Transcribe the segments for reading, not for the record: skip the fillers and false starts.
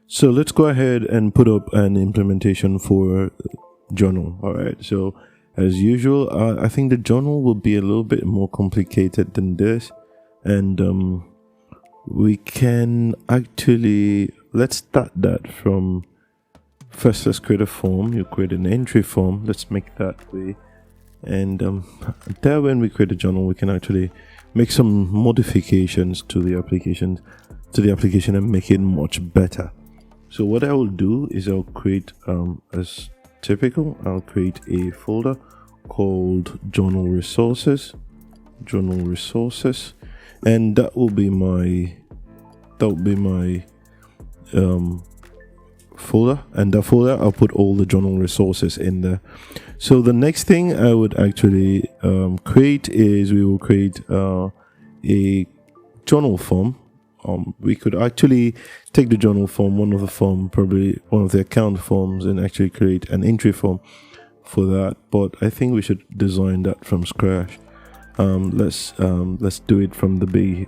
So let's go ahead and put up an implementation for journal. All right. So as usual, I think the journal will be a little bit more complicated than this, and we can actually let's start that from first. Let's create a form. You create an entry form. Let's make that way, and there when we create a journal, we can actually make some modifications to the application and make it much better. So what I will do is I'll create as typical, I'll create a folder called journal resources, and that will be my folder, and that folder I'll put all the journal resources in there. So the next thing I would actually create is we will create a journal form. We could actually take the journal form, one of the account forms, and actually create an entry form for that. But I think we should design that from scratch. Let's do it from the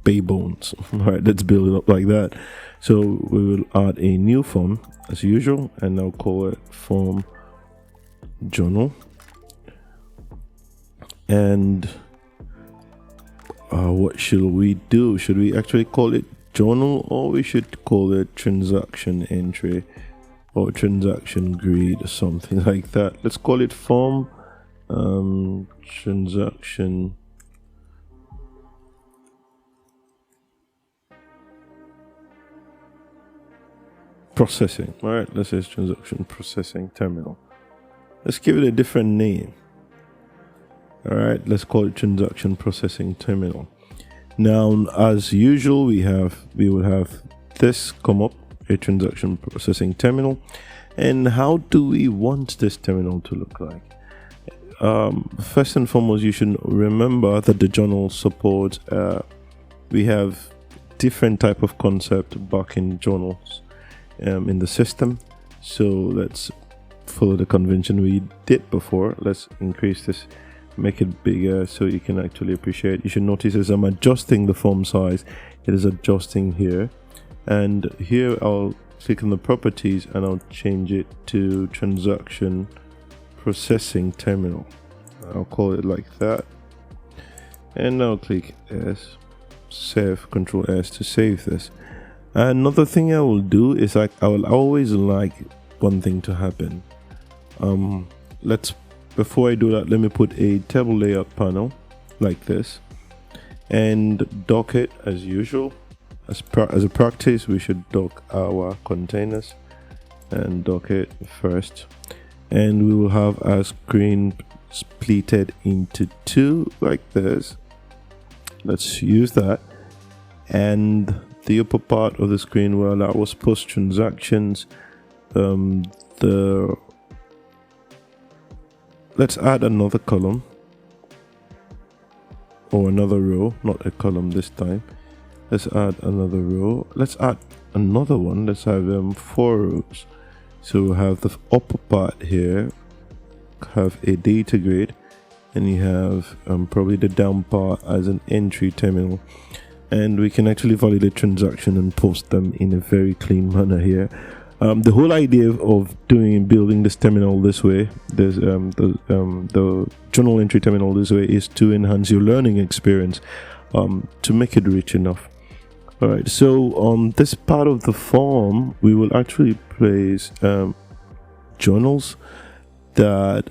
bare bones. All right, let's build it up like that. So we will add a new form as usual, and I'll call it form journal. And what should we do? Should we actually call it journal, or we should call it transaction entry or transaction grid or something like that? Let's call it form transaction processing. All right, let's say transaction processing terminal. Let's give it a different name. All right, let's call it transaction processing terminal. Now, as usual, we will have this come up, a transaction processing terminal. And how do we want this terminal to look like? First and foremost, you should remember that the journal supports. We have different type of concept back in journals in the system. So let's follow the convention we did before. Let's increase this, make it bigger so you can actually appreciate. You should notice as I'm adjusting the form size, it is adjusting here, and here I'll click on the properties and I'll change it to transaction processing terminal. I'll call it like that, and I'll click S, save, Control S to save this. Another thing I will do is I will always like one thing to happen. Before I do that, let me put a table layout panel like this and dock it as usual. As a practice, we should dock our containers and dock it first. And we will have our screen splitted into two like this. Let's use that. And the upper part of the screen will allow us post transactions. Let's add another column or another row, not a column this time. Let's add another row. Let's add another one. Let's have 4 rows. So we'll have the upper part here, have a data grid, and you have probably the down part as an entry terminal. And we can actually validate transaction and post them in a very clean manner here. The whole idea of building this terminal this way, the journal entry terminal this way, is to enhance your learning experience, to make it rich enough. All right, so on this part of the form, we will actually place journals that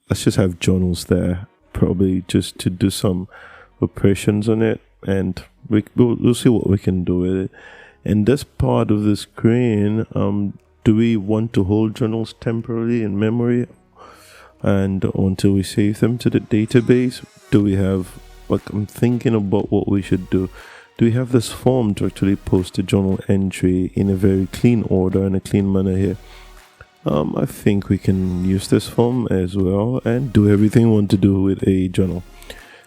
let's just have journals there, probably just to do some operations on it, and we'll see what we can do with it. In this part of the screen, do we want to hold journals temporarily in memory and until we save them to the database? Do we have, I'm thinking about what we should do. Do we have this form to actually post a journal entry in a very clean order and a clean manner here? I think we can use this form as well and do everything we want to do with a journal.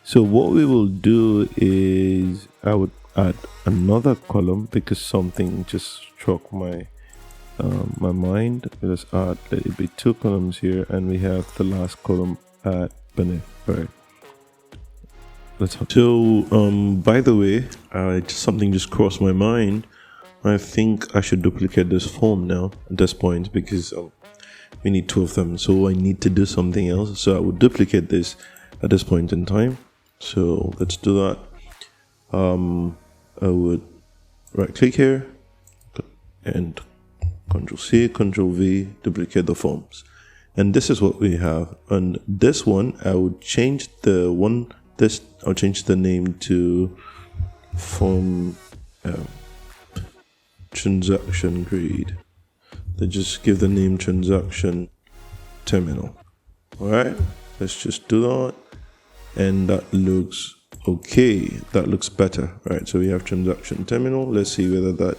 So what we will do is I would add another column because something just struck my mind. Let it be 2 columns here, and we have the last column at beneath. Right. let's. So by the way, something just crossed my mind. I think I should duplicate this form now at this point because we need 2 of them. So I need to do something else. So I would duplicate this at this point in time. So let's do that. I would right click here and Control C, Control V, duplicate the forms. And this is what we have. And this one, I would change I'll change the name to form transaction grid. They just give the name transaction terminal. All right, let's just do that. And that looks okay. That looks better, right? So we have transaction terminal. Let's see whether that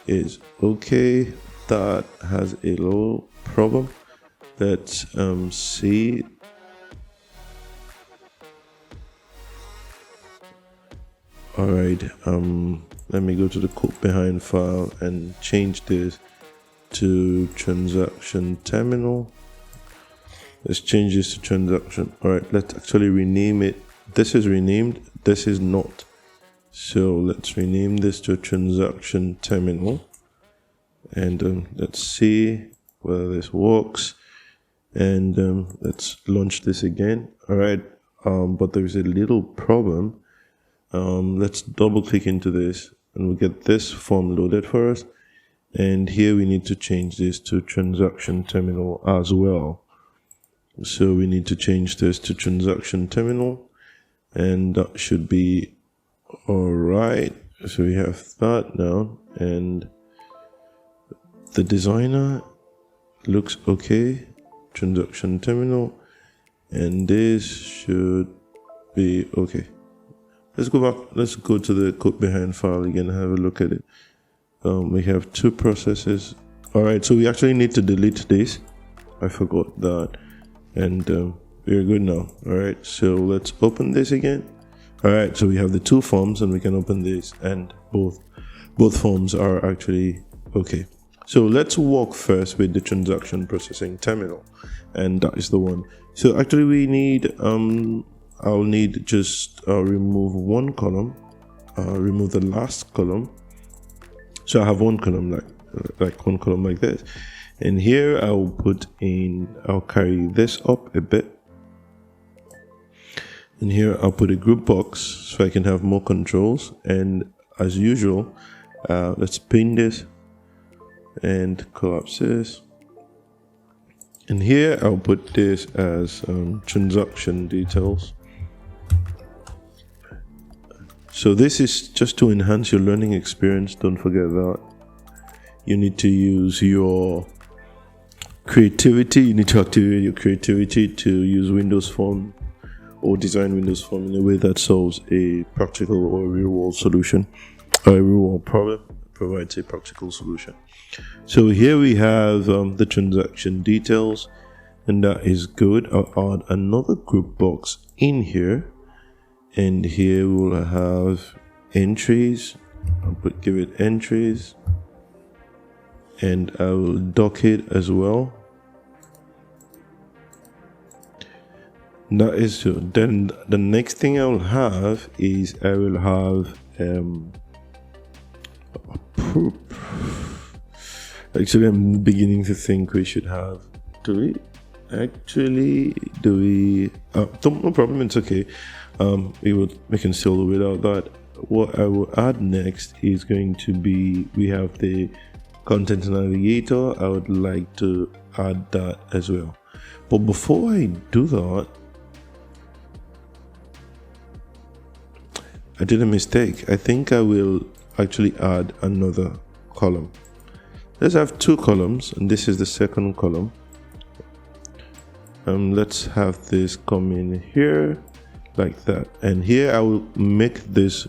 is okay. That has a little problem. Let's see. All right, let me go to the code behind file and change this to transaction terminal. Let's change this to transaction. All right, let's actually rename it. This is renamed, this is not. So let's rename this to transaction terminal. And let's see whether this works. And let's launch this again. All right, but there's a little problem. Let's double click into this and we'll get this form loaded for us. And here we need to change this to transaction terminal as well. So we need to change this to transaction terminal, and that should be all right. So we have that now, and the designer looks okay. Transaction terminal, and this should be okay. Let's go back. Let's go to the code behind file again and have a look at it. We have 2 processes. All right, so we actually need to delete this. I forgot that. And we're good now. All right, so let's open this again. All right, so we have the 2 forms and we can open this, and both forms are actually okay. So let's work first with the transaction processing terminal, and that is the one. So actually we need I'll need just remove 1 column, remove the last column. So I have 1 column like 1 column like this. And here I'll carry this up a bit. And here I'll put a group box so I can have more controls. And as usual, let's pin this and collapse this. And here I'll put this as transaction details. So this is just to enhance your learning experience. Don't forget that. You need to use your creativity. You need to activate your creativity to use Windows Form or design Windows Form in a way that solves a practical or real world solution, or a real world problem, provides a practical solution. So here we have the transaction details, and that is good. I'll add another group box in here, and here we'll have entries. Give it entries, and I will dock it as well. That is so. Then the next thing I will have is I will have actually I'm beginning to think we should have no problem, it's okay. We can still do without that. What I will add next is going to be, we have the content navigator. I would like to add that as well. But before I do that, I did a mistake. I think I will actually add another column. Let's have 2 columns, and this is the second column. Let's have this come in here like that, and here I will make this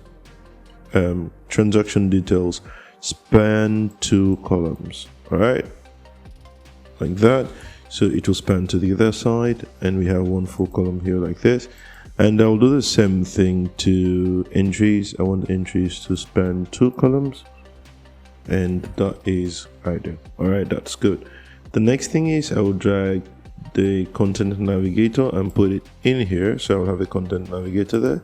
transaction details span 2 columns. All right, like that. So it will span to the other side, and we have 1 full column here like this. And I'll do the same thing to entries. I want entries to span 2 columns, and that is ideal. All right, that's good. The next thing is I will drag the content navigator and put it in here. So I'll have a content navigator there,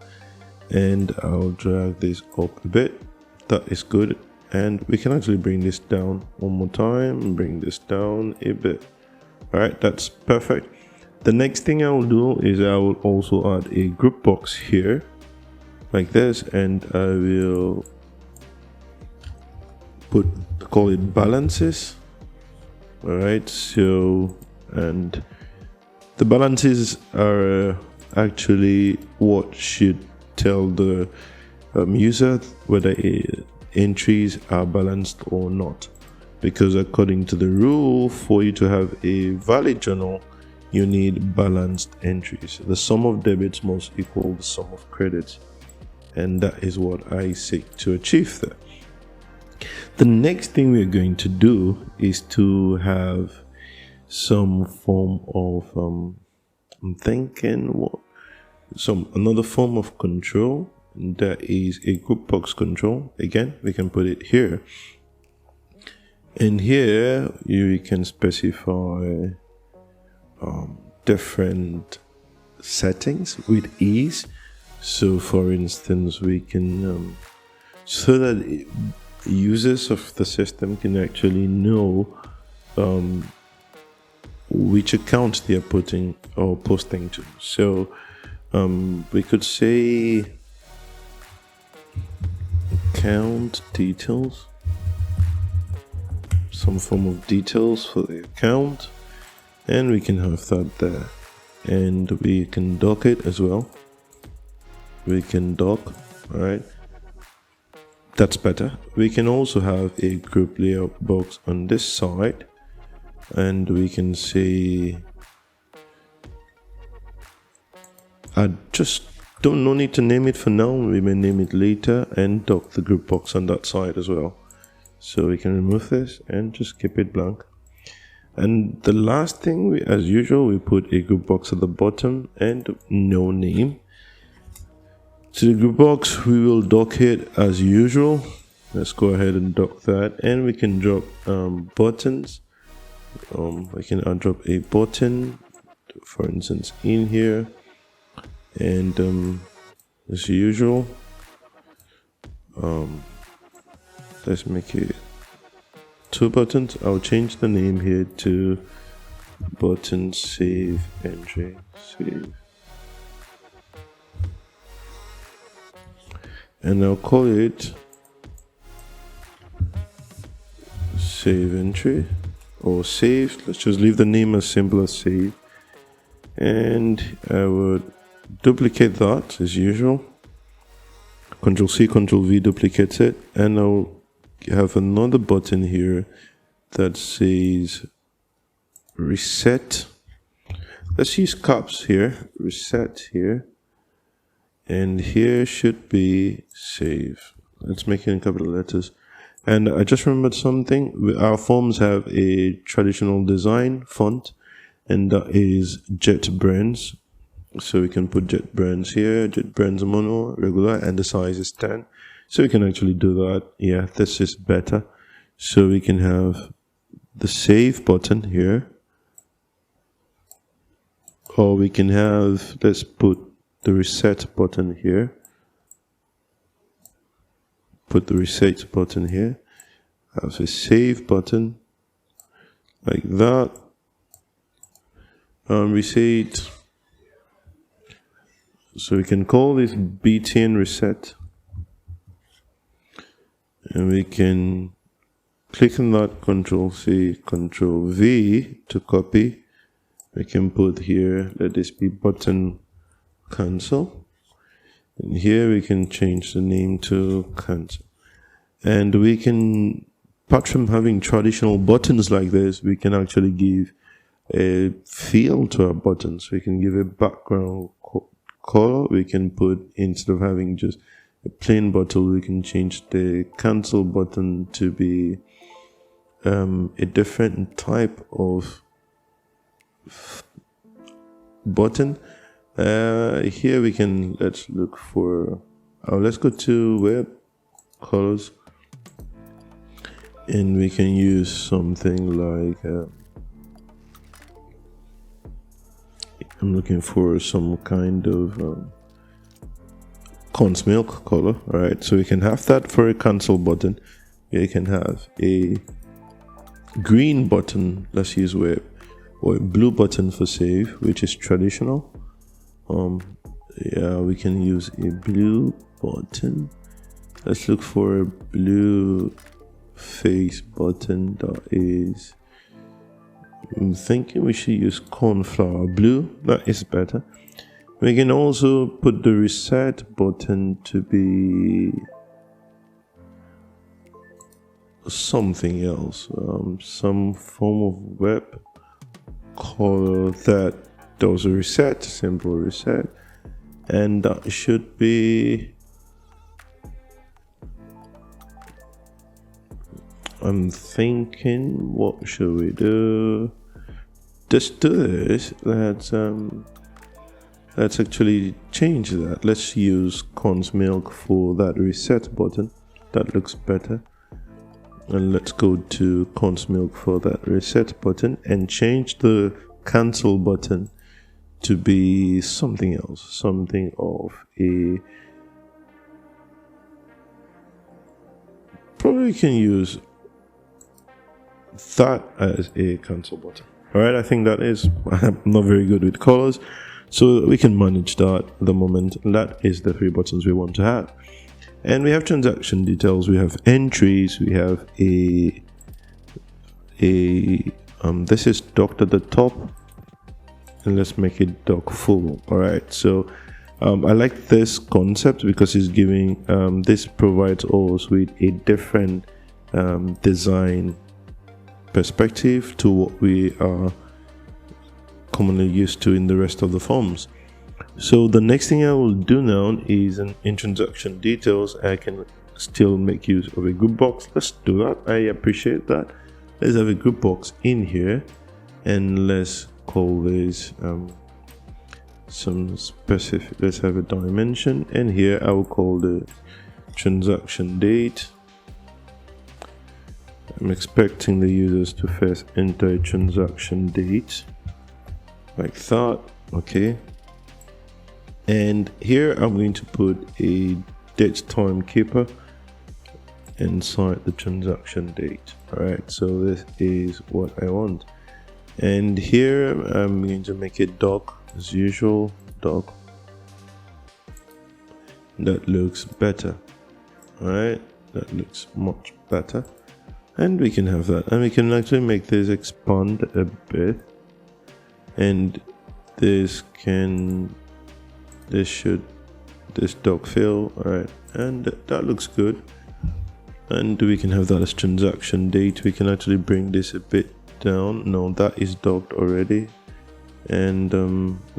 and I'll drag this up a bit. That is good. And we can actually bring this down one more time, bring this down a bit. All right, that's perfect. The next thing I will do is I will also add a group box here like this, and I will call it balances. All right, so, and the balances are actually what should tell the user whether entries are balanced or not, because according to the rule, for you to have a valid journal, you need balanced entries. The sum of debits must equal the sum of credits, and that is what I seek to achieve there. The next thing we're going to do is to have some form of I'm thinking another form of control. That is a group box control. Again, we can put it here, and here you can specify different settings with ease. So for instance, we can so that users of the system can actually know which account they are putting or posting to. So we could say account details, some form of details for the account, and we can have that there. And we can dock it as well. We can dock, all right, that's better. We can also have a group layout box on this side, and we can say I just no need to name it for now. We may name it later, and dock the group box on that side as well. So we can remove this and just keep it blank. And the last thing, as usual, we put a group box at the bottom and no name. To the group box, we will dock it as usual. Let's go ahead and dock that, and we can drop buttons. I can drop a button, for instance, in here, and as usual, let's make it 2 buttons. I'll change the name here to button save entry save, and I'll call it save entry or save. Let's just leave the name as simple as save, and I would duplicate that as usual. Control C, Control V duplicates it, and I'll have another button here that says reset. Let's use caps here, reset here, and here should be save. Let's make it in capital letters. And I just remembered something. Our forms have a traditional design font, and that is JetBrains. So we can put JetBrains here, JetBrains mono, regular, and the size is 10. So we can actually do that. Yeah, this is better. So we can have the save button here, or we can have, let's put the reset button here. Put the reset button here. Have a save button like that. Reset. So we can call this BTN reset, and we can click on that, Control C, Control V to copy. We can put here, let this be button cancel, and here we can change the name to cancel. And we can, apart from having traditional buttons like this, we can actually give a feel to our buttons. We can give a background color. We can put, instead of having just a plain button, we can change the cancel button to be a different type of button. Here we can, let's look for, let's go to web colors, and we can use something like I'm looking for some kind of Corn's milk color. All right, so we can have that for a cancel button. You can have a green button, let's use web, or a blue button for save, which is traditional. Yeah, we can use a blue button. Let's look for a blue face button that is, I'm thinking we should use cornflower blue. That is better. We can also put the reset button to be something else, some form of web color that does a reset, simple reset, and that should be, I'm thinking, what should we do? Just do this. Let's actually change that. Let's use Corn's milk for that reset button. That looks better. And let's go to Corn's milk for that reset button and change the cancel button to be something else, something of a, probably can use that as a cancel button. All right, I think that is, I'm not very good with colors, so we can manage that at the moment. That is the 3 buttons we want to have. And we have transaction details, we have entries, we have this is docked at the top, and let's make it dock full. All right, so I like this concept because it's giving, this provides us with a different design perspective to what we are commonly used to in the rest of the forms. So the next thing I will do now is in transaction details, I can still make use of a group box. Let's do that. I appreciate that. Let's have a group box in here, and let's call this some specific, let's have a dimension, and here I will call the transaction date. I'm expecting the users to first enter a transaction date like that. Okay, and here I'm going to put a date timekeeper inside the transaction date. All right, so this is what I want, and here I'm going to make it dock as usual, dock. That looks better. All right, that looks much better, and we can have that, and we can actually make this expand a bit, and this dock fill. All right, and that looks good, and we can have that as transaction date. We can actually bring this a bit down. No, that is docked already, and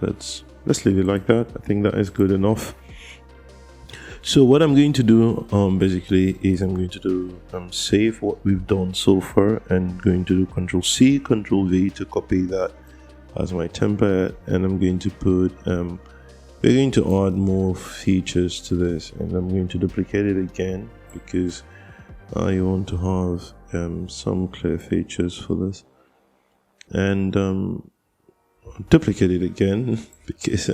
let's leave it like that. I think that is good enough. So what I'm going to do basically is I'm going to do save what we've done so far, and going to do Ctrl+C, Ctrl+V to copy that as my template, and I'm going to put we're going to add more features to this, and I'm going to duplicate it again because I want to have some clear features for this, and duplicate it again because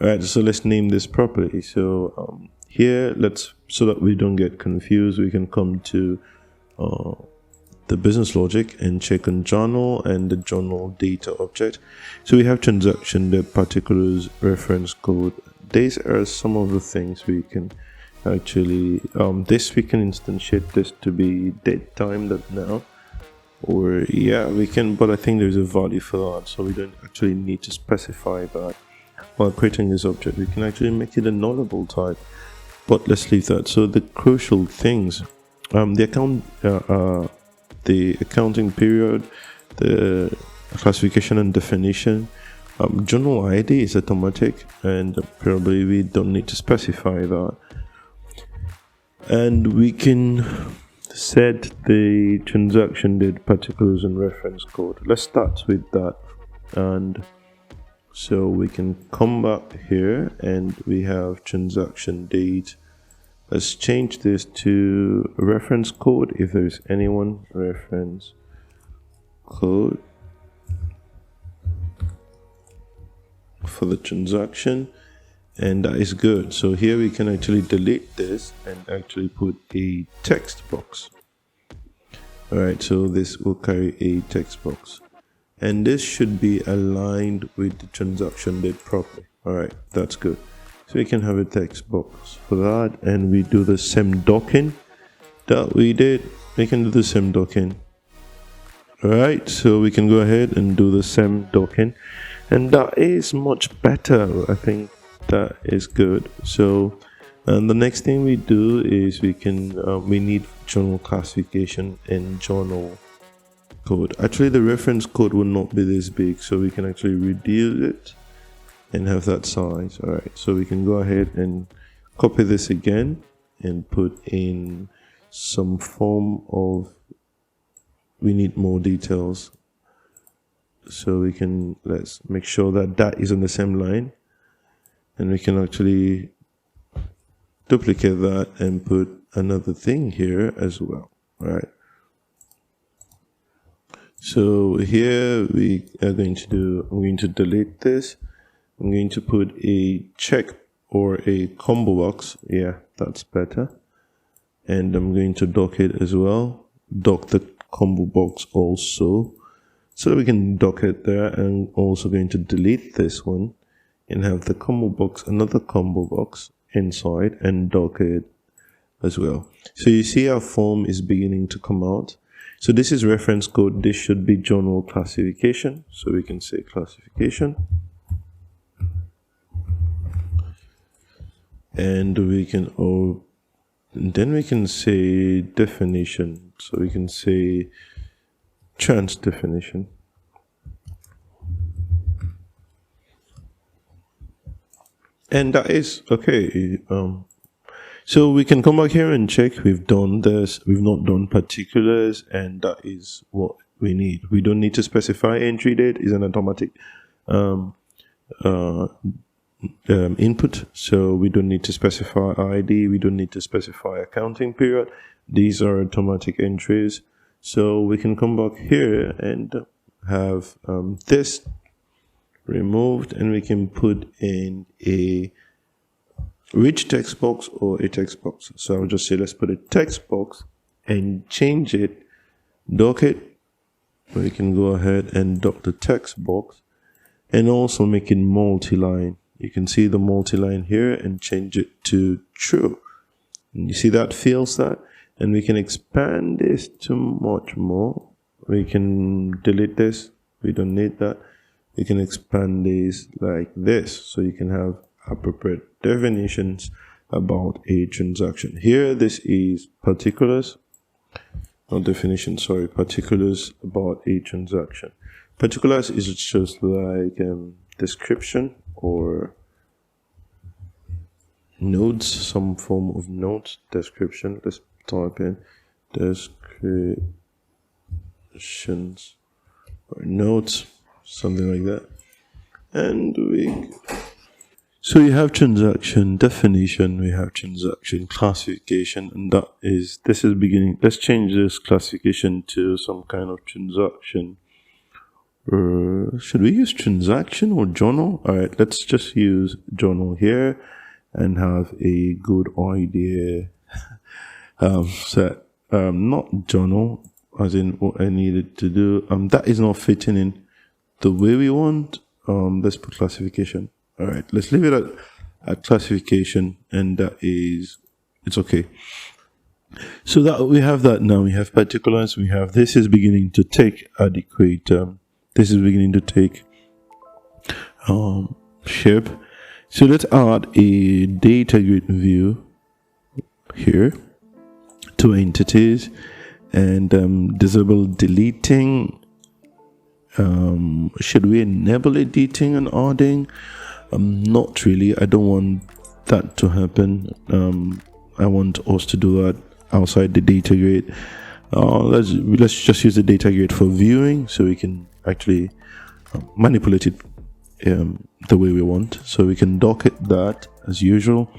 alright, so let's name this properly. So here, so that we don't get confused, we can come to the business logic and check on journal and the journal data object. So we have transaction, the particulars, reference code. These are some of the things we can actually, this we can instantiate this to be date time.now, or yeah, we can, but I think there's a value for that, so we don't actually need to specify that. While creating this object, we can actually make it a nullable type, but let's leave that. So the crucial things, the accounting period, the classification and definition, journal ID is automatic, and probably we don't need to specify that. And we can set the transaction date, particulars, and reference code. Let's start with that, and so we can come back here and we have transaction date. Let's change this to reference code if there's anyone, reference code for the transaction. and that is good. So here we can actually delete this and actually put a text box. All right, so this will carry a text box, and this should be aligned with the transaction date properly. All right, that's good. So we can have a text box for that, and we do the same docking that we did. We can do the same docking. All right, so we can go ahead and do the same docking, and that is much better. I think that is good. So and the next thing we do is we need journal classification and journal code. Actually, the reference code will not be this big, so we can actually reduce it and have that size. All right, so we can go ahead and copy this again and put in some form of, we need more details, so we can, let's make sure that that is on the same line, and we can actually duplicate that and put another thing here as well. All right, so here we are going to do, I'm going to delete this. I'm going to put a check or a combo box. Yeah, that's better. And I'm going to dock it as well. Dock the combo box also, so that we can dock it there. And also going to delete this one and have the combo box, another combo box inside, and dock it as well. So you see our form is beginning to come out. So this is reference code. This should be journal classification. So we can say classification. And we can, and then we can say definition. So we can say trans definition. And that is okay. So we can come back here and check we've done this, we've not done particulars, and that is what we need. We don't need to specify entry date, is an automatic input, so we don't need to specify ID, we don't need to specify accounting period. These are automatic entries. So we can come back here and have this removed, and we can put in a rich text box or a text box. So I'll just say let's put a text box and change it, dock it. We can go ahead and dock the text box and also make it multi-line. You can see the multi-line here and change it to true. And you see that feels that, and we can expand this to much more. We can delete this, we don't need that. We can expand this like this, so you can have appropriate definitions about a transaction. Here, this is particulars, not definition, sorry, particulars about a transaction. Particulars is just like description or notes, some form of notes, description. Let's type in descriptions or notes, something like that. And so you have transaction definition, we have transaction classification, and this is beginning. Let's change this classification to some kind of transaction. Should we use transaction or journal? All right, let's just use journal here and have a good idea set. Not journal, as in what I needed to do. That is not fitting in the way we want. Let's put classification. All right, let's leave it at classification, and that is, it's okay. So that we have that now. We have particulars. We have, this is beginning to take adequate. This is beginning to take shape. So let's add a data grid view here to entities, and disable deleting. Should we enable editing and adding? Not really. I don't want that to happen. I want us to do that outside the data grid. Let's just use the data grid for viewing, so we can actually manipulate it the way we want. So we can dock it that as usual,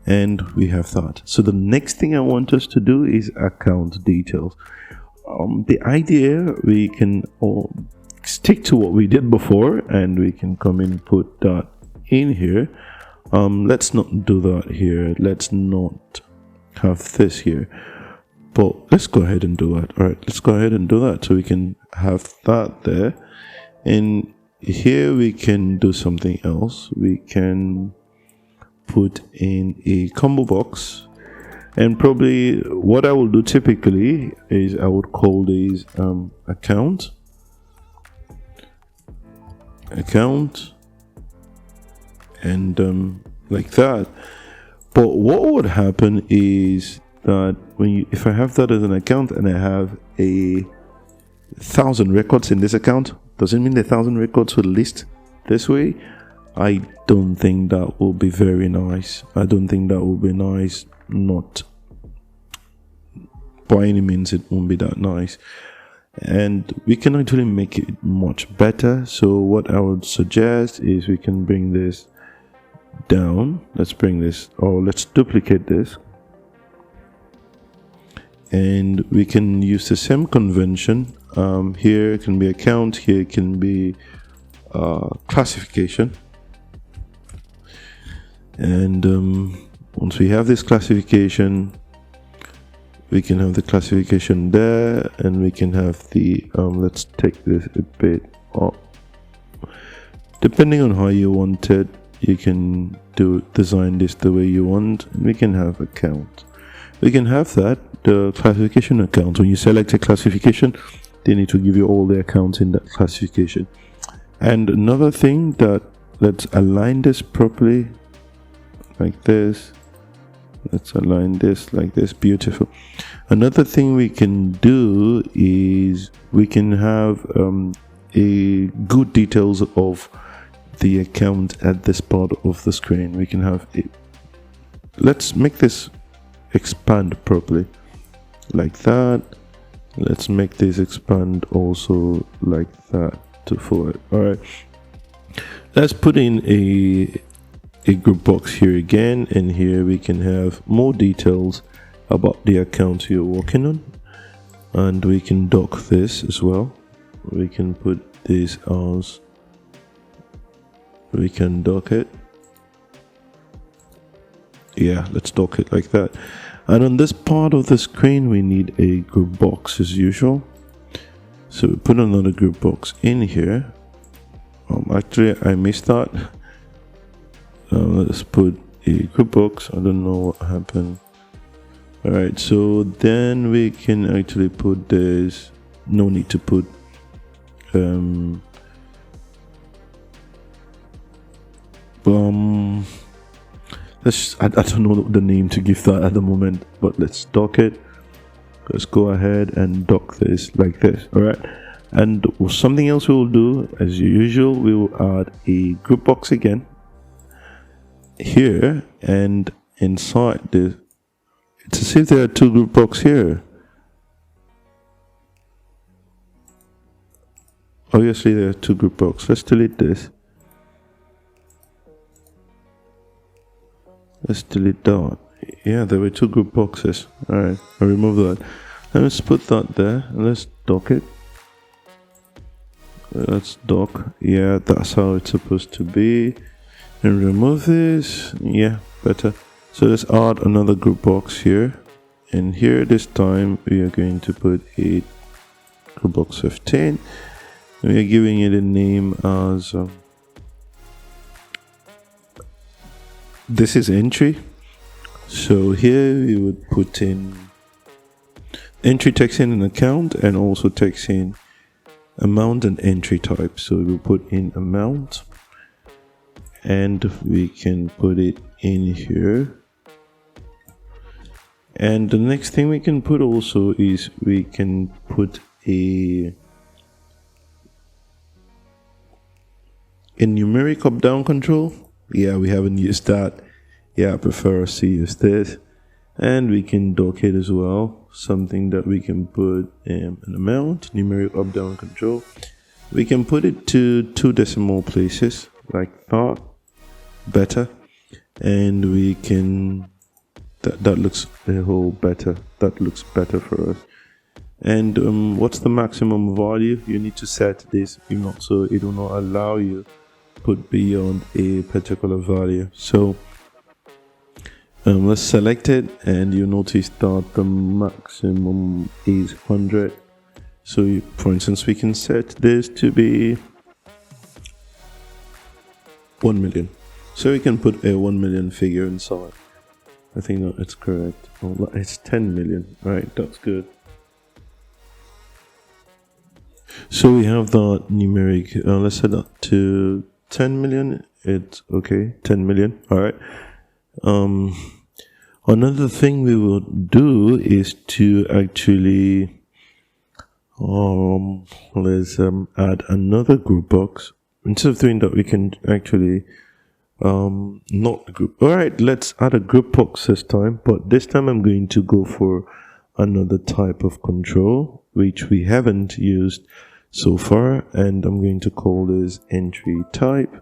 and we have that. So the next thing I want us to do is account details. The idea, we can stick to what we did before, and we can come and put that in here. Let's not do that here. Let's not have this here. But let's go ahead and do that. All right, let's go ahead and do that so we can have that there. And here we can do something else. We can put in a combo box. And probably what I will do typically is I would call these account, and like that. But what would happen is that if I have that as an account and I have 1,000 records in this account, does it mean the 1,000 records will list this way? I don't think that will be very nice. I don't think that will be nice. Not by any means, it won't be that nice. And we can actually make it much better. So what I would suggest is we can bring this down. Let's bring this, or let's duplicate this. And we can use the same convention. Here it can be account, here it can be classification. And once we have this classification, we can have the classification there, and we can have the let's take this a bit up. Depending on how you want it, you can design this the way you want. We can have account. We can have that, the classification account. When you select a classification, they need to give you all the accounts in that classification. And another thing, that let's align this properly like this. Let's align this like this. Beautiful. Another thing we can do is we can have a good details of the account at this part of the screen. We can have it. Let's make this expand properly like that. Let's make this expand also like that to forward. All right, let's put in a group box here again, and here we can have more details about the account you're working on, and we can dock this as well. We can put this as, we can dock it. Yeah, let's dock it like that. And on this part of the screen, we need a group box as usual. So we put another group box in here. Actually, I missed that. Let's put a group box. I don't know what happened. All right, so then we can actually put this. No need to put I don't know the name to give that at the moment, but let's dock it. Let's go ahead and dock this like this. All right, and something else we will do, as usual, we will add a group box again here, and inside this, to see if there are two group boxes here. Obviously there are two group boxes. Let's delete this. Let's delete that. Yeah, there were two group boxes. Alright, I'll remove that. Let's put that there, and let's dock it. Let's dock. Yeah, that's how it's supposed to be. And remove this. Yeah, better. So let's add another group box here. And here this time we are going to put a group box 15. We are giving it a name as this is entry. So here we would put in entry, text in an account, and also text in amount and entry type. So we'll put in amount, and we can put it in here. And the next thing we can put also is we can put a numeric up down control. Yeah, we haven't used that. Yeah, I prefer us to use this. And we can dock it as well. Something that we can put an amount, numeric up down control. We can put it to 2 decimal places like that. Better. And we can, that looks a whole better. That looks better for us. And what's the maximum value? You need to set this, so it will not allow you put beyond a particular value. So let's select it, and you notice that the maximum is 100. So for instance, we can set this to be 1 million. So we can put a 1 million figure inside. I think that it's correct. Oh, it's 10 million, right? That's good. So we have that numeric. Let's set that to 10 million. It's okay, 10 million. All right. Another thing we will do is to actually let's add another group box. Instead of doing that, we can actually not group. All right, let's add a group box this time, but this time I'm going to go for another type of control which we haven't used so far, and I'm going to call this entry type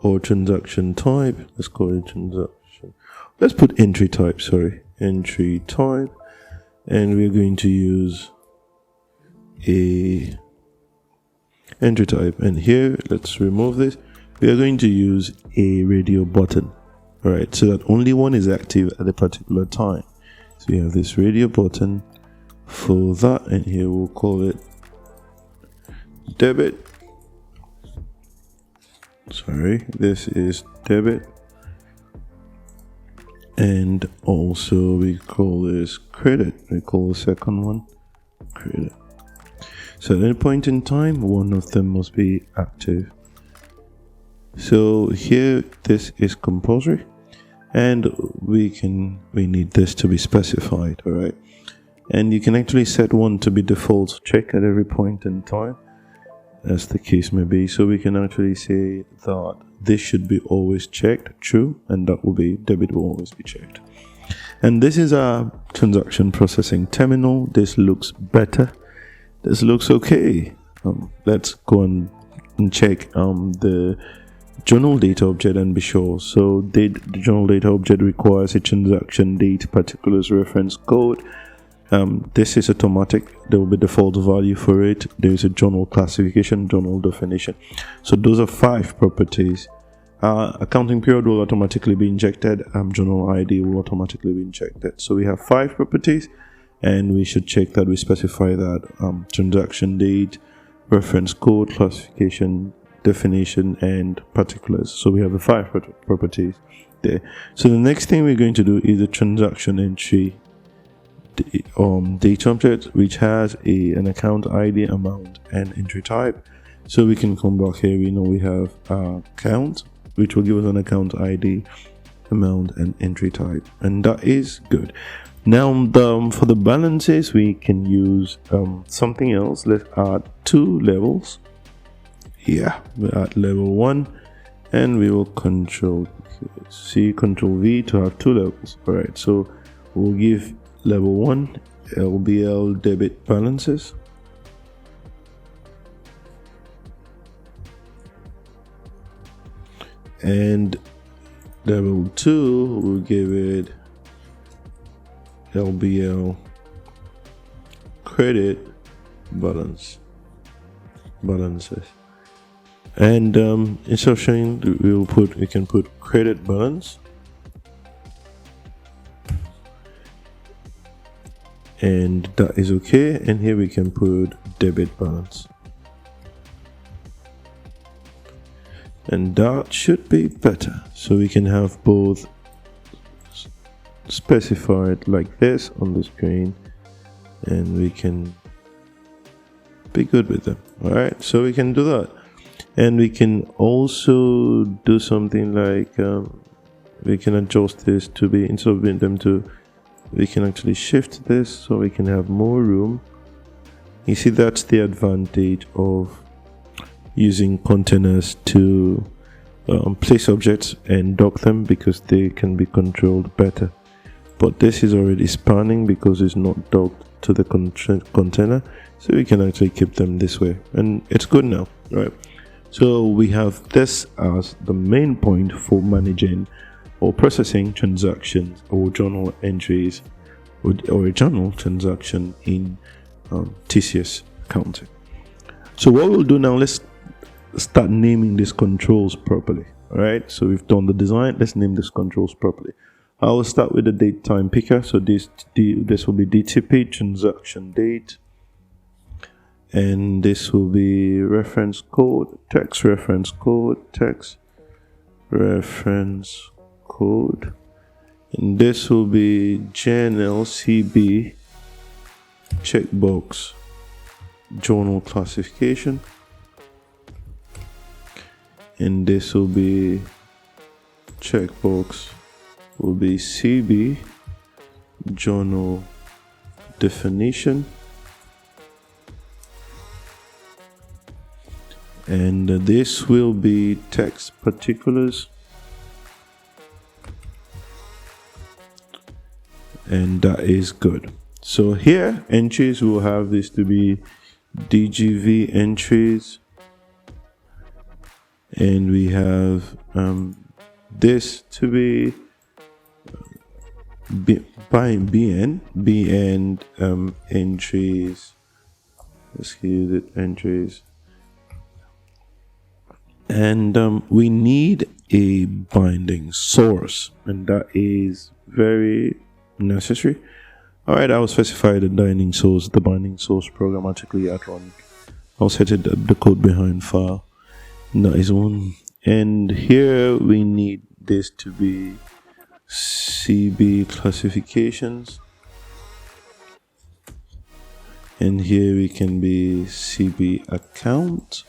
or transaction type. Let's call it transaction. Let's put entry type, entry type, and we're going to use a entry type, and here let's remove this. We are going to use a radio button, all right, so that only one is active at a particular time. So we have this radio button for that, and here we'll call it debit. This is debit. And also we call this credit. We call the second one credit. So at any point in time, one of them must be active. So here, this is compulsory, and we need this to be specified, all right? And you can actually set one to be default check at every point in time, as the case may be. So we can actually say that this should be always checked, true, and that will be debit will always be checked. And this is our transaction processing terminal. This looks better. This looks okay. Let's go and check the journal data object and be sure. So the journal data object requires a transaction date particulars reference code. This is automatic. There will be default value for it. There is a journal classification, journal definition. So those are 5 properties. Accounting period will automatically be injected. Journal ID will automatically be injected. So we have 5 properties, and we should check that we specify that transaction date, reference code, classification, definition, and particulars. So we have the 5 properties there. So the next thing we're going to do is the transaction entry data object, which has an account ID, amount, and entry type. So we can come back here. We know we have account, which will give us an account ID, amount, and entry type, and that is good. Now for the balances, we can use something else. Let's add 2 levels. Yeah, we add level 1, and we will control C, control V to have 2 levels. All right, so we'll give level 1 LBL debit balances, and level 2 we'll give it LBL credit balances. And instead of showing, we can put credit balance, and that is okay. And here we can put debit balance, and that should be better. So we can have both specified like this on the screen, and we can be good with them. All right, so we can do that. And we can also do something like we can adjust this to be, instead of being them to, we can actually shift this so we can have more room. You see, that's the advantage of using containers to place objects and dock them, because they can be controlled better. But this is already spanning because it's not docked to the container, so we can actually keep them this way, and it's good now, right? So we have this as the main point for managing or processing transactions or journal entries or a journal transaction in TCS accounting. So what we'll do now, let's start naming these controls properly. All right, so we've done the design. Let's name these controls properly. I will start with the date time picker. So this will be DTP, transaction date, and this will be reference code, text reference code, text reference code, and this will be journal CB checkbox journal classification, and this will be checkbox will be CB journal definition, and this will be text particulars, and that is good. So here entries will have this to be DGV entries, and we have this to be by BN entries. Let's use it, entries. And we need a binding source, and that is very necessary. All right, I will specify the binding source programmatically at run. I'll set it the code behind file. That is one. And here we need this to be CB classifications, and here we can be CB account,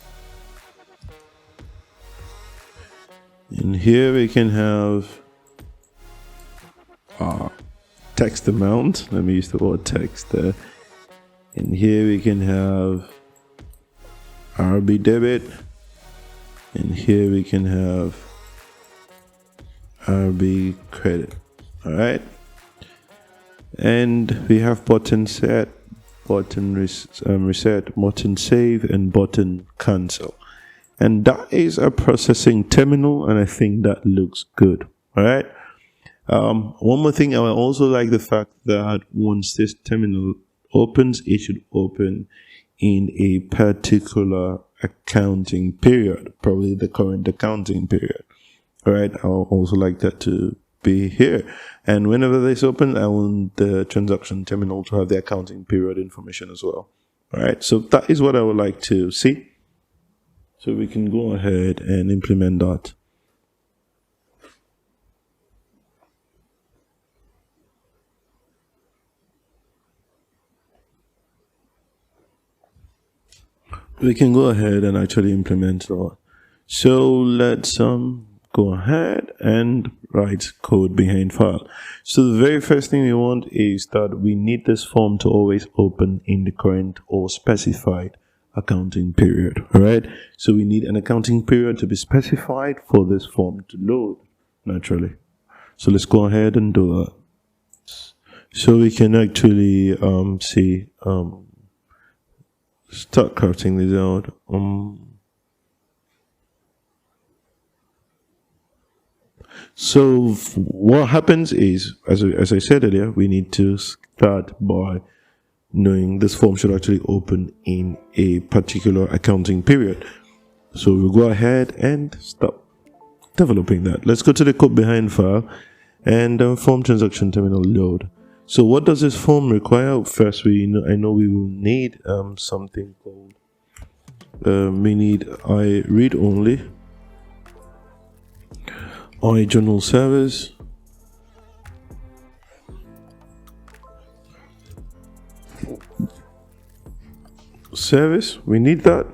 and here we can have text amount. Let me use the word text there. And here we can have RB debit, and here we can have RB credit. All right, and we have button set, button reset, button save, and button cancel, and that is a processing terminal, and I think that looks good. All right. One more thing, I would also like the fact that once this terminal opens, it should open in a particular accounting period, probably the current accounting period. All right, I'll also like that to be here. And whenever this open, I want the transaction terminal to have the accounting period information as well. All right, so that is what I would like to see. So we can go ahead and implement that. We can go ahead and actually implement that. So let's go ahead and write code behind file. So the very first thing we want is that we need this form to always open in the current or specified accounting period. All right, so we need an accounting period to be specified for this form to load naturally. So let's go ahead and do that. So we can actually start crafting this out. So what happens is, as I said earlier, we need to start by knowing this form should actually open in a particular accounting period. So we'll go ahead and start developing that. Let's go to the code behind file and form transaction terminal load. So what does this form require? First, I know we will need something called we need read only, journal service, we need that.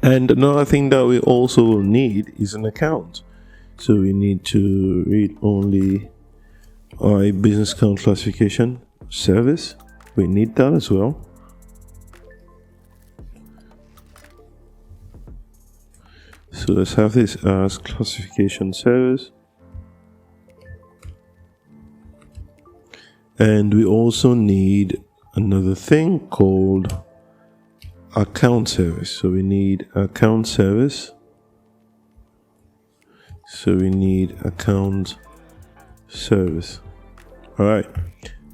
And another thing that we also will need is an account. So we need to read only business account classification service. We need that as well. So let's have this as classification service. And we also need another thing called account service. So we need account service. So we need account service. All right,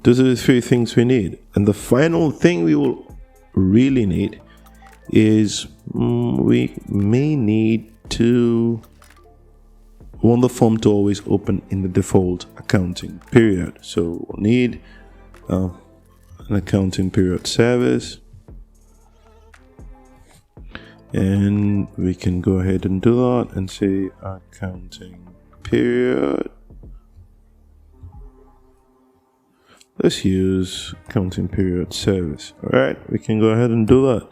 those are the three things we need. And the final thing we will really need is we may need to want the form to always open in the default accounting period. So we'll need an accounting period service, and we can go ahead and do that and say accounting period. Let's use accounting period service. All right, we can go ahead and do that,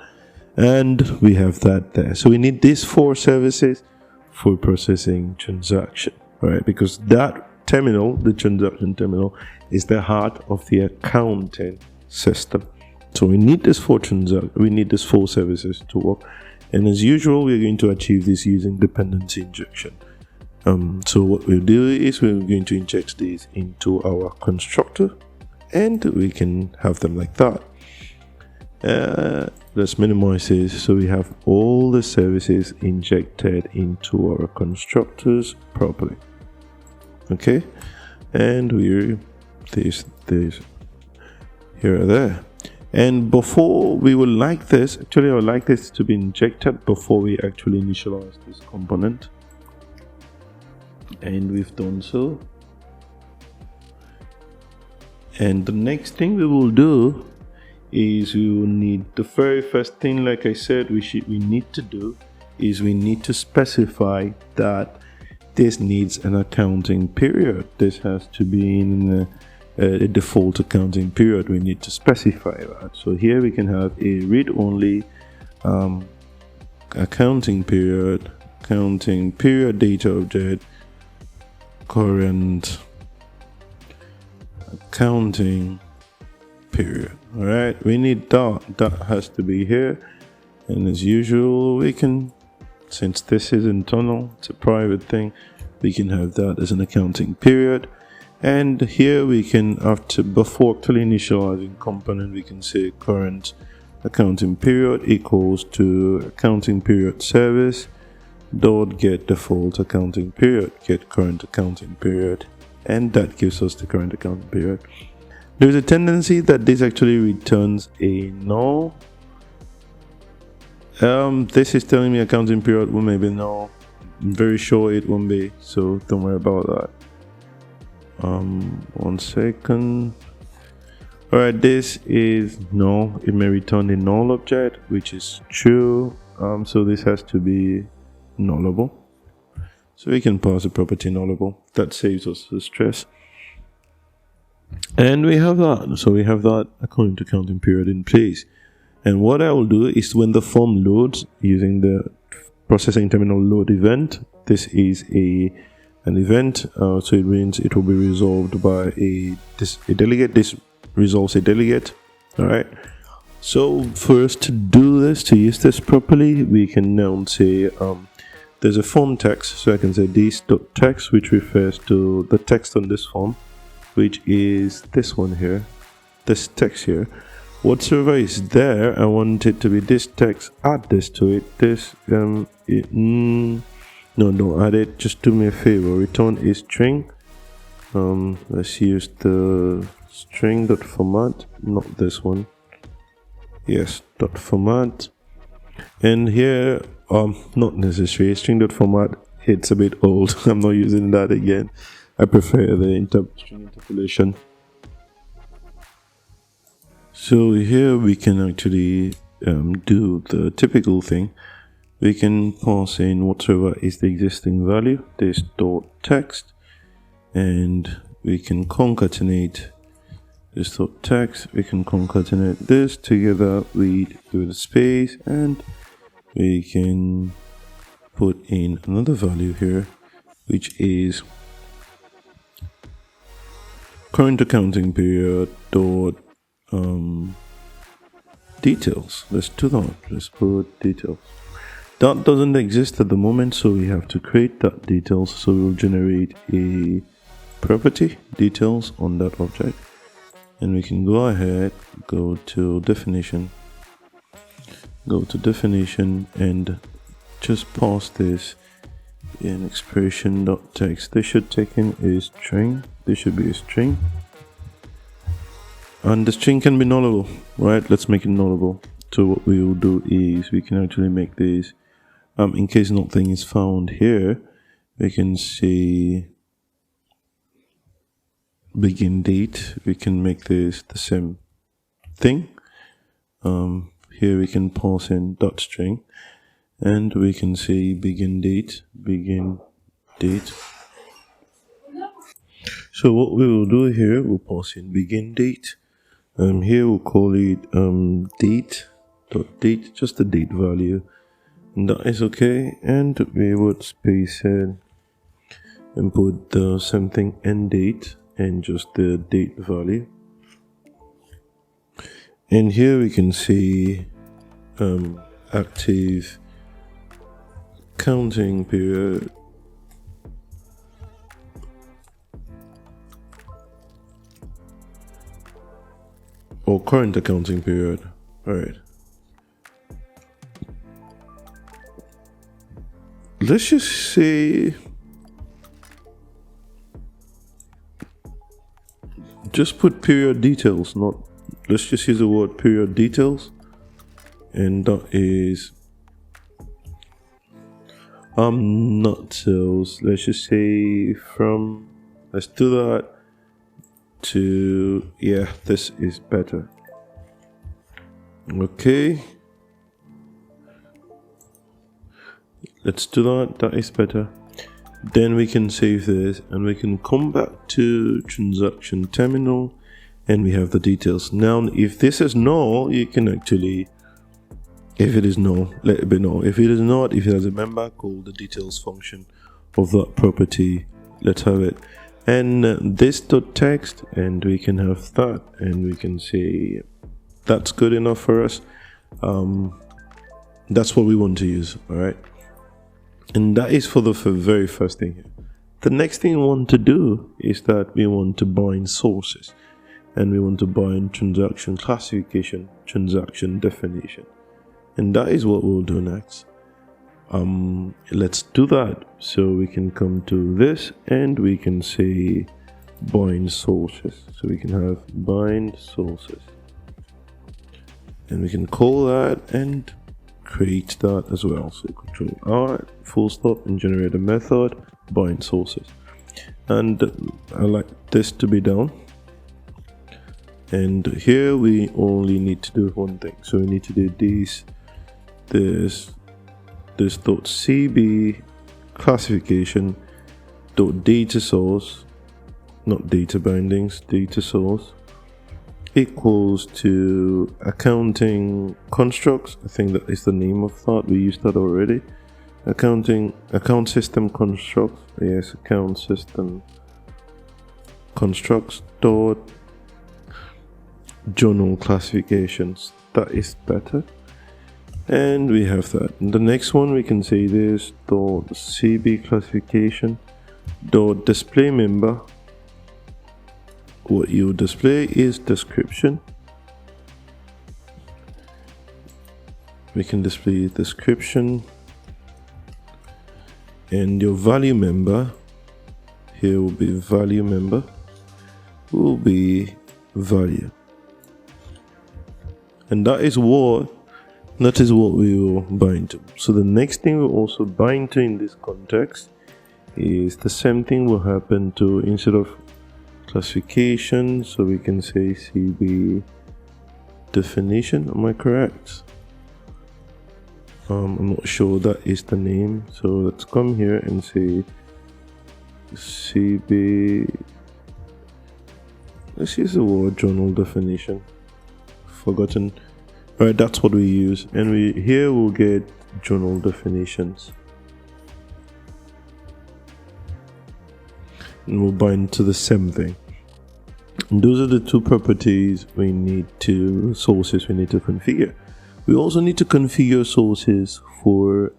and we have that there. So we need these 4 services for processing transaction, right? Because that terminal, the transaction terminal, is the heart of the accounting system. So we need these 4 services to work, and as usual, we're going to achieve this using dependency injection. So what we'll do is we're going to inject these into our constructor, and we can have them like that. Let's minimize this so we have all the services injected into our constructors properly. Okay, and we're this here or there. And before we would like this, actually I would like this to be injected before we actually initialize this component, and we've done so. And the next thing we will do is we will need, the very first thing, like I said, we need to do is we need to specify that this needs an accounting period. This has to be in a default accounting period. We need to specify that. So here we can have a read-only accounting period data object, current accounting period. All right, we need that has to be here, and as usual we can, since this is internal, it's a private thing, we can have that as an accounting period. And here we can, before actually initializing component, we can say current accounting period equals to accounting period service dot get default accounting period, get current accounting period, and that gives us the current accounting period. There's a tendency that this actually returns a null. This is telling me accounting period will maybe null. I'm very sure it won't be, so don't worry about that. 1 second. Alright, this is null. It may return a null object, which is true. So this has to be nullable. So we can pass the property nullable. That saves us the stress. And we have that. So we have that according to counting period in place. And what I will do is when the form loads using the processing terminal load event, this is an event, so it means it will be resolved by a delegate. This resolves a delegate. All right. So for us to do this, to use this properly, we can now say there's a form text. So I can say this.text, which refers to the text on this form, which is this one here, this text here. Whatsoever is there, I want it to be this text. Add this to it. This no, don't add it. Just do me a favor. Return a string. Let's use the string.format, not this one. Yes, .format. And here, not necessary. String.format. It's a bit old. I'm not using that again. I prefer the string interpolation. So here we can actually do the typical thing. We can pass in whatever is the existing value, this dot text, and we can concatenate this dot text. We can concatenate this together with a space, and we can put in another value here, which is current accounting period dot details. Let's do that. Let's put details. That doesn't exist at the moment, so we have to create that details. So we'll generate a property details on that object, and we can go ahead, go to definition, and just pass this in expression.text. This should take in a string. This should be a string. And the string can be nullable, right? Let's make it nullable. So what we will do is we can actually make this, in case nothing is found here, we can say begin date. We can make this the same thing. Here we can pass in dot string, and we can say begin date. So what we will do here, we'll pass in begin date. Here we'll call it date, just the date value, and that is okay. And we would space it and put the same thing end date and just the date value. And here we can see active counting period. Or current accounting period. Alright. Let's just say, just put period details, let's just use the word period details, and that is not sales. Let's just say from, let's do that to, yeah, this is better. Okay, let's do that is better. Then we can save this and we can come back to transaction terminal, and we have the details. Now if this is null, you can actually, if it is null, let it be null. If it is not, if it has a member, call the details function of that property. Let's have it. And this dot text, and we can have that, and we can say that's good enough for us. That's what we want to use. All right. And that is for the very first thing here. The next thing we want to do is that we want to bind sources, and we want to bind transaction classification, transaction definition. And that is what we'll do next. Let's do that. So we can come to this and we can say bind sources. So we can have bind sources, and we can call that and create that as well. So Control R, full stop, and generate a method bind sources. And I like this to be done. And here we only need to do one thing. So we need to do this dot cb classification dot data source, not data bindings, data source equals to accounting constructs. I think that is the name of that. We used that already. Account system constructs. Yes, account system constructs dot journal classifications. That is better. And we have that. The next one we can say this dot cb classification dot display member. What you display is description. We can display description, and your value member here will be value member, will be value, and that is what we will bind to. So the next thing we'll also bind to in this context is the same thing will happen to, instead of classification, so we can say cb definition. Am I correct? I'm not sure that is the name, so let's come here and say cb, let's use the word journal definition, forgotten. All right, that's what we use, and here we'll get journal definitions, and we'll bind to the same thing. And those are the two properties we need to, sources we need to configure. We also need to configure sources for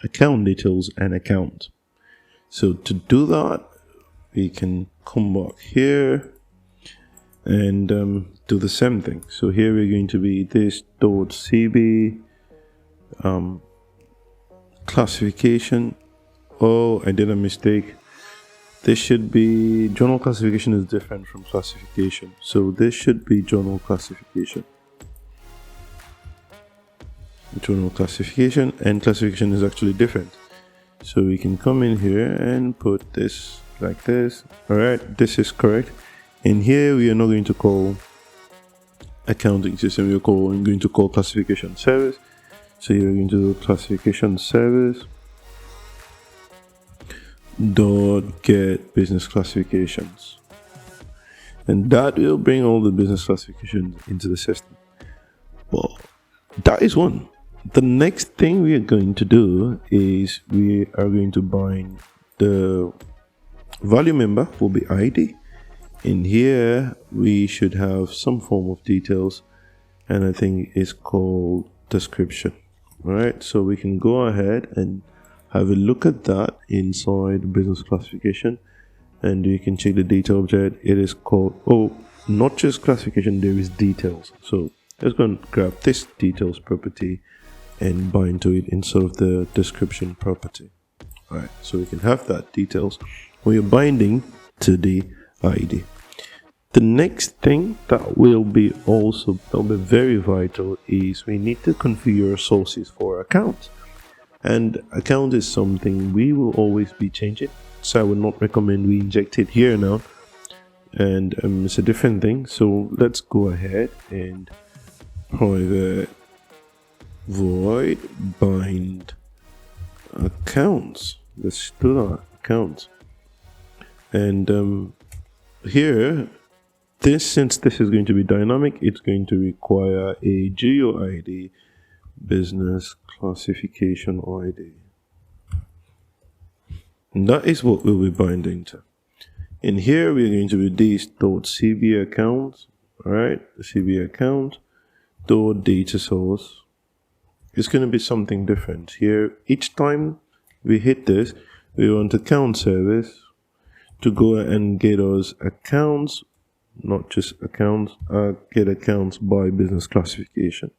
account details and account. So to do that, we can come back here and do the same thing. So here we're going to be this dot cb classification. Oh, I did a mistake. This should be, journal classification is different from classification. So this should be journal classification. internal classification, and classification is actually different. So we can come in here and put this like this. All right, this is correct. And here we are not going to call accounting system, we're going to call classification service. So here we're going to do classification service dot get business classifications, and that will bring all the business classifications into the system. Well, that is one. The next thing we are going to do is we are going to bind the value member will be ID. In here we should have some form of details, and I think it's called description. All right, so we can go ahead and have a look at that inside business classification, and you can check the data object. It is called, oh, not just classification, there is details. So let's go and grab this details property and bind to it instead of the description property. All right, so we can have that details when you're binding to the ID. The next thing that will be very vital is we need to configure sources for account. And account is something we will always be changing, so I would not recommend we inject it here now. And it's a different thing. So let's go ahead and private void bind accounts. Let's do that, accounts. And here, since this is going to be dynamic, it's going to require a GeoID, business classification ID. And that is what we'll be binding to. In here, we're going to be this.cb account, all right, cb account dot data source. It's going to be something different here. Each time we hit this, we want account service to go and get us accounts, not just accounts, get accounts by business classification.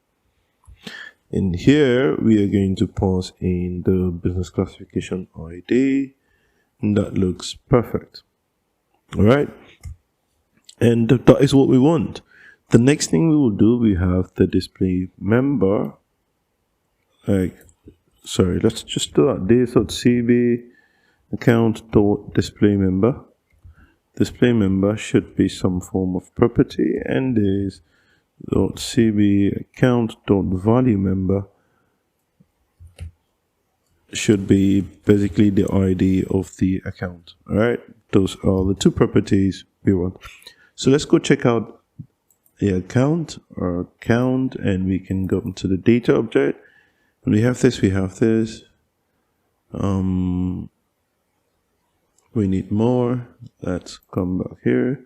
In here, we are going to pass in the business classification ID, and that looks perfect. All right, and that is what we want. The next thing we will do, we have the display member. Let's just do that. This.cb account.display member. Display member should be some form of property, and this.cb account.value member should be basically the ID of the account. All right, those are the two properties we want. So let's go check out the account, and we can go into the data object. And we have this. We need more. Let's come back here.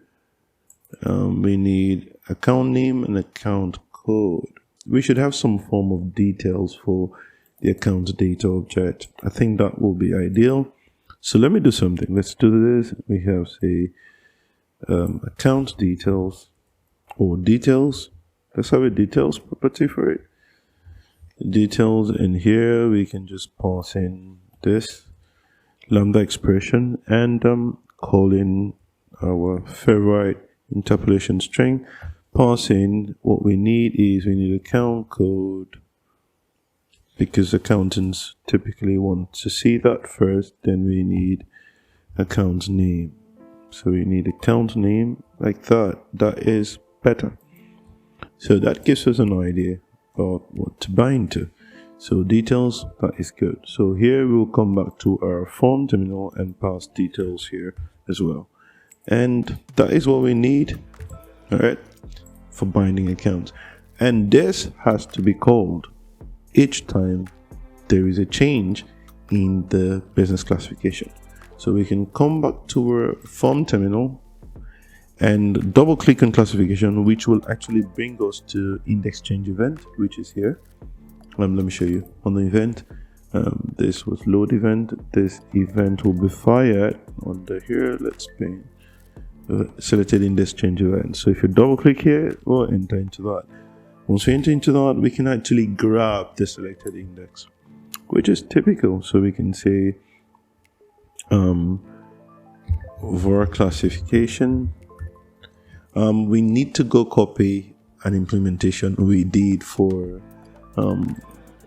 We need account name and account code. We should have some form of details for the account data object. I think that will be ideal. So let me do something. Let's do this. We have, say, account details or details. Let's have a details property for it. Details, in here we can just pass in this lambda expression and call in our favorite interpolation string. Pass in what we need account code, because accountants typically want to see that first. Then we need account name. So we need account name like that. That is better. So that gives us an idea about what to bind to. So details, that is good. So here we'll come back to our form terminal and pass details here as well. And that is what we need, all right, for binding accounts. And this has to be called each time there is a change in the business classification. So we can come back to our form terminal and double click on classification, which will actually bring us to index change event, which is here. Let me show you on the event. This was load event. This event will be fired under here. Let's bring selected index change event. So if you double click here, we'll enter into that. Once we enter into that, we can actually grab the selected index, which is typical. So we can say var classification. We need to go copy an implementation we did for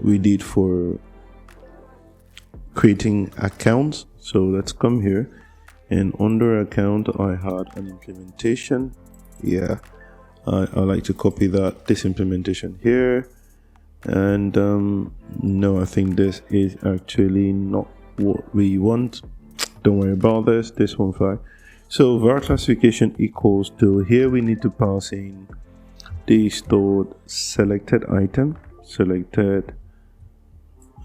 we did for creating accounts. So let's come here, and under account I had an implementation. Yeah, I like to copy this implementation here. And no, I think this is actually not what we want. Don't worry about this one fine. So var classification equals to, here we need to pass in the stored selected item, selected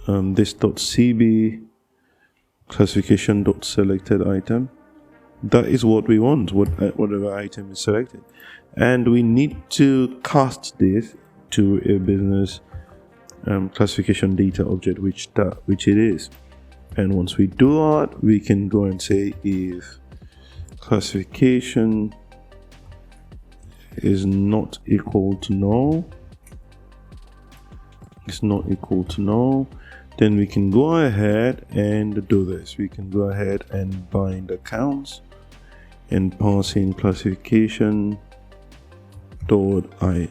this .cb classification .selected item. That is what we want, whatever item is selected, and we need to cast this to a business classification data object, which it is. And once we do that, we can go and say if classification is not equal to null, then we can go ahead and do this. We can go ahead and bind accounts and pass in classification .id.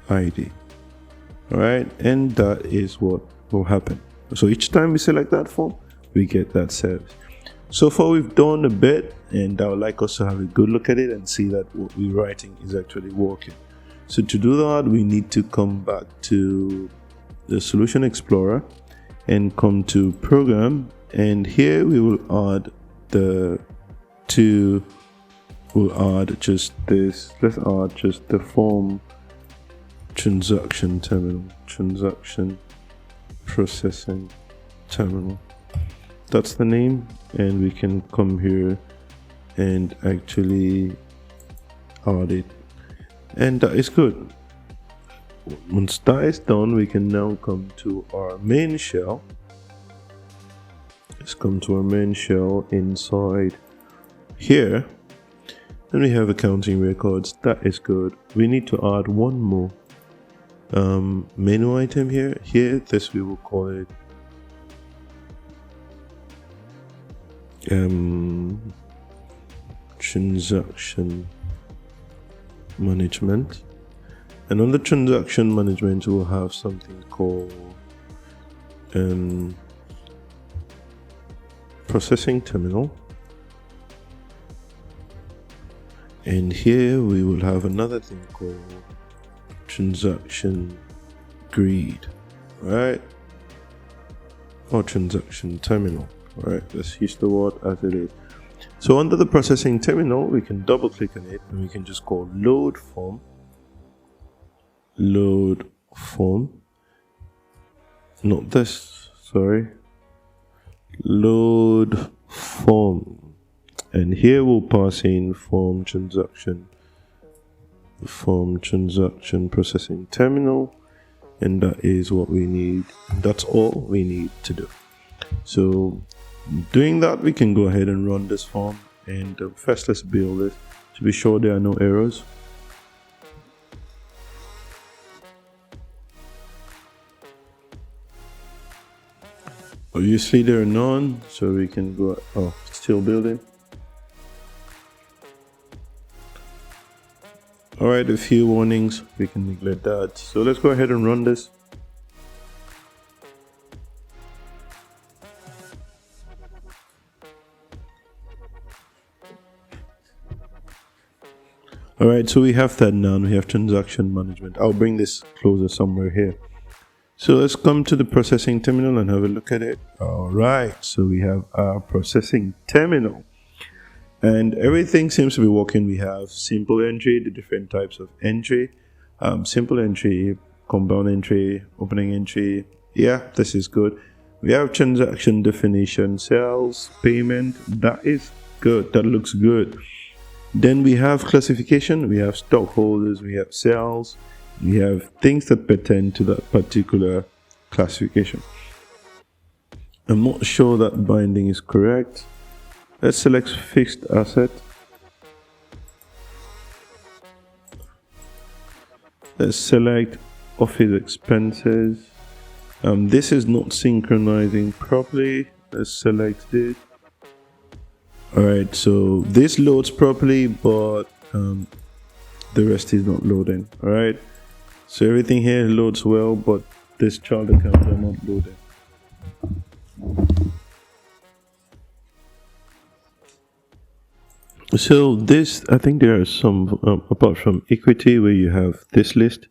All right, and that is what will happen. So each time we select that form, we get that service. So far we've done a bit, and I would like us to have a good look at it and see that what we're writing is actually working. So to do that, we need to come back to the Solution Explorer and come to Program, and here we will add we'll add just this. Let's add just the form transaction terminal, transaction processing terminal. That's the name, and we can come here and actually add it, and that is good. Once that is done, we can now come to our main shell. Let's come to our main shell inside here, and we have accounting records. That is good. We need to add one more menu item here. This we will call it transaction management, and on the transaction management we'll have something called processing terminal, and here we will have another thing called transaction grid, right, or transaction terminal. Right, let's use the word as it is. So under the processing terminal, we can double click on it, and we can just call load form, not this, sorry, load form, and here we'll pass in form transaction processing terminal, and that is what we need. That's all we need to do. So doing that, we can go ahead and run this form, and first let's build this to be sure there are no errors. Obviously there are none, so we can go, oh, still building. Alright, a few warnings, we can neglect that. So let's go ahead and run this. Alright, so we have that now. We have transaction management. I'll bring this closer somewhere here. So let's come to the processing terminal and have a look at it. Alright, so we have our processing terminal, and everything seems to be working. We have simple entry, the different types of entry, simple entry, compound entry, opening entry. Yeah, this is good. We have transaction definition, sales, payment. That is good. That looks good. Then we have classification, we have stockholders, we have sales, we have things that pertain to that particular classification. I'm not sure that binding is correct. Let's select fixed asset. Let's select office expenses. This is not synchronizing properly. Let's select this. Alright, so this loads properly, but the rest is not loading. Alright, so everything here loads well, but this child account are not loaded. So this, I think there are some, apart from equity where you have this list,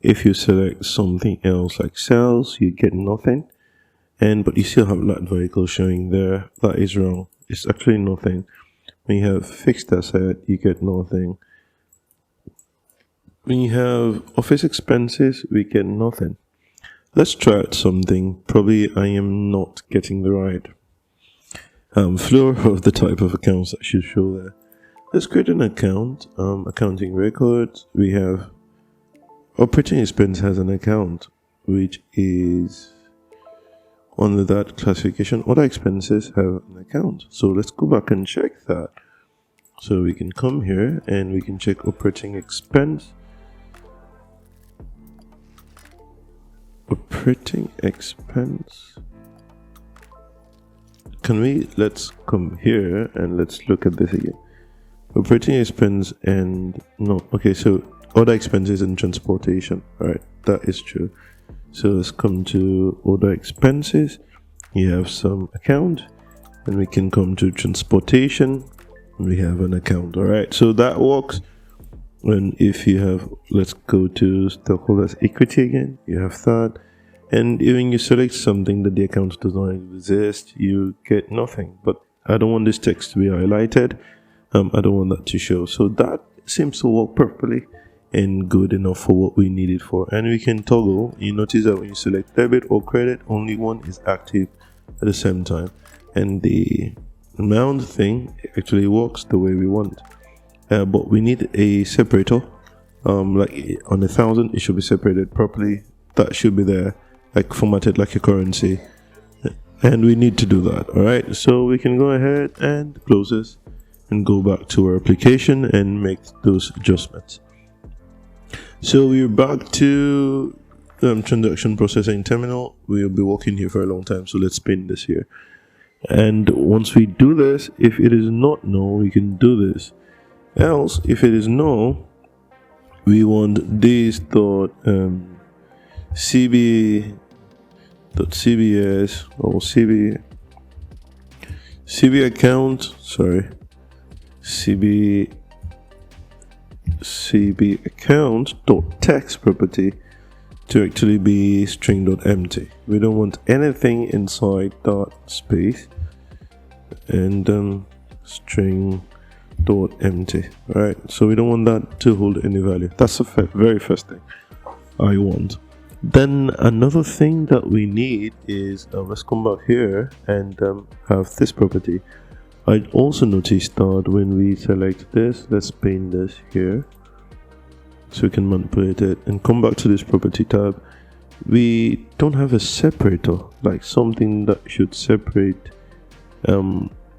if you select something else like sales, you get nothing. But you still have that vehicle showing there. That is wrong. It's actually nothing. When you have fixed asset, you get nothing. When you have office expenses, we get nothing. Let's try out something. Probably I am not getting the right flow of the type of accounts that should show there. Let's create an account. Accounting records. We have operating expense has an account, which is under that classification. Other expenses have an account. So let's go back and check that. So we can come here and we can check operating expense. Operating expense. Let's come here and let's look at this again. Operating expense and no, okay, so other expenses and transportation. Alright, that is true. So let's come to other expenses. You have some account, and we can come to transportation. We have an account. Alright, so that works. And if you have, let's go to stockholders equity again. You have that. And when you select something that the account does not exist, you get nothing. But I don't want this text to be highlighted. I don't want that to show. So that seems to work perfectly and good enough for what we need it for. And we can toggle. You notice that when you select debit or credit, only one is active at the same time. And the amount thing actually works the way we want. But we need a separator. Like on 1,000, it should be separated properly. That should be there, like formatted like a currency. And we need to do that. Alright, so we can go ahead and close this and go back to our application and make those adjustments. So we're back to transaction processing terminal. We'll be working here for a long time, so let's spin this here. And once we do this, if it is not no, we can do this. Else, if it is no, we want this dot cb dot cbs or cb account. Sorry. cb account dot text property to actually be string.empty. We don't want anything inside that space, and string.empty. Right, so we don't want that to hold any value. That's the very first thing I want. Then another thing that we need is let's come back here and have this property. I also noticed that when we select this, let's paint this here so we can manipulate it and come back to this property tab. We don't have a separator, like something that should separate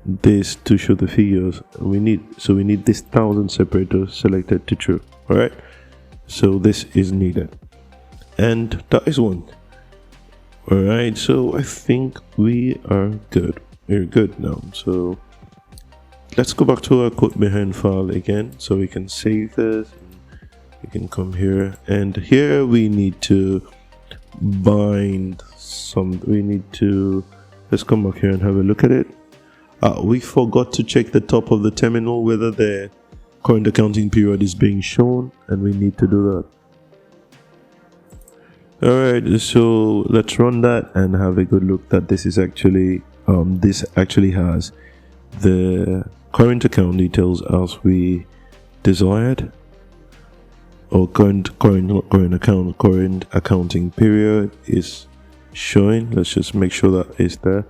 this to show the figures. We need this 1,000 separator selected to true. All right, so this is needed, and that is one. All right, so I think we are good. We're good now. So let's go back to our code behind file again so we can save this. We can come here, and here we need to bind some. Let's come back here and have a look at it. We forgot to check the top of the terminal whether the current accounting period is being shown, and we need to do that. Alright, so let's run that and have a good look that this is actually this actually has the current account details as we desired, or current accounting period is showing. Let's just make sure that is there.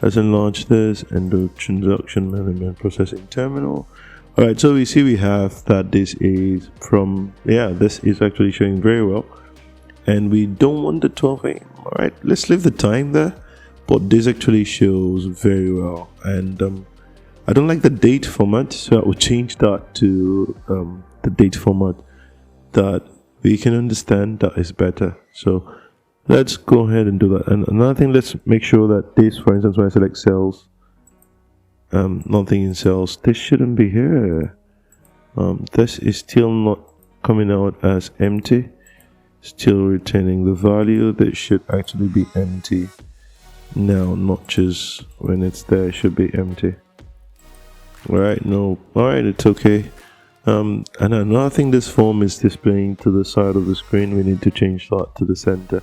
Let's enlarge this and do transaction management processing terminal. Alright, so we see we have that this is this is actually showing very well, and we don't want the 12 a.m. Alright, let's leave the time there, but this actually shows very well. And I don't like the date format, so I will change that to the date format that we can understand. That is better. So let's go ahead and do that. And another thing, let's make sure that this, for instance, when I select cells, nothing in cells, this shouldn't be here. This is still not coming out as empty. still retaining the value. That should actually be empty now, not just when it's there, it should be empty. Alright, no, alright, it's okay. And another thing this form is displaying to the side of the screen, we need to change that to the center.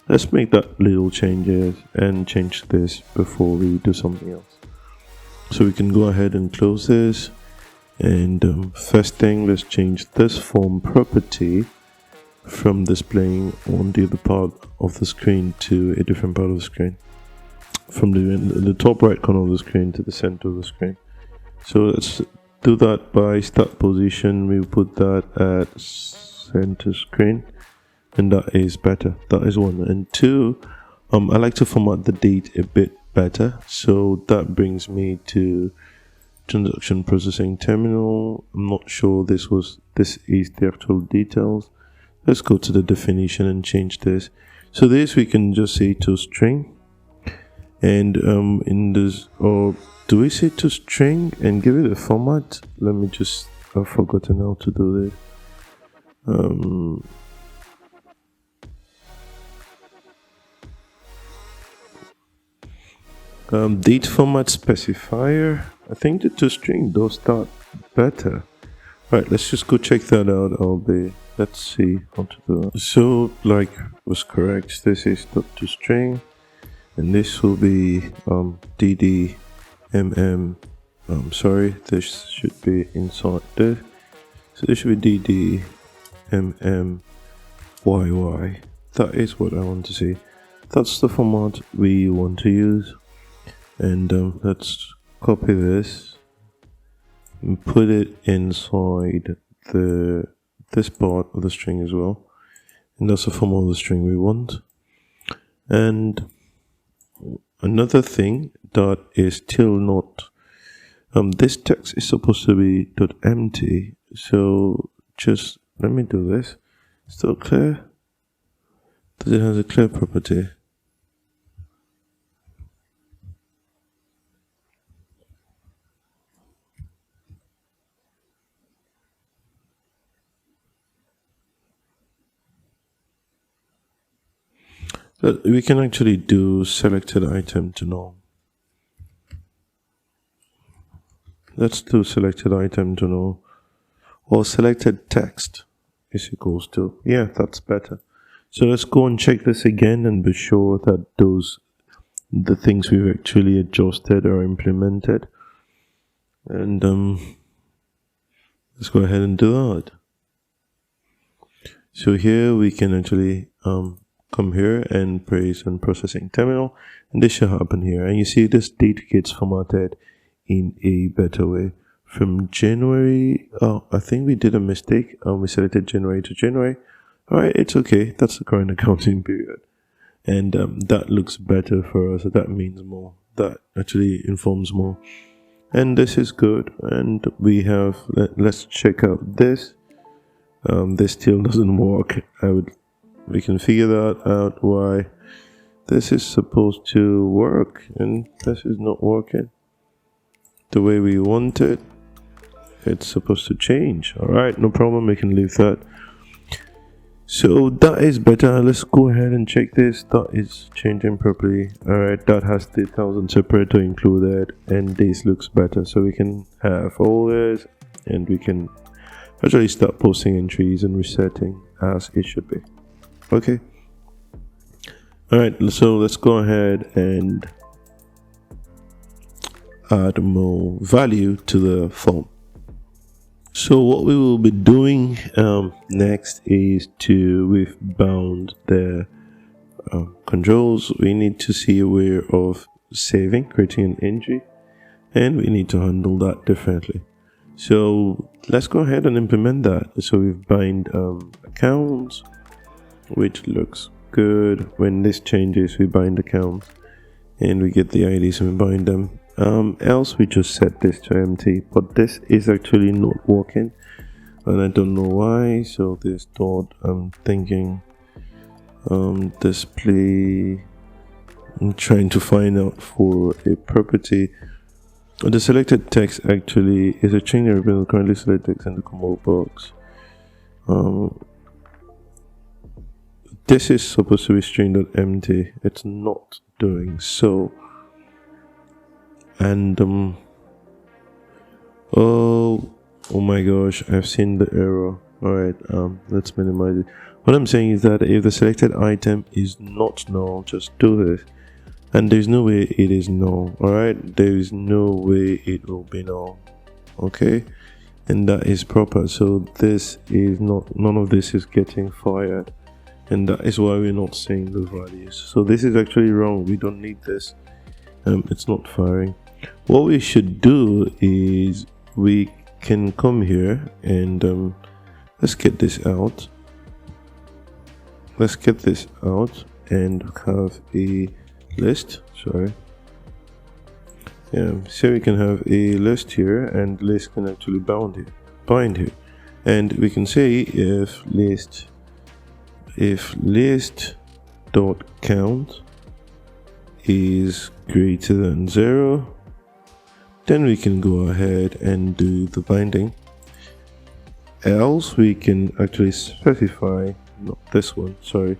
Let's make that little changes and change this before we do something else. So we can go ahead and close this. And first thing, let's change this form property from displaying on the other part of the screen to a different part of the screen. From the top right corner of the screen to the center of the screen. So let's do that by start position. We put that at center screen, and that is better. That is one. And two, I like to format the date a bit better. So that brings me to transaction processing terminal. I'm not sure this is the actual details. Let's go to the definition and change this. So this we can just say to string, and in this, or do we say to string and give it a format? Let me just, I've forgotten how to do this. Date format specifier. I think the toString does that better. Right, let's just go check that out. Let's see how to do it. So, like was correct, this is .toString, and this will be DDMM. Sorry, this should be inside this. So this should be DDMMYY. That is what I want to see. That's the format we want to use. And let's copy this and put it inside this part of the string as well, and that's the format of the string we want. And another thing that is still not, this text is supposed to be .empty, so just let me do this. Still clear? Does it have a clear property? But we can actually do selected item to null. Let's do selected item to null, or selected text is equals to, yeah, that's better. So let's go and check this again and be sure that the things we've actually adjusted are implemented. And let's go ahead and do that. So here we can actually come here and praise on processing terminal, and this should happen here. And you see this date gets formatted in a better way. From January, I think we did a mistake. We selected January to January. All right, it's okay. That's the current accounting period. And that looks better for us. That means more. That actually informs more. And this is good. And we have, let's check out this. This still doesn't work. We can figure that out why this is supposed to work and this is not working the way we want it. It's supposed to change. All right, no problem. We can leave that. So that is better. Let's go ahead and check this. That is changing properly. All right, that has the 1000 separator included, and this looks better. So we can have all this, and we can actually start posting entries and resetting as it should be. Okay. All right, so let's go ahead and add more value to the form. So what we will be doing next is we've bound the controls. We need to see a way of saving, creating an entry, and we need to handle that differently. So let's go ahead and implement that. So we've bind accounts, which looks good. When this changes, we bind accounts and we get the IDs and we bind them. Else we just set this to empty, but this is actually not working and I don't know why. So this dot, I'm thinking display, I'm trying to find out for a property. The selected text actually is a change that represents currently selected text in the combo box. this is supposed to be string.empty. It's not doing so. And oh my gosh, I've seen the error. Alright, let's minimize it. What I'm saying is that if the selected item is not null, just do this. And there's no way it is null. Alright, there is no way it will be null. Okay, and that is proper. So this is not, none of this is getting fired, and that is why we're not seeing the values. So this is actually wrong. We don't need this. It's not firing. What we should do is we can come here and let's get this out. Let's get this out and have a list. Sorry. Yeah, so we can have a list here, and list can actually bind here, and we can say if list dot count is greater than 0, then we can go ahead and do the binding. Else we can actually specify, not this one, sorry,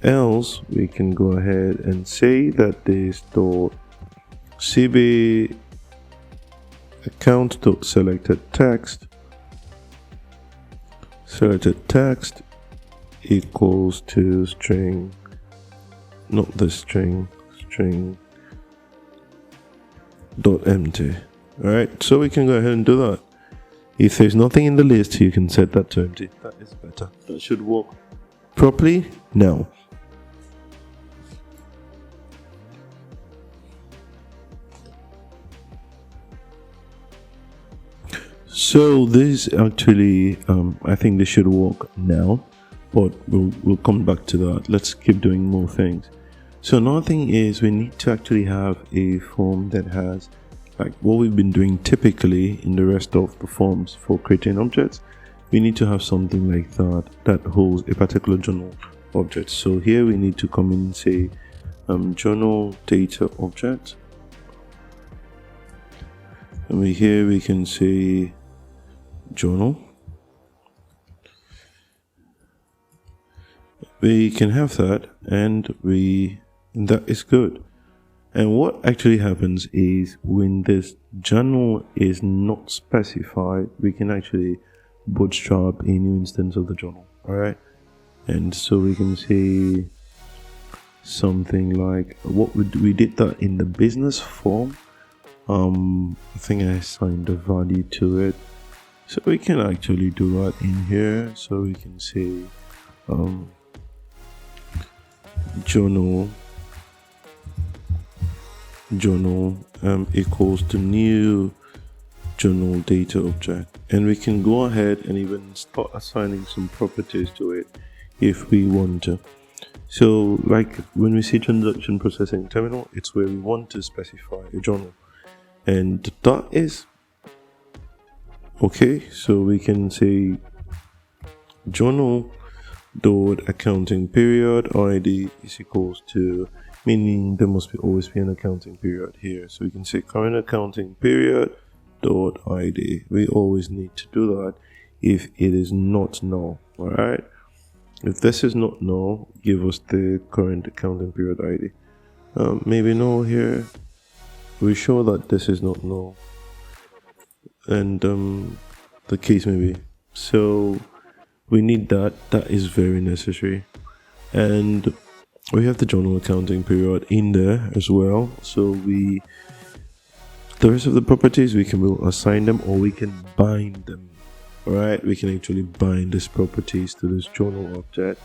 else we can go ahead and say that this dot cb account dot selected text equals to string, not the string dot empty. Alright, so we can go ahead and do that. If there's nothing in the list, you can set that to empty. That is better. That should work properly now. So this actually, I think this should work now, but we'll come back to that. Let's keep doing more things. So another thing is we need to actually have a form that has, like what we've been doing typically in the rest of the forms for creating objects. We need to have something like that holds a particular journal object. So here we need to come in and say journal data object, and here we can say journal. We can have that, and that is good. And what actually happens is when this journal is not specified, we can actually bootstrap a new instance of the journal. All right, and so we can say something like what we did that in the business form. I think I assigned a value to it, so we can actually do that in here. So we can say journal equals to new journal data object, and we can go ahead and even start assigning some properties to it if we want to. So like when we see transaction processing terminal, it's where we want to specify a journal, and that is okay. So we can say journal dot accounting period id is equals to, meaning there must always be an accounting period here. So we can say current accounting period dot id. We always need to do that if it is not null. All right, if this is not null, give us the current accounting period id. Maybe null here. We're sure that this is not null, and the case may be. So we need that. That is very necessary. And we have the journal accounting period in there as well. So the rest of the properties, we can assign them or we can bind them. All right, we can actually bind these properties to this journal object,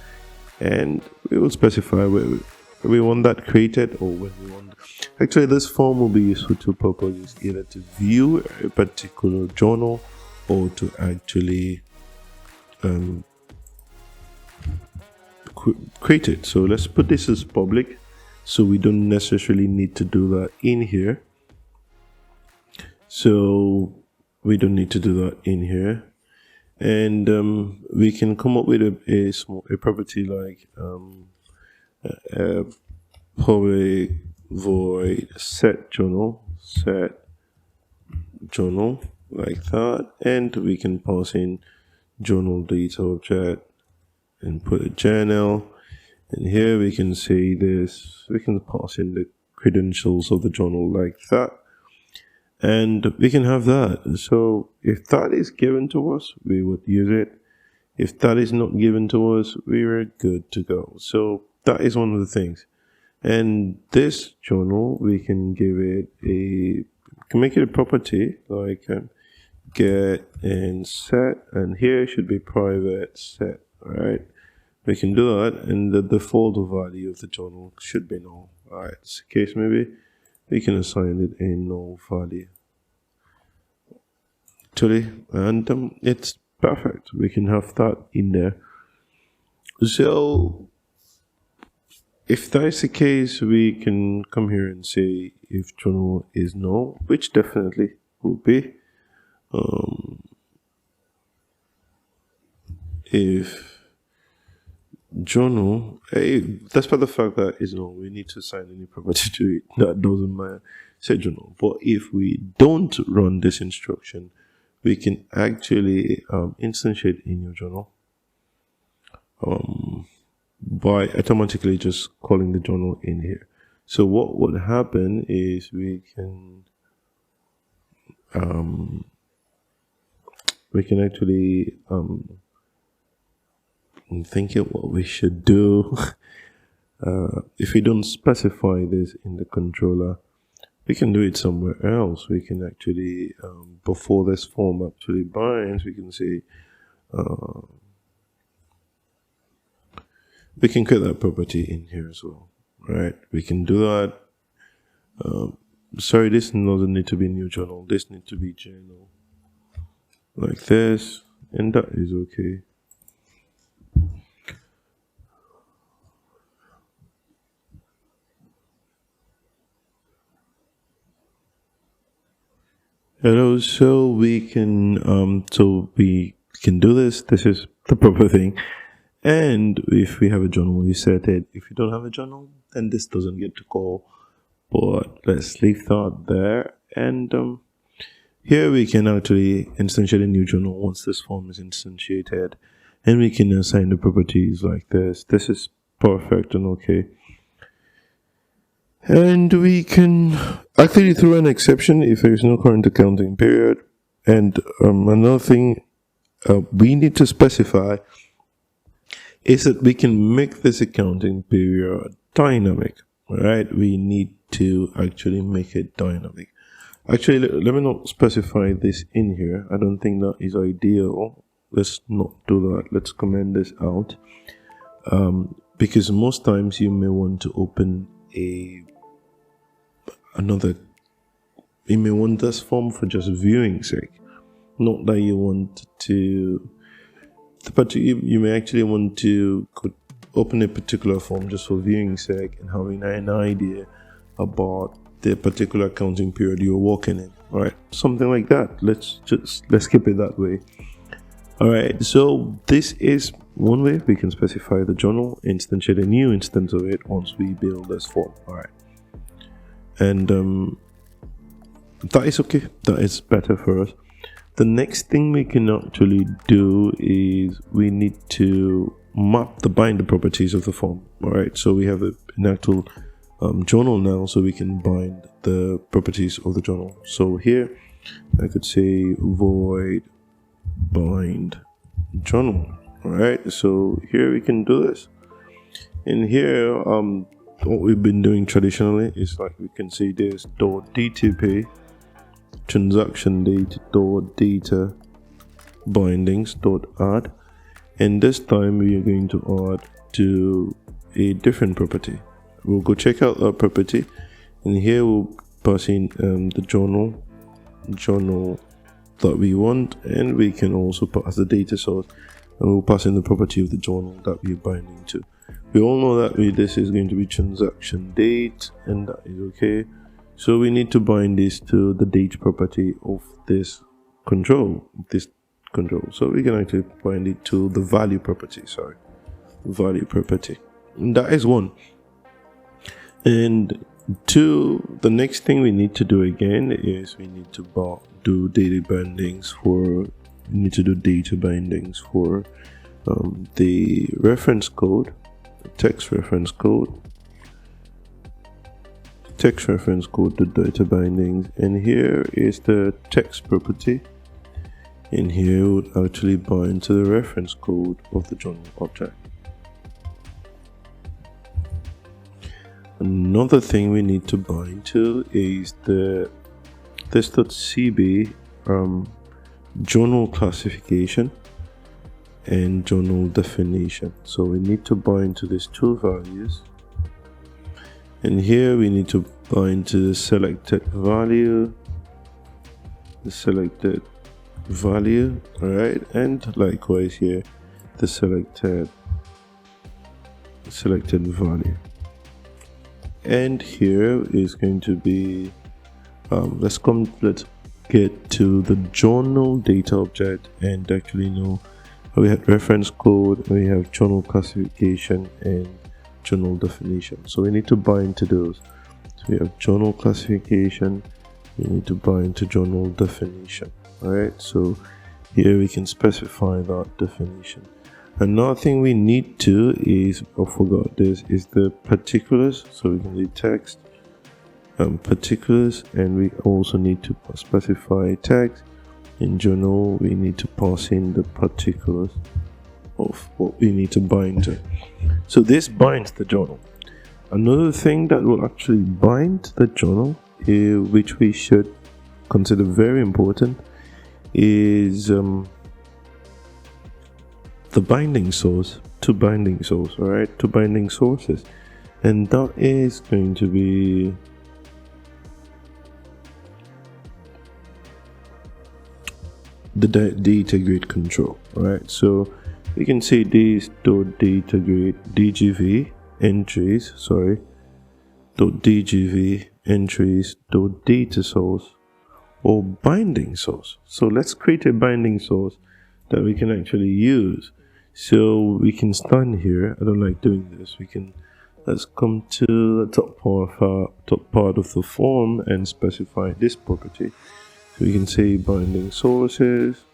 and we will specify where we want that created or when we want. Actually, this form will be useful to purposes either to view a particular journal or to actually create it. So let's put this as public, so we don't necessarily need to do that in here. So we don't need to do that in here, and we can come up with a property like public void set journal like that, and we can pass in journal data object and put a journal, And here we can say this, we can pass in the credentials of the journal like that. And we can have that. So if that is given to us, we would use it. If that is not given to us, we are good to go. So that is one of the things. And this journal, we can give it can make it a property like get and set, and here should be private set, right? We can do that, and the default value of the journal should be null. All right, this case maybe we can assign it a null value actually, and it's perfect. We can have that in there. So if that is the case, we can come here and say if journal is null, which definitely will be. If journal, despite the fact that it's null, we need to assign any property to it. That doesn't matter, say journal. But if we don't run this instruction, we can actually instantiate in your journal by automatically just calling the journal in here. So what would happen is we can actually thinking what we should do. If we don't specify this in the controller, we can do it somewhere else. We can actually, before this form actually binds, we can say, we can create that property in here as well, right? We can do that. Sorry, this doesn't need to be new journal. This needs to be journal like this, and that is okay. Hello, so we can do this. This is the proper thing. And if we have a journal, we set it. If you don't have a journal, then this doesn't get to call. But let's leave that there. And here we can actually instantiate a new journal once this form is instantiated. And we can assign the properties like this. This is perfect and okay. And we can actually throw an exception if there is no current accounting period. And another thing we need to specify is that we can make this accounting period dynamic, right? We need to actually make it dynamic. Actually, let me not specify this in here. I don't think that is ideal. Let's not do that. Let's comment this out. Because most times you may want to open you may want this form for just viewing sake, not that you want to, but you may actually want to open a particular form just for viewing sake and having an idea about the particular accounting period you're working in, all right? Something like that. Let's keep it that way. All right, so this is one way we can specify the journal, instantiate a new instance of it once we build this form, all right? And that is okay. That is better for us. The next thing we can actually do is we need to map the binder properties of the form. All right, so we have an actual journal now, so we can bind the properties of the journal. So here I could say void bind journal. All right, so here we can do this. And here what we've been doing traditionally is like we can say this .dtp transaction date .data bindings .add, and this time we are going to add to a different property. We'll go check out our property, and here we'll pass in the journal that we want, and we can also pass the data source, and we'll pass in the property of the journal that we're binding to. We all know that this is going to be transaction date, and that is okay. So we need to bind this to the date property of this control. So we can actually bind it to the value property. Value property. And that is one. And two, the next thing we need to do again is we need to do data bindings for. We need to do data bindings for the reference code. text reference code, the data bindings, and here is the text property. And here would actually bind to the reference code of the journal object. Another thing we need to bind to is the this.cb journal classification and journal definition. So we need to bind to these two values, and here we need to bind to the selected value, all right, and likewise here the selected value. And here is going to be let's get to the journal data object and actually know we have reference code, we have journal classification and journal definition. So we need to bind to those. So we have journal classification, we need to bind to journal definition. Alright, so here we can specify that definition. Another thing we need to is, I forgot this, is the particulars. So we can do text particulars, and we also need to specify text. In journal, we need to pass in the particulars of what we need to bind to. So this binds the journal. Another thing that will actually bind the journal, which we should consider very important, is the binding source, two binding sources, and that is going to be the data grid control. Alright, so we can say this dot data grid dgv entries, dot dgv entries dot data source or binding source. So let's create a binding source that we can actually use. So we can stand here. I don't like doing this. Let's come to the top part of the form and specify this property. So we can say binding sources.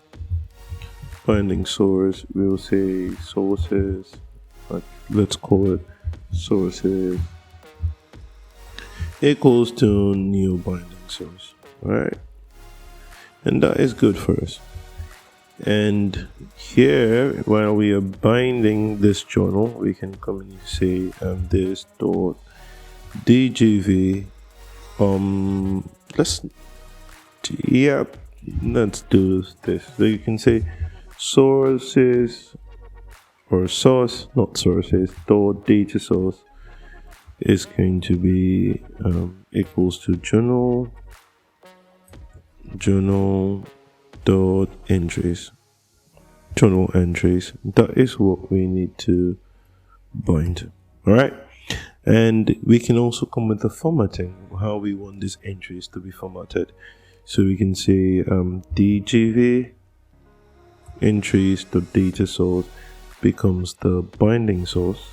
Binding source, we'll say sources. Let's call it sources equals to new binding source. Alright, and that is good for us. And here, while we are binding this journal, we can come and say this dot dgv let's do this. So you can say sources or source, not sources, dot data source is going to be equals to journal dot entries, journal entries. That is what we need to bind to. All right, and we can also come with the formatting, how we want these entries to be formatted. So we can say dgv entries dot data source becomes the binding source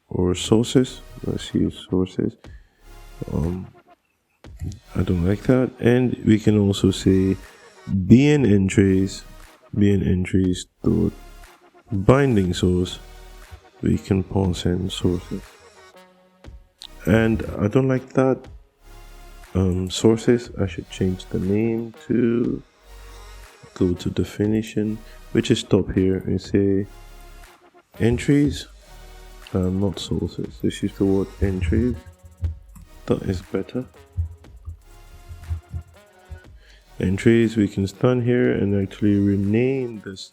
or sources. Let's use sources. I don't like that. And we can also say bn entries dot binding source. We can pass in sources. And I don't like that. Sources, I should change the name to go to definition, which is top here, and say entries, not sources. Let's use the word entries. That is better. Entries, we can stand here and actually rename this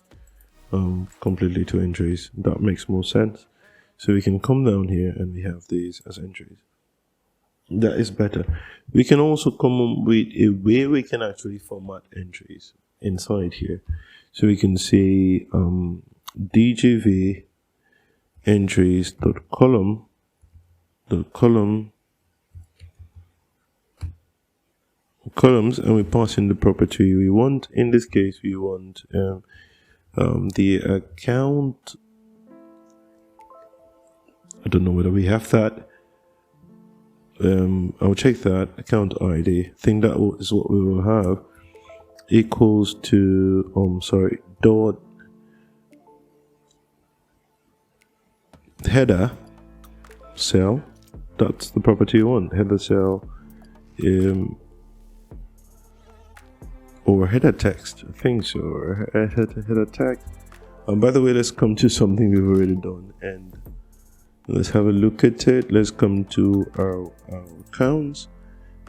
completely to entries. That makes more sense. So we can come down here and we have these as entries. That is better. We can also come up with a way we can actually format entries inside here. So we can say dgv entries dot columns, and we pass in the property we want. In this case, we want the account. I don't know whether we have that. I'll check that. Account ID. I think that is what we will have. Equals to dot header cell. That's the property you want. Header cell, or header text. I think so. Or header text. By the way, let's come to something we've already done, and let's have a look at it. Let's come to our accounts.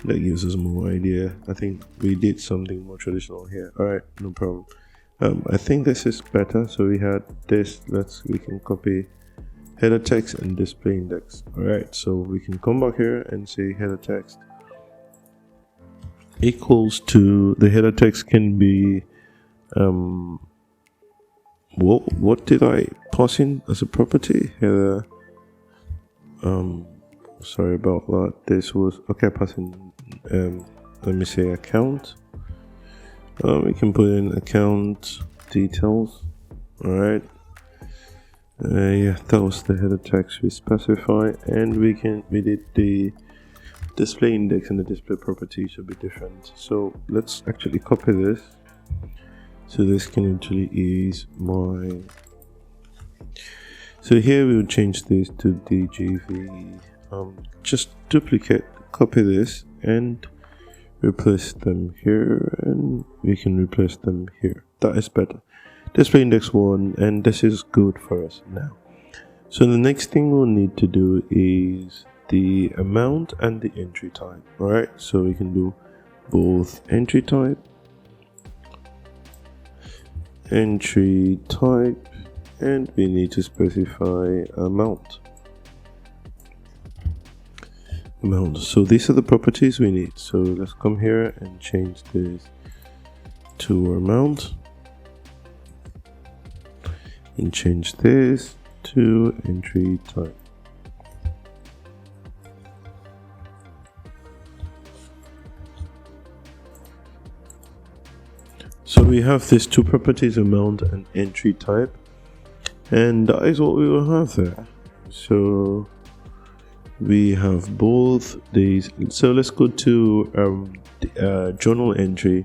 That gives us more idea. I think we did something more traditional here. All right, no problem. I think this is better. So we had this. We can copy header text and display index. All right, so we can come back here and say header text equals to, the header text can be what did I pass in as a property? Header, sorry about that. This was okay. Passing, let me say account. We can put in account details. All right. Yeah, that was the header text we specify, and we did the display index, and the display property should be different. So let's actually copy this. So this can actually is my. So here we will change this to DGV. Just duplicate, copy this, and replace them here, and we can replace them here. That is better. Display index 1, and this is good for us now. So the next thing we'll need to do is the amount and the entry type. All right, so we can do both entry type, and we need to specify amount. So these are the properties we need. So let's come here and change this to amount, and change this to entry type. So we have these two properties, amount and entry type, and that is what we will have there. So we have both these. So let's go to journal entry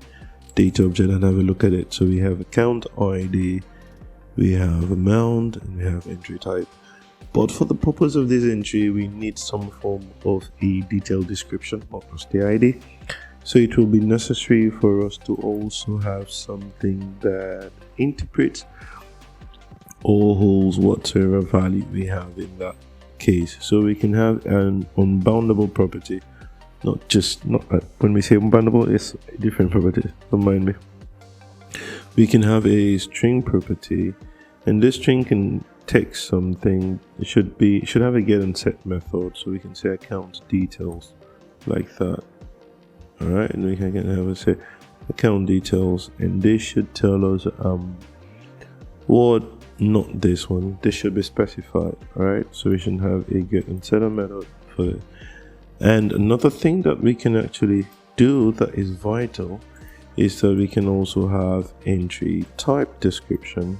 data object and have a look at it. So we have account ID, we have amount, and we have entry type. But for the purpose of this entry, we need some form of a detailed description, not just the ID. So it will be necessary for us to also have something that interprets or holds whatever value we have in that case. So we can have an unboundable property, not when we say unboundable, it's a different property, don't mind me. We can have a string property, and this string can take something. It should have a get and set method, so we can say account details like that. All right, and we can have a say account details, and this should tell us what, not this one, this should be specified. All right, so we should have a get and set method for this. And another thing that we can actually do that is vital is that we can also have entry type description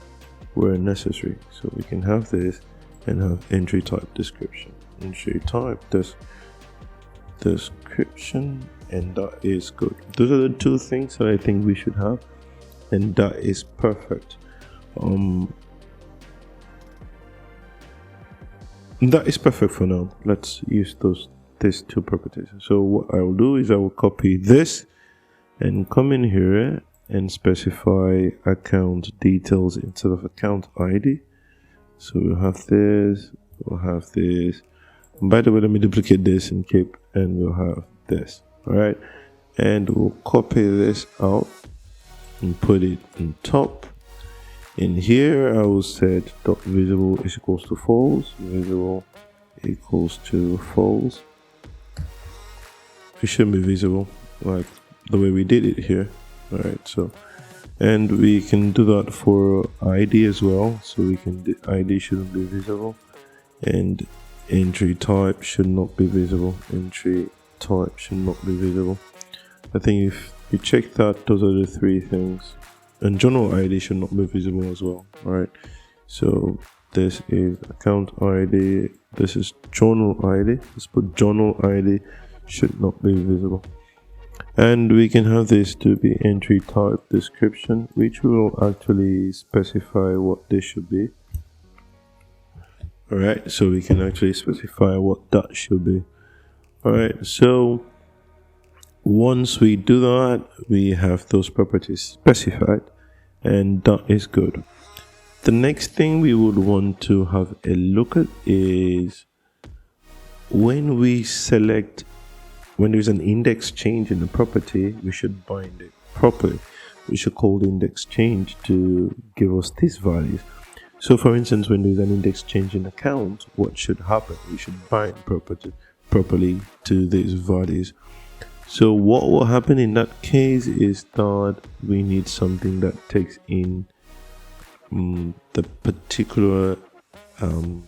where necessary. So we can have this and have entry type description, entry type description, and that is good. Those are the two things that I think we should have, and that is perfect. That is perfect for now. Let's use these two properties. So what I will do is I will copy this and come in here and specify account details instead of account ID. So we'll have this, and by the way, let me duplicate this and we'll have this. All right, and we'll copy this out and put it on top. In here I will set dot visible is equals to false, visible equals to false. It shouldn't be visible like the way we did it here. All right, so, and we can do that for ID as well. So we can ID shouldn't be visible, and entry type should not be visible. Entry type should not be visible. I think if you check that, those are the three things. And journal ID should not be visible as well. All right, so this is account ID, this is journal ID. Let's put journal ID should not be visible, and we can have this to be entry type description, which will actually specify what this should be. All right, so we can actually specify what that should be. All right, so once we do that, we have those properties specified, and that is good. The next thing we would want to have a look at is when we select, when there's an index change in the property, we should bind it properly. We should call the index change to give us these values. So for instance, when there's an index change in account, what should happen? We should bind properly to these values. So what will happen in that case is that we need something that takes in the particular I'm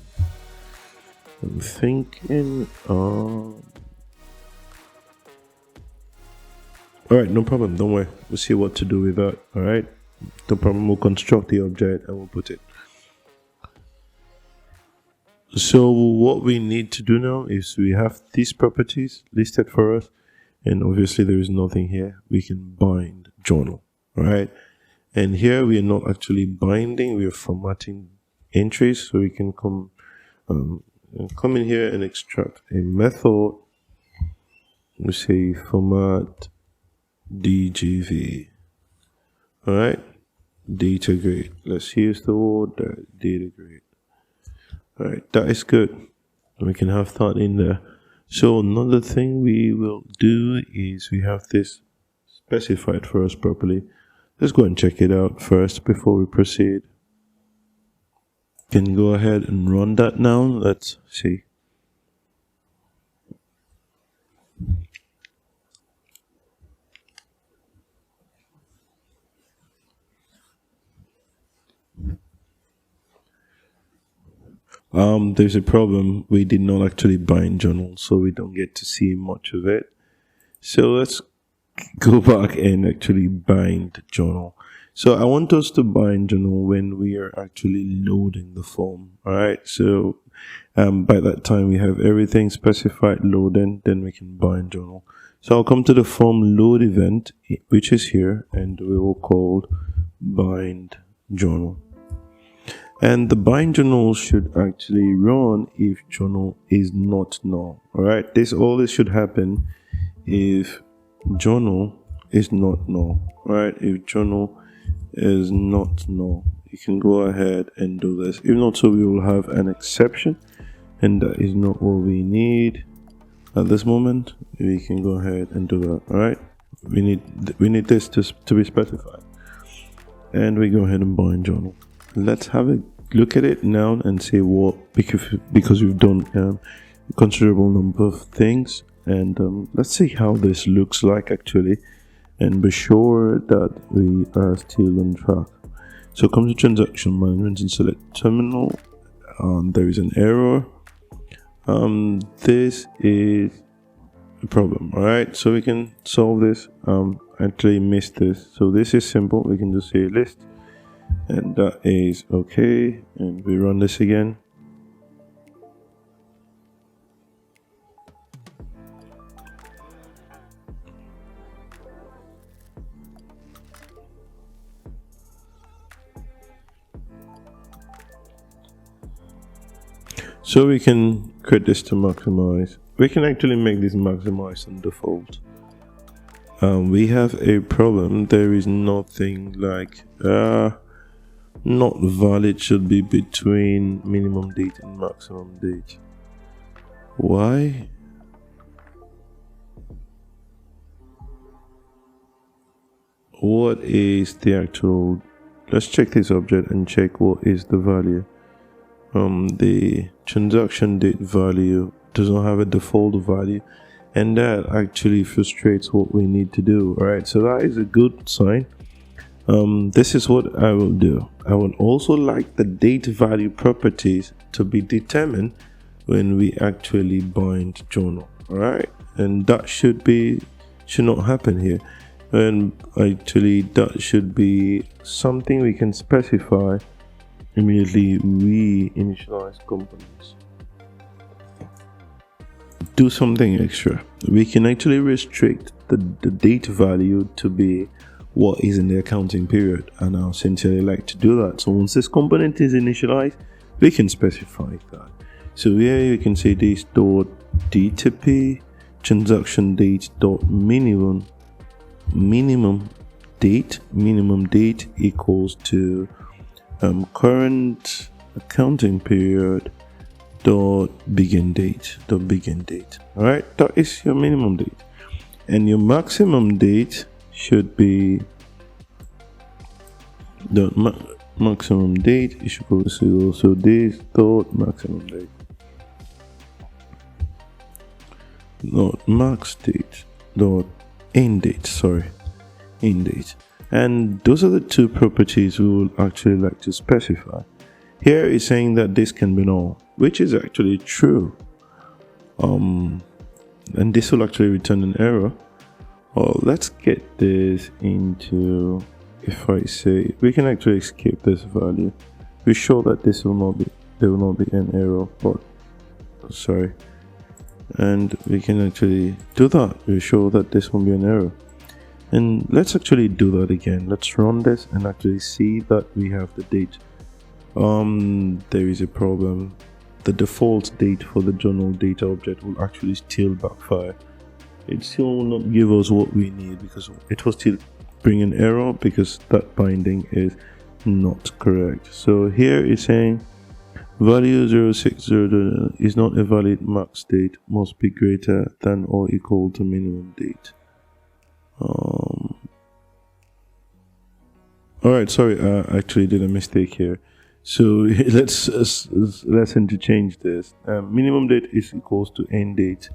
thinking alright, no problem, don't worry, we'll see what to do with that. Alright, no problem, we'll construct the object and we'll put it. So what we need to do now is we have these properties listed for us, and obviously there is nothing here. We can bind journal, right? And here we are not actually binding, we are formatting entries. So we can come in here and extract a method. We say format DGV, all right, data grade. Let's use the word data grade. All right, that is good. We can have that in there. So another thing we will do is we have this specified for us properly. Let's go and check it out first before we proceed. Can go ahead and run that now. Let's see. There's a problem. We did not actually bind journal, so we don't get to see much of it. So let's go back and actually bind journal. So I want us to bind journal when we are actually loading the form. All right. So by that time we have everything specified loading, then we can bind journal. So I'll come to the form load event, which is here, and we will call bind journal. And the bind journal should actually run if journal is not null. All right. All this should happen if journal is not null. All right. If journal is not null, you can go ahead and do this. If not, so we will have an exception, and that is not what we need at this moment. We can go ahead and do that. All right. We need this to be specified, and we go ahead and bind journal. Let's have a look at it now and see what, because we've done a considerable number of things, and let's see how this looks like actually, and be sure that we are still on track. So come to transaction management and select terminal. There is an error. This is a problem. All right, so we can solve this. Actually missed this, so this is simple. We can just say list, and that is okay, and we run this again. So we can create this to maximize. We can actually make this maximize on default. We have a problem. There is nothing like not valid should be between minimum date and maximum date. Why? What is the actual? Let's check this object and check what is the value. The transaction date value does not have a default value, and that actually frustrates what we need to do. All right, so that is a good sign. This is what I will do. I would also like the date value properties to be determined when we actually bind journal. All right, and that should not happen here. And actually, that should be something we can specify immediately we initialize components. Do something extra. We can actually restrict the date value to be what is in the accounting period, and I'll sincerely like to do that. So once this component is initialized, we can specify that. So here you can say this dot DTP transaction date dot minimum date equals to current accounting period dot begin date. All right, that is your minimum date, and your maximum date should be the maximum date is equals to also this dot maximum date dot max date dot end date. End date. And those are the two properties we would actually like to specify. Here is saying that this can be null, which is actually true. And this will actually return an error. Let's get this into, if I say, we can actually escape this value. We show that this will not be, there will not be an error, but sorry. And we can actually do that. We show that this won't be an error. And let's actually do that again. Let's run this and actually see that we have the date. There is a problem. The default date for the journal data object will actually still backfire. It still will not give us what we need because it will still bring an error because that binding is not correct. So here it's saying value 060 is not a valid max date, must be greater than or equal to minimum date. Alright, sorry, I actually did a mistake here. So let's interchange this. Minimum date is equals to end date.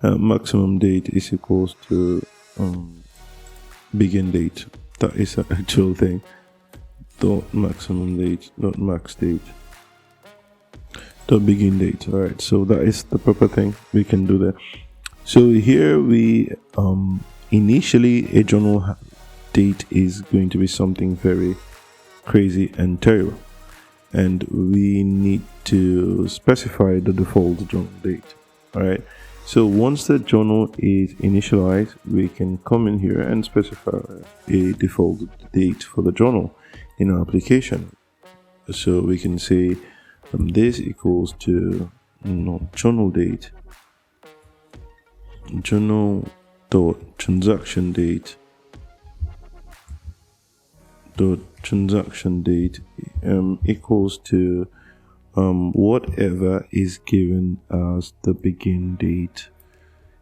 Maximum date is equals to begin date. That is an actual thing. Dot maximum date, not max date. Dot begin date. Alright, so that is the proper thing we can do there. So here we initially a journal date is going to be something very crazy and terrible, and we need to specify the default journal date. All right, so once the journal is initialized, we can come in here and specify a default date for the journal in our application. So we can say this equals to journal date, journal dot transaction date equals to whatever is given as the begin date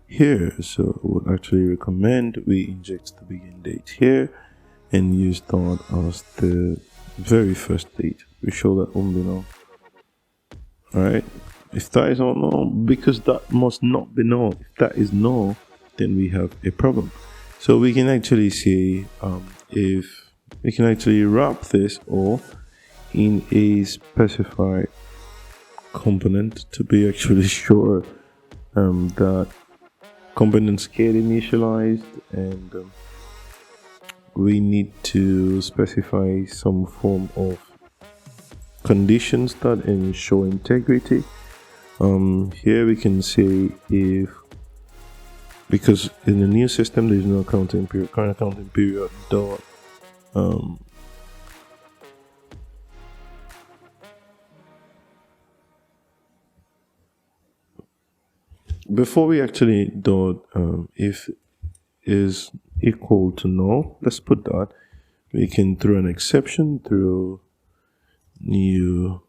here. So I would actually recommend we inject the begin date here and use that as the very first date. We show that won't be null. Alright, if that is not null, because that must not be null. If that is null, then we have a problem. So we can actually say if we can actually wrap this all in a specified component to be actually sure that components get initialized, and we need to specify some form of conditions that ensure integrity. Here we can say if, because in the new system there is no accounting period, current accounting period dot before we actually dot if is equal to null, let's put that. We can throw an exception through new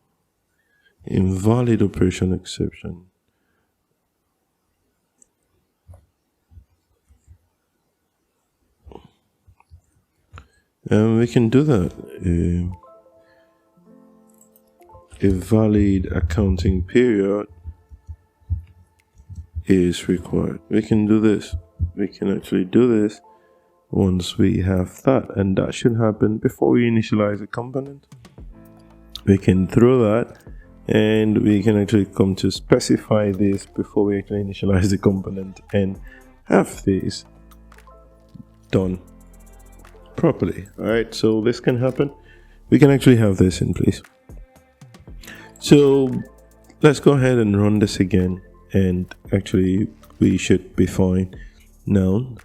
invalid operation exception. And we can do that. A valid accounting period is required. We can do this. We can actually do this once we have that, and that should happen before we initialize a component. We can throw that, and we can actually come to specify this before we actually initialize the component and have this done properly. All right, so this can happen. We can actually have this in place. So let's go ahead and run this again, and actually we should be fine. Now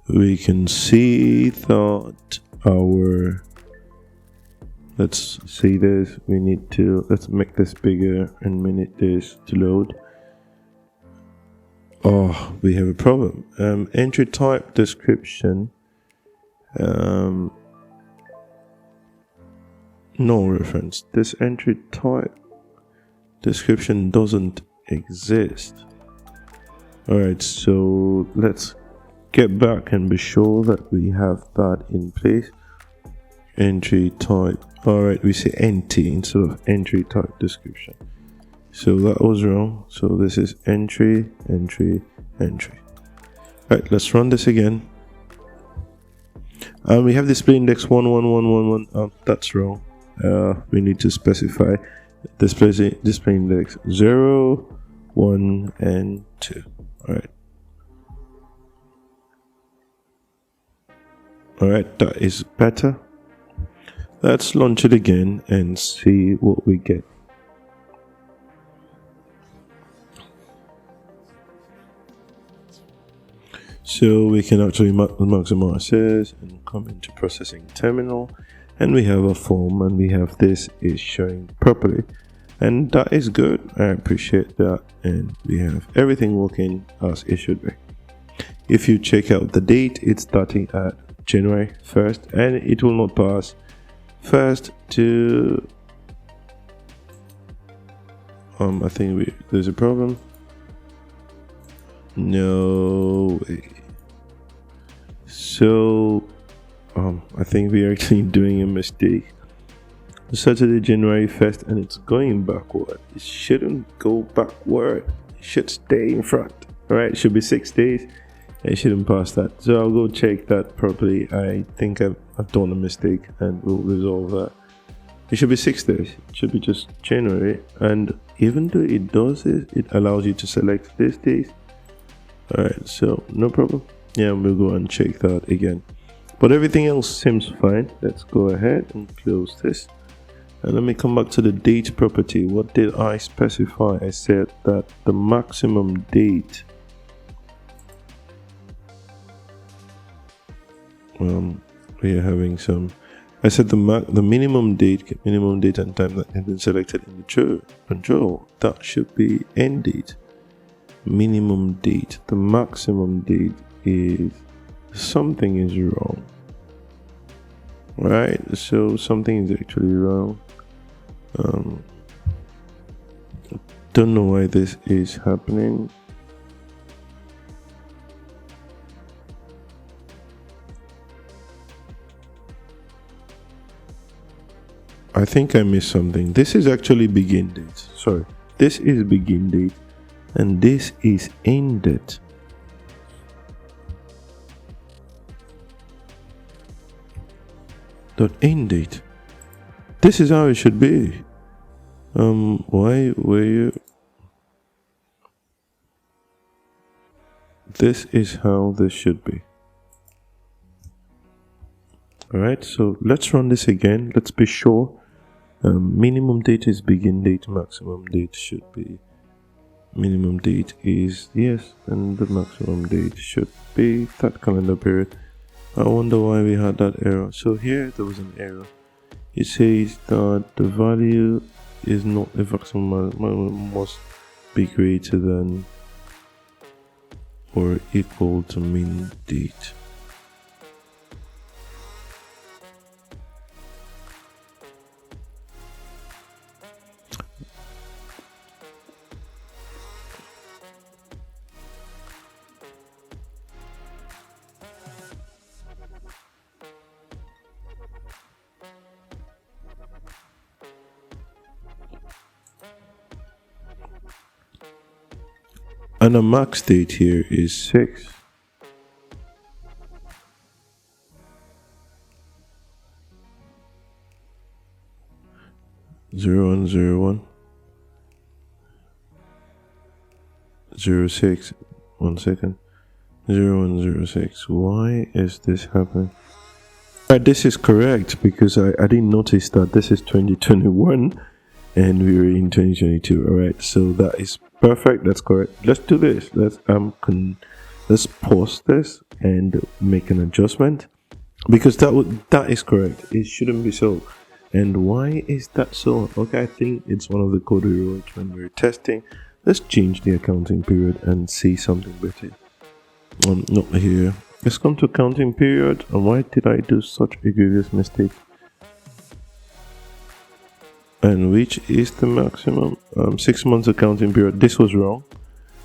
we can see that our, Let's see this. Let's make this bigger and we need this to load. Oh, we have a problem. Entry type description. No reference. This entry type description doesn't exist. Alright, so let's get back and be sure that we have that in place. Entry type. Alright, we say NT instead of entry type description. So that was wrong. So this is entry. Alright, let's run this again. We have display index 11111. That's wrong. We need to specify display index 0, 1, and 2. Alright, that is better. Let's launch it again and see what we get. So we can actually maximize and come into processing terminal, and we have a form, and we have this is showing properly, and that is good. I appreciate that, and we have everything working as it should be. If you check out the date, it's starting at January 1st, and it will not pass 1st to I think there's a problem. No way. So I think we're actually doing a mistake. Saturday, January 1st, and it's going backward. It shouldn't go backward. It should stay in front. Alright, it should be 6 days. It shouldn't pass that. So I'll go check that properly. I think I've done a mistake, and we'll resolve that. It should be 6 days. It should be just January. And even though it does it allows you to select these days. Alright, so no problem. Yeah, we'll go and check that again. But everything else seems fine. Let's go ahead and close this. And let me come back to the date property. What did I specify? I said that the maximum date we are having some. I said the minimum date and time that has been selected in the control, that should be end date. Minimum date. The maximum date is something is wrong. Right? So something is actually wrong. Don't know why this is happening. I think I missed something. This is actually begin date. Sorry. This is begin date and this is end date. End date. This is how it should be. Why were you? This is how this should be. Alright, so let's run this again. Let's be sure. Minimum date is begin date, maximum date should be. Minimum date is yes, and the maximum date should be that calendar period. I wonder why we had that error. So here there was an error. It says that the value is not the maximum, must be greater than or equal to min date. And the max date here is 6. Zero and 01 06. 1 second. 0106. Why is this happening? Right, this is correct because I didn't notice that this is 2021 and we were in 2022. All right, so that is perfect. That's correct. Let's do this. Let's pause this and make an adjustment because that is correct. It shouldn't be so. And why is that so? Okay, I think it's one of the code we wrote when we were testing. Let's change the accounting period and see something better. Not here. Let's come to accounting period. And why did I do such a grievous mistake? And which is the maximum? 6 months accounting period. This was wrong.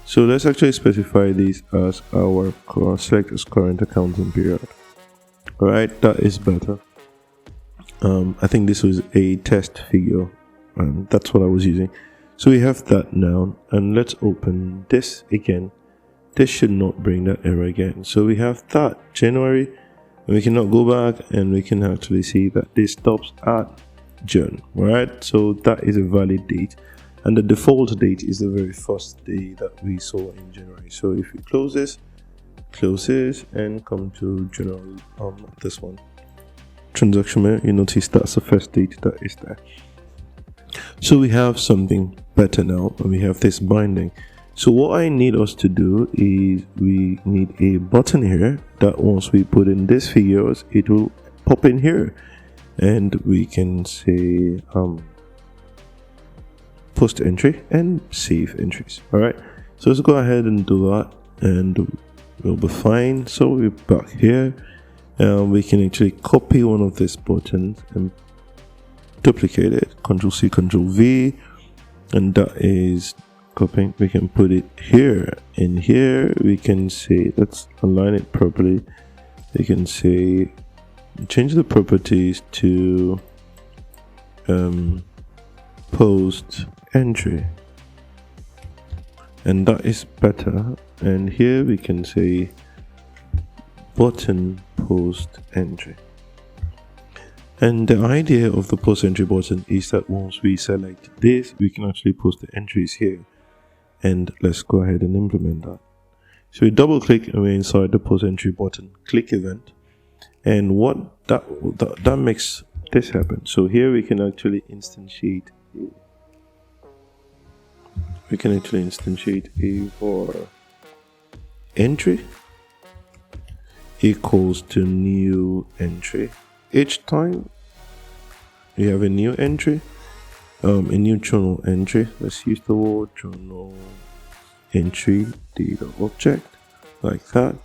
So let's actually specify this as our select as current accounting period. Alright, that is better. I think this was a test figure, and that's what I was using. So we have that now, and let's open this again. This should not bring that error again. So we have that January, and we cannot go back, and we can actually see that this stops at June. Right, so that is a valid date, and the default date is the very first day that we saw in January. So if we close this, and come to general, this one. Transaction, you notice that's the first date that is there. So we have something better now, and we have this binding. So what I need us to do is we need a button here that once we put in these figures, it will pop in here, and we can say post entry and save entries. All right, so let's go ahead and do that, and we'll be fine. So we're back here. We can actually copy one of these buttons and duplicate it. Ctrl C, Ctrl V, and that is copying. We can put it here. In here, we can say, let's align it properly. We can say, change the properties to post entry, and that is better. And here we can say button post entry. And the idea of the post entry button is that once we select this, we can actually post the entries here. And let's go ahead and implement that. So we double click and we're inside the post entry button, click event, and what that makes this happen. So here we can actually instantiate a var entry equals to new entry. Each time we have a new entry, a new journal entry. Let's use the word journal entry data object like that,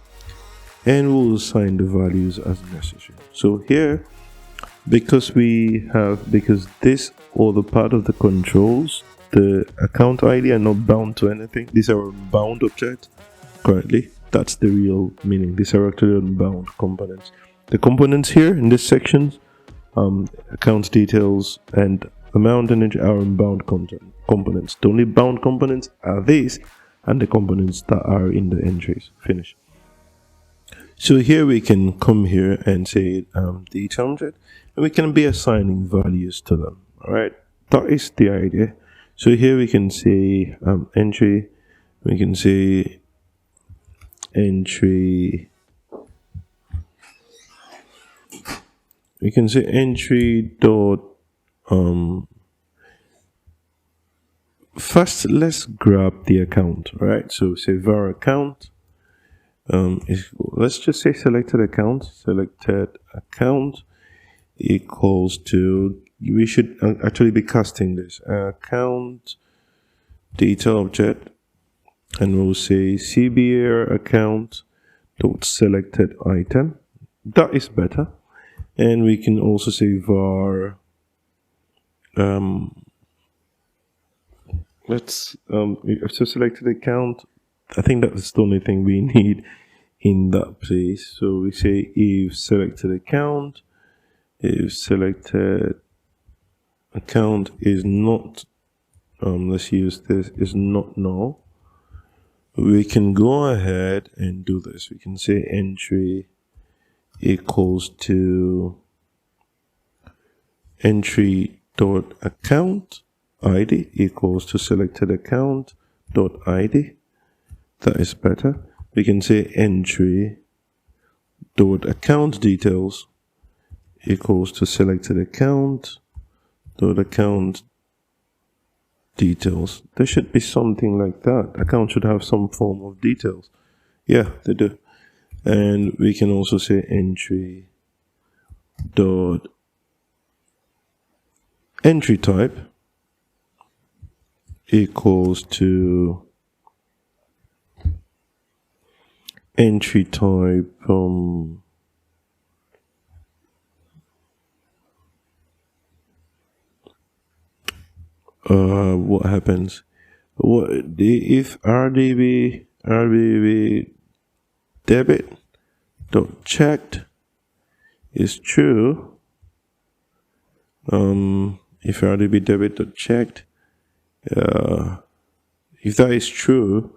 and we'll assign the values as necessary. So here, because this or the part of the controls, the account ID are not bound to anything. These are unbound objects currently. That's the real meaning. These are actually unbound components. The components here in this section, account details and amount and are unbound components. The only bound components are these and the components that are in the entries. Finish. So here we can come here and say data object, and we can be assigning values to them. All right, that is the idea. So here we can say entry. We can say entry. We can say entry dot. First, let's grab the account. All right. So say var account. Let's just say selected account equals to, we should actually be casting this account data object, and we'll say cbr account dot selected item. That is better. And we can also say var so selected account. I think that's the only thing we need in that place. So we say if selected account is not, let's use this, is not null, we can go ahead and do this. We can say entry equals to entry dot account ID equals to selected account dot ID. That is better. We can say entry dot account details equals to selected account dot account details. There should be something like that. Account should have some form of details. Yeah, they do. And we can also say entry dot entry type equals to entry type what happens if RDB debit dot checked is true. If RDB debit dot checked, if that is true,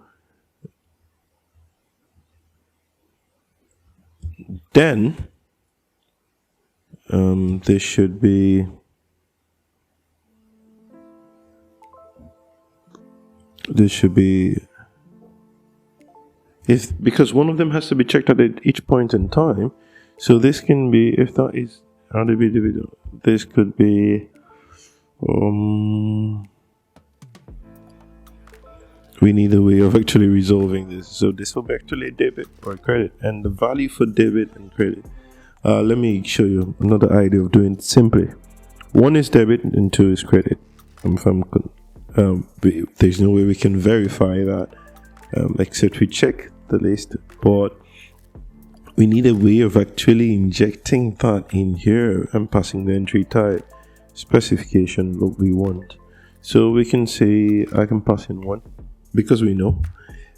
then this should be because one of them has to be checked at each point in time. So this can be, if that is RDB debit, this could be we need a way of actually resolving this. So this will be actually a debit or a credit, and the value for debit and credit, let me show you another idea of doing it simply. 1 is debit and 2 is credit. There's no way we can verify that except we check the list, but we need a way of actually injecting that in here and passing the entry type specification what we want. So we can say I can pass in 1 because we know.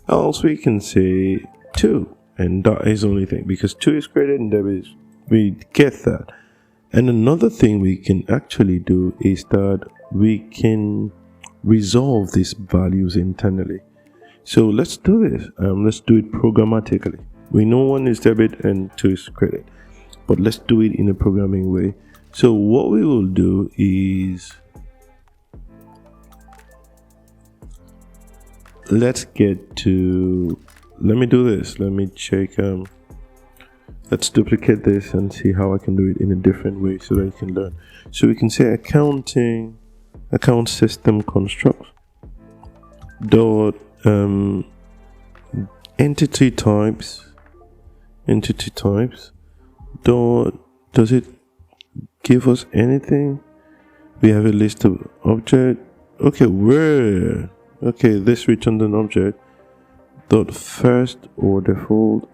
Else we can say 2, and that is the only thing, because 2 is credit and debit is, we get that. And another thing we can actually do is that we can resolve these values internally. So let's do this. Let's do it programmatically. We know 1 is debit and 2 is credit, but let's do it in a programming way. So what we will do is, let's get to, let me do this. Let me check. Let's duplicate this and see how I can do it in a different way so that you can learn. So we can say account system construct dot entity types dot, does it give us anything? We have a list of object. Okay, this returns an object dot first or default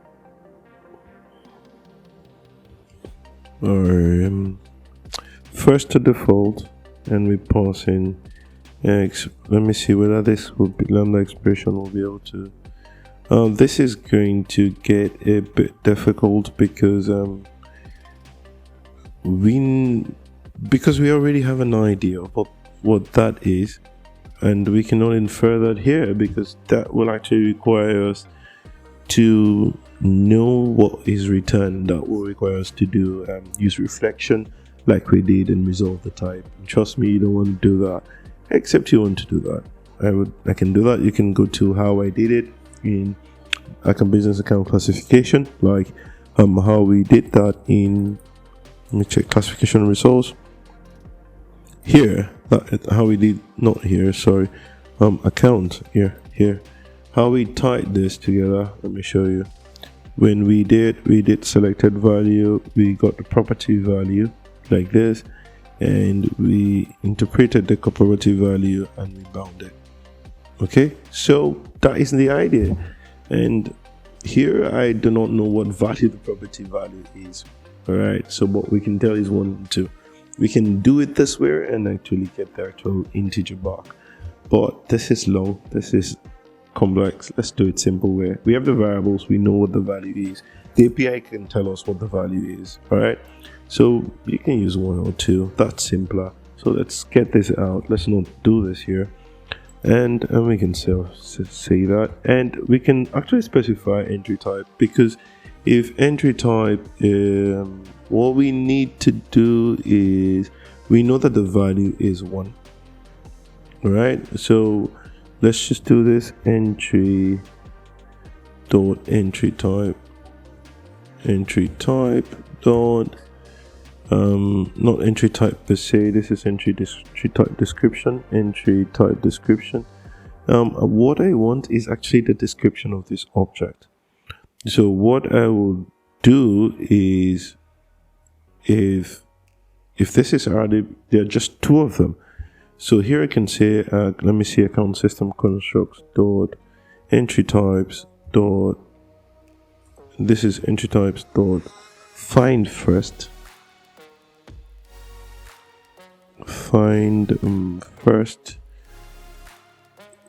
or first to default, and we pass in x. Let me see whether this will be lambda expression will be able to. This is going to get a bit difficult because we already have an idea of what that is, and we cannot infer that here because that will actually require us to know what is returned. That will require us to do use reflection like we did and resolve the type. And trust me, you don't want to do that, except you want to do that. I can do that. You can go to how I did it in business account classification, like how we did that in, let me check classification results here, how we did, not here, sorry, account here, how we tied this together. Let me show you. When we did selected value, we got the property value like this, and we interpreted the property value and we bound it. Okay, so that is the idea. And here I do not know what value the property value is. All right, so what we can tell is 1 and 2. We can do it this way and actually get the actual integer back, but this is long, this is complex. Let's do it simple way. We have the variables, we know what the value is. The API can tell us what the value is. All right, so you can use 1 or 2. That's simpler. So let's get this out. Let's not do this here. And we can say that, and we can actually specify entry type, because if entry type, what we need to do is, we know that the value is 1. All right, so let's just do this entry type dot not entry type per se, this is entry type description. What I want is actually the description of this object. So what I will do is, if if this is already, there are just two of them. So here I can say, let me see, account system constructs dot entry types dot, this is entry types dot find first, first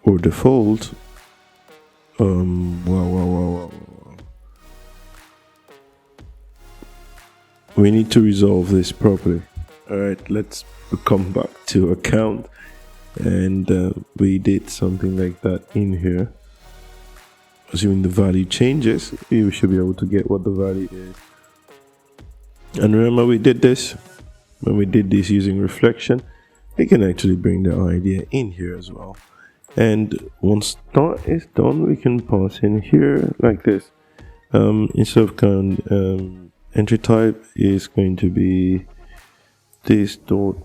or default. Wow. We need to resolve this properly. All right, let's come back to account, and we did something like that in here. Assuming the value changes, we should be able to get what the value is. And remember, we did this when we did this using reflection. We can actually bring the idea in here as well. And once that is done, we can pass in here like this. Instead of entry type is going to be this dot.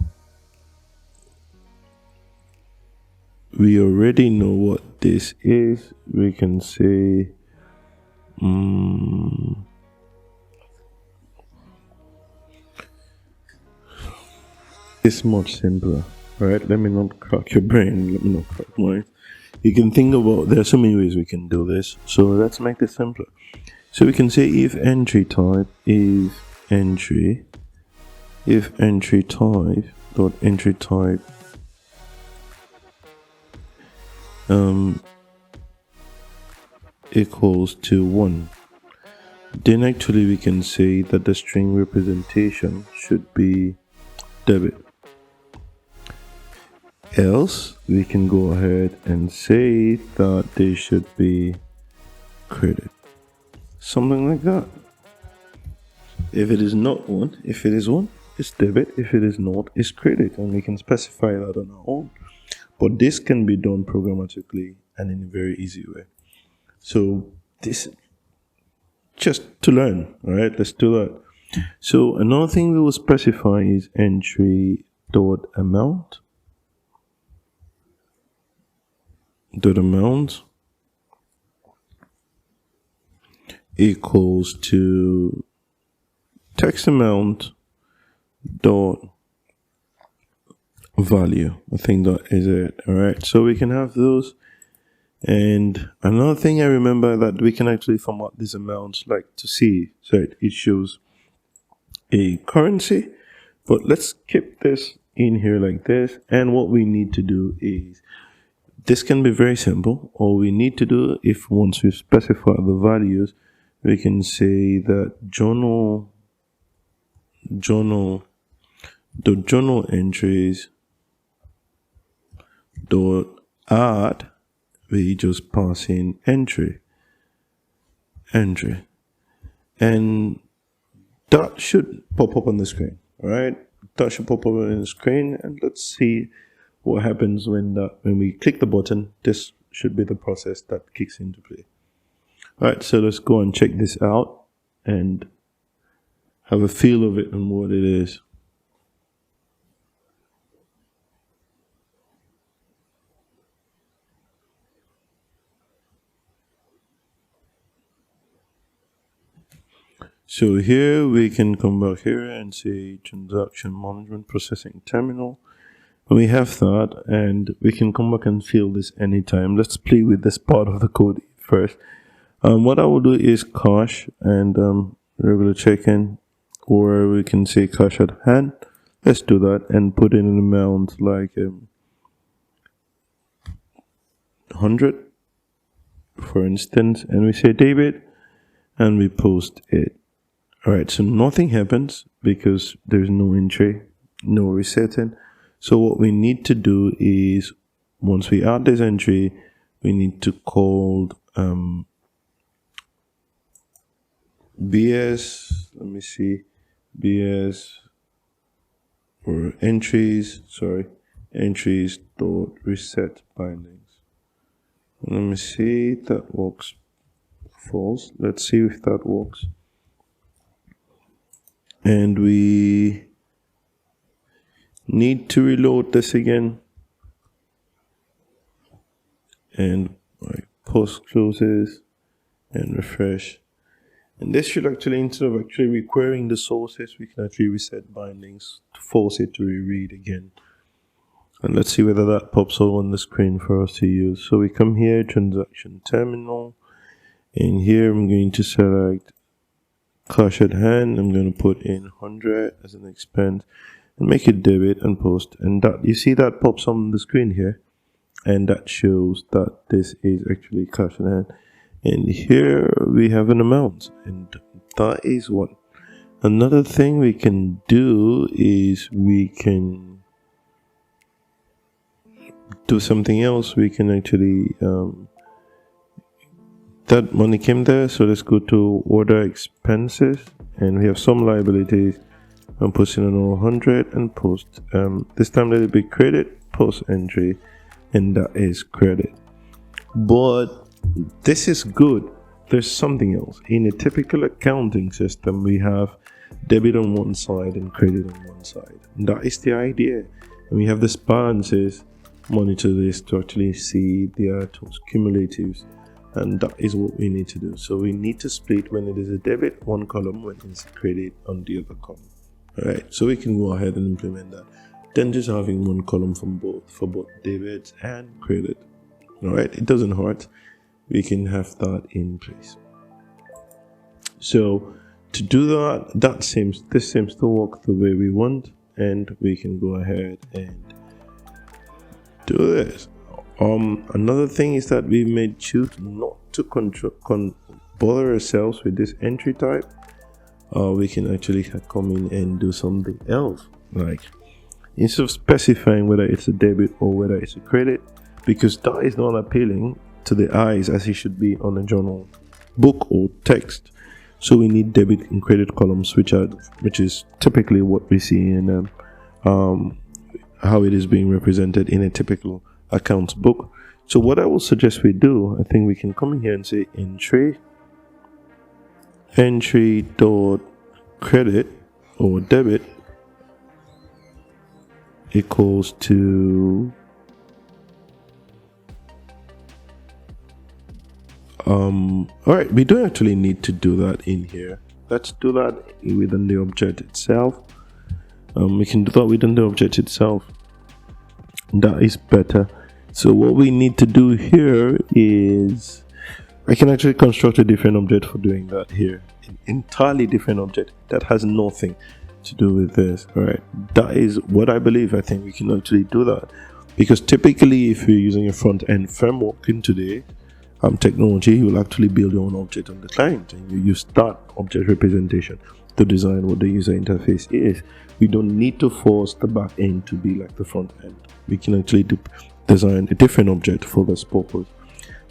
We already know what this is. We can say it's much simpler, right? Let me not crack your brain, let me not crack mine. You can think about, there are so many ways we can do this, so let's make this simpler. So we can say if entry type is entry, if entry type dot entry type equals to 1, then actually we can say that the string representation should be debit. Else we can go ahead and say that they should be credit, something like that. If it is not 1, if it is 1, it's debit. If it is not, it's credit, and we can specify that on our own. But this can be done programmatically and in a very easy way. So this, just to learn, all right? Let's do that. So another thing we will specify is entry dot amount equals to text amount dot value. I think that is it. All right, so we can have those. And another thing I remember that we can actually format these amounts like to see, so it shows a currency. But let's keep this in here like this. And what we need to do is, this can be very simple. All we need to do, if once we specify the values, we can say that journal entries dot add, we just pass in entry, and that should pop up on the screen. All right, that should pop up on the screen, and let's see what happens when we click the button. This should be the process that kicks into play. All right, so let's go and check this out and have a feel of it and what it is. So here we can come back here and say transaction management processing terminal. We have that, and we can come back and fill this anytime. Let's play with this part of the code first. What I will do is cash and regular check-in, or we can say cash at hand. Let's do that and put in an amount like 100, for instance, and we say debit, and we post it. All right, so nothing happens because there's no entry, no resetting. So what we need to do is, once we add this entry, we need to call BS, let me see, BS or entries dot reset bindings. Let me see if that works. False. Let's see if that works. And we need to reload this again, and post closes and refresh. And this should actually, instead of actually requiring the sources, we can actually reset bindings to force it to reread again. And let's see whether that pops up on the screen for us to use. So we come here, transaction terminal, and here I'm going to select cash at hand. I'm going to put in 100 as an expense and make it debit and post. And that, you see that pops on the screen here, and that shows that this is actually cash at hand. And here we have an amount, and that is what. Another thing we can do is we can do something else. We can actually that money came there, so let's go to order expenses, and we have some liabilities. I'm posting on 100 and post. This time let it be credit, post entry, and that is credit. But this is good. There's something else. In a typical accounting system, we have debit on one side and credit on one side. And that is the idea. And we have the balances, monitor this to actually see the items, cumulatives, and that is what we need to do. So we need to split when it is a debit one column, when it's a credit on the other column. Alright, so we can go ahead and implement that. Then just having one column for both debit and credit. Alright, it doesn't hurt. We can have that in place. So to do that, this seems to work the way we want, and we can go ahead and do this. Another thing is that we may choose not to bother ourselves with this entry type. We can actually come in and do something else, like instead of specifying whether it's a debit or whether it's a credit, because that is not appealing to the eyes as it should be on a journal book or text. So we need debit and credit columns, which is typically what we see in how it is being represented in a typical accounts book. So what I will suggest we do, I think we can come in here and say entry dot credit or debit equals to alright, we don't actually need to do that in here. Let's do that within the object itself. We can do that within the object itself. That is better. So what we need to do here is I can actually construct a different object for doing that here. An entirely different object that has nothing to do with this. Alright, that is what I believe. I think we can actually do that, because typically if you're using a front-end framework in today technology, you will actually build your own object on the client, and you use that object representation to design what the user interface is. We don't need to force the back end to be like the front end. We can actually design a different object for this purpose,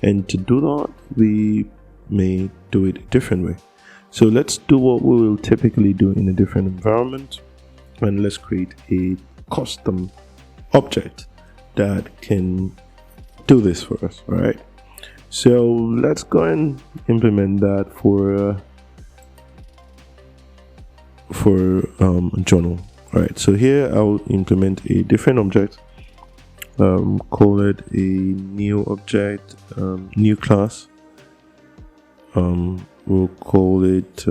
and to do that we may do it a different way. So let's do what we will typically do in a different environment, and let's create a custom object that can do this for us. All right, so let's go and implement that for journal. All right, so here I'll implement a different object, call it a new object, new class. We'll call it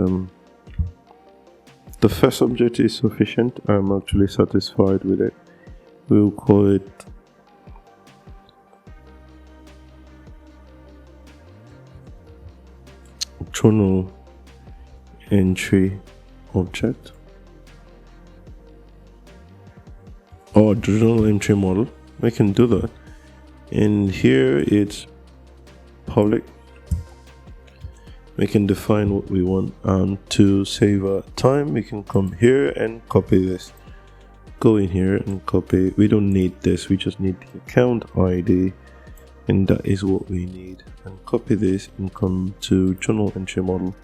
the first object is sufficient. I'm actually satisfied with it. We'll call it journal entry object or journal entry model. We can do that, and here it's public. We can define what we want, to save our time we can come here and copy this, go in here and copy. We don't need this, we just need the account ID, and that is what we need. And copy this and come to journal entry model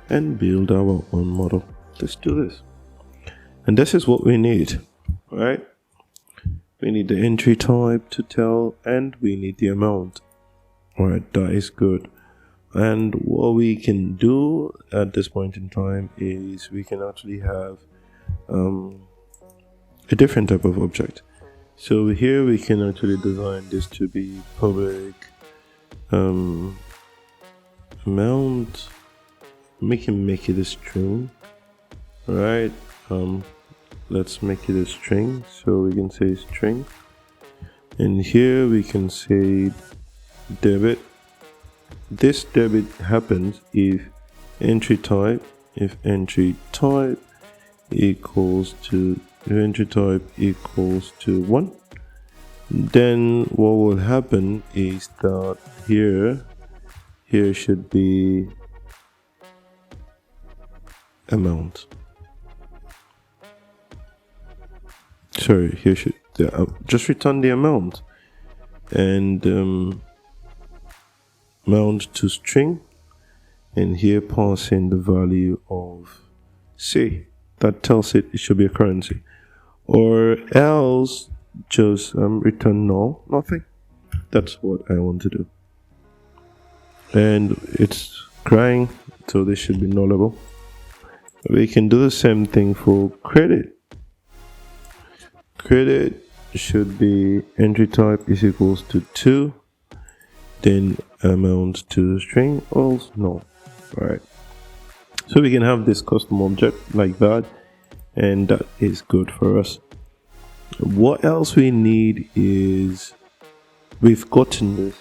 and build our own model. Let's do this. And this is what we need, right? We need the entry type to tell, and we need the amount. Alright, that is good. And what we can do at this point in time is we can actually have a different type of object. So here we can actually design this to be public amount we can make it a string. All right, let's make it a string, so we can say string, and here we can say debit. This debit happens if entry type equals to 1, then what will happen is that here should be amount. Sorry, here should just return the amount, and amount to string, and here pass in the value of C. That tells it should be a currency, or else just return null, nothing. That's what I want to do, and it's crying, so this should be nullable. We can do the same thing for credit. Credit should be entry type is equals to 2, then amount to string, else null. Right, so we can have this custom object like that, and that is good for us. What else we need is, we've gotten this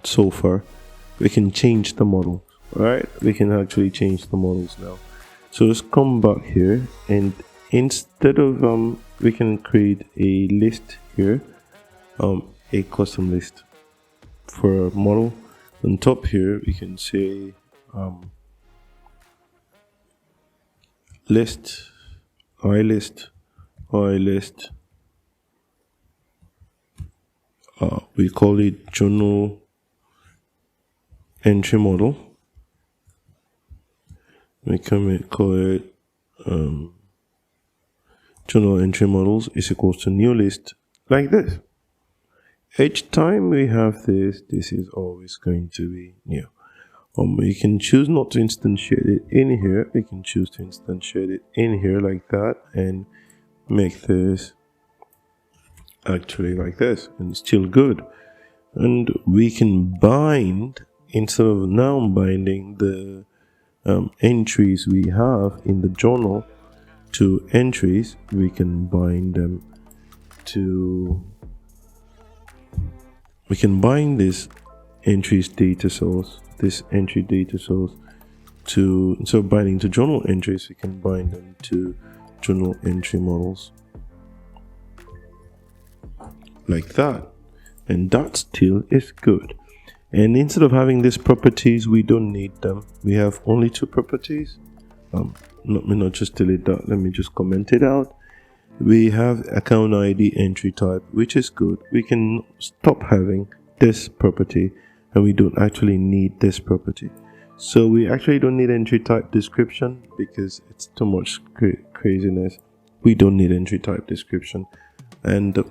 so far, we can change the model. Right, we can actually change the models now. So let's come back here, and instead of we can create a list here, a custom list for a model. On top here we can say list, we call it journal entry model. We can call it journal entry models is equals to new list, like this. Each time we have this is always going to be new. We can choose not to instantiate it in here. We can choose to instantiate it in here like that, and make this actually like this, and it's still good. And we can bind, instead of now binding the entries we have in the journal to entries, we can bind them to, we can bind this entries data source, this entry data source, to, instead of binding to journal entries, we can bind them to journal entry models like that, and that still is good. And instead of having these properties, we don't need them. We have only 2 properties. Let me not just delete that, let me just comment it out. We have account ID entry type, which is good. We can stop having this property, and we don't actually need this property. So we actually don't need entry type description because it's too much craziness. We don't need entry type description, and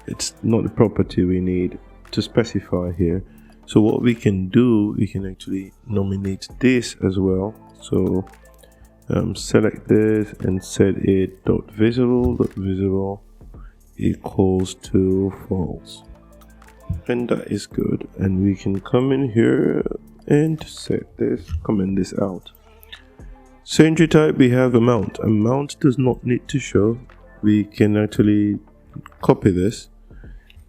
it's not the property we need to specify here. So what we can do, we can actually nominate this as well. So select this and set it .visible equals to false, and that is good. And we can come in here and set this, comment this out. So entry type, we have amount. Amount does not need to show. We can actually copy this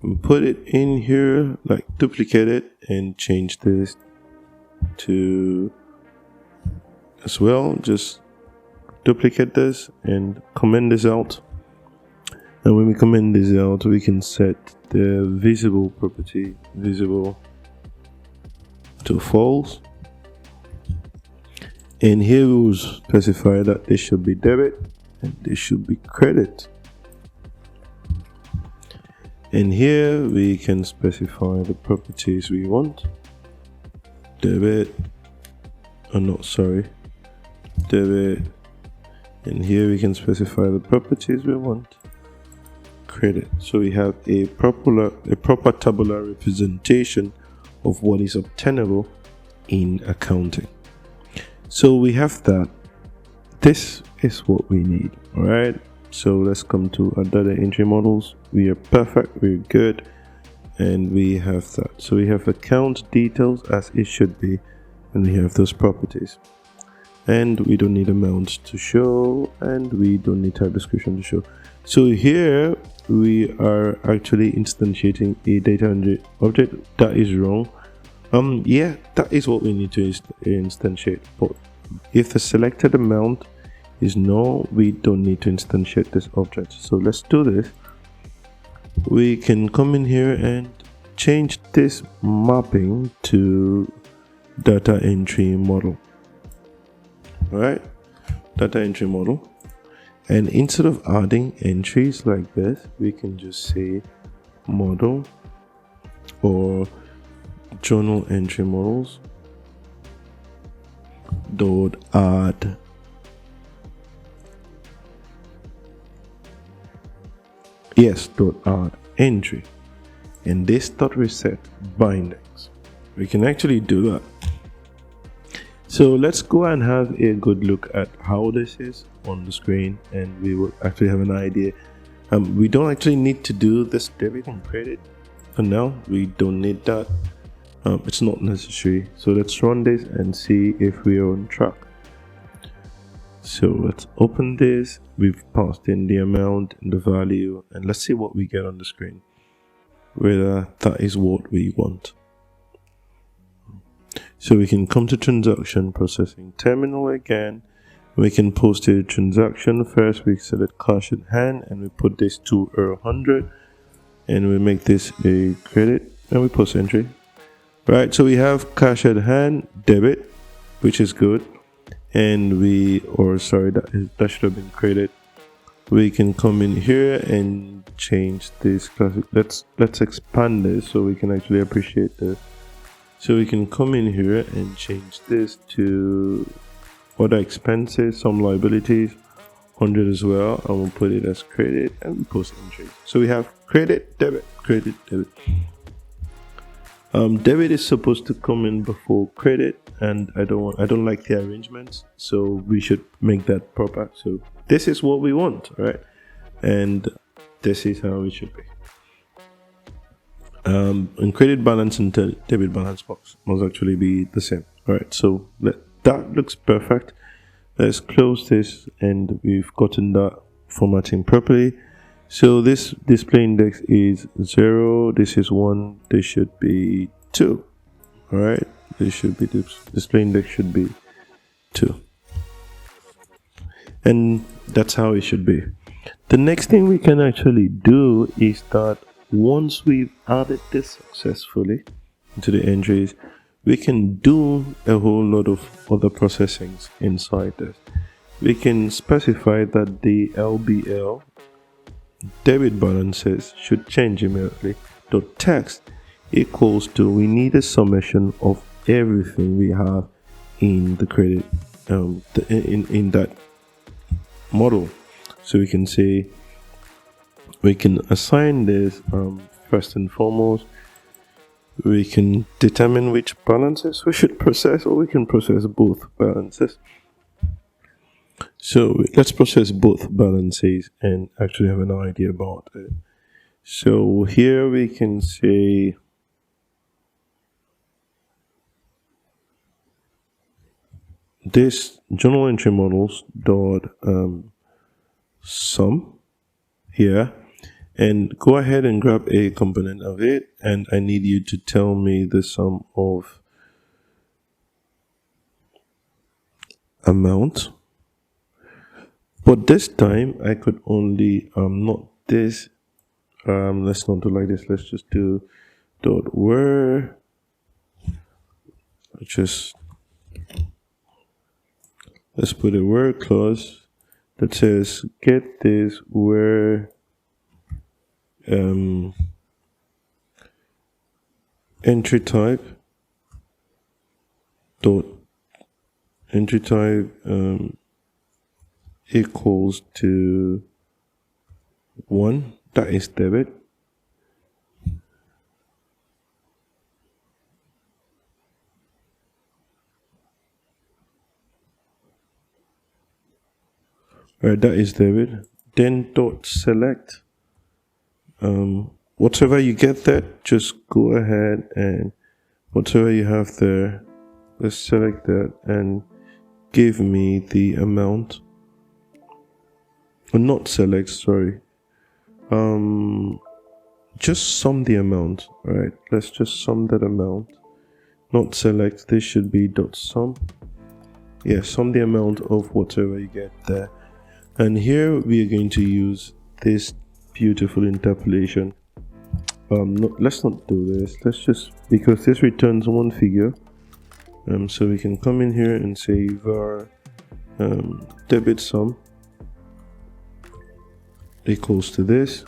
and put it in here, like duplicate it, and change this to as well. Just duplicate this and comment this out. And when we comment this out, we can set the visible property, visible, to false. And here we will specify that this should be debit and this should be credit. And here we can specify the properties we want. Debit, debit. And here we can specify the properties we want. Credit. So we have a proper tabular representation of what is obtainable in accounting. So we have that. This is what we need. All right. So let's come to our data entry models. We are perfect, we're good, and we have that. So we have account details as it should be, and we have those properties. and we don't need amount to show, and we don't need type description to show. So here we are actually instantiating a data entry object. That is wrong. Yeah, that is what we need to instantiate. But if the selected amount is null, we don't need to instantiate this object. So let's do this. We can come in here and change this mapping to data entry model. All right, data entry model. And instead of adding entries like this, we can just say model or journal entry models dot add dot add entry, and this dot reset bindings. We can actually do that. So let's go and have a good look at how this is on the screen, and we will actually have an idea. We don't actually need to do this debit and credit for now. We don't need that. It's not necessary. So let's run this and see if we are on track. So let's open this. We've passed in the amount and the value, and let's see what we get on the screen, whether that is what we want. So we can come to transaction processing terminal again. We can post a transaction. First we select cash at hand and we put this to 100, and we make this a credit and we post entry. Right, so we have cash at hand debit, which is good, and that should have been credit. We can come in here and change this classic. Let's expand this so we can actually appreciate this. So we can come in here and change this to other expenses, some liabilities, 100 as well, and we'll put it as credit and we post entry. So we have credit, debit, credit, debit. Debit is supposed to come in before credit, and I don't like the arrangements, so we should make that proper. So this is what we want, right? And this is how it should be. And credit balance and debit balance box must actually be the same. All right, so that looks perfect. Let's close this, and we've gotten that formatting properly. So this display index is 0, this is 1, this should be 2. All right, this should be display index should be 2, and that's how it should be. The next thing we can actually do is that once we've added this successfully into the entries, we can do a whole lot of other processings inside this. We can specify that the LBL debit balances should change immediately. .text equals to, we need a summation of everything we have in the credit in that model. So we can say, we can assign this first and foremost. We can determine which balances we should process, or we can process both balances. So let's process both balances and actually have an idea about it. So here we can say this journal entry models dot sum here, and go ahead and grab a component of it, and I need you to tell me the sum of amount. But this time I could only not this. Let's not do like this. Let's just do dot where. Let's put a where clause that says get this where entry type dot entry type equals to 1, that is debit. Alright, that is debit. Then dot select whatever you get there, just go ahead and whatever you have there, let's select that and give me the amount, or not select, sorry, just sum the amount, right? Let's just sum that amount, not select. This should be dot sum. Yeah, sum the amount of whatever you get there. And here we are going to use this beautiful interpolation. Let's not do this. Let's just, because this returns one figure, so we can come in here and say var debit sum equals to this,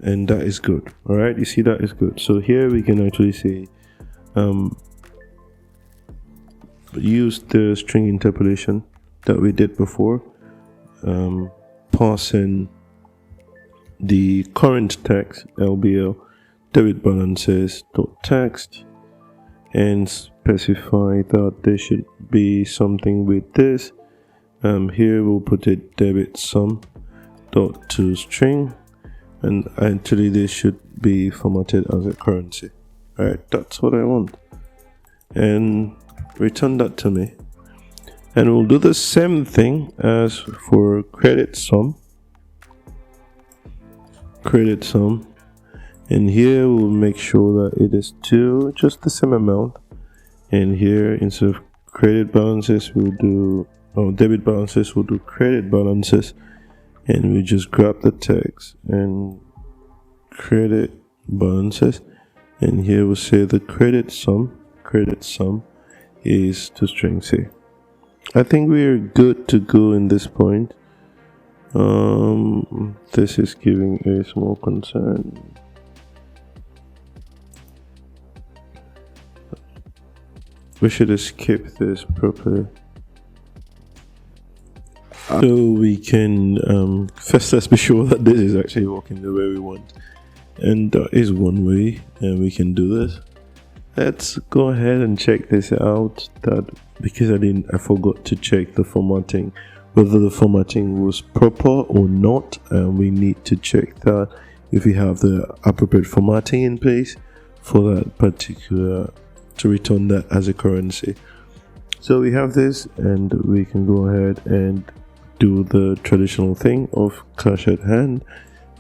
and that is good. All right, you see, that is good. So here we can actually say use the string interpolation that we did before, passing the current text LBL debit balances dot text, and specify that there should be something with this. Here we'll put it debit sum dot to string, and actually this should be formatted as a currency. All right, that's what I want, and return that to me. And we'll do the same thing as for credit sum, and here we'll make sure that it is to just the same amount. And here, instead of credit balances, we'll do, debit balances, we'll do credit balances, and we just grab the text and credit balances, and here we'll say the credit sum is to string C. I think we are good to go in this point. This is giving a small concern. We should escape this properly. So we can, first let's be sure that this is actually working the way we want. And that is one way, and we can do this. Let's go ahead and check this out, that because I forgot to check the formatting, whether the formatting was proper or not, and we need to check that if we have the appropriate formatting in place for that particular, to return that as a currency. So we have this, and we can go ahead and do the traditional thing of cash at hand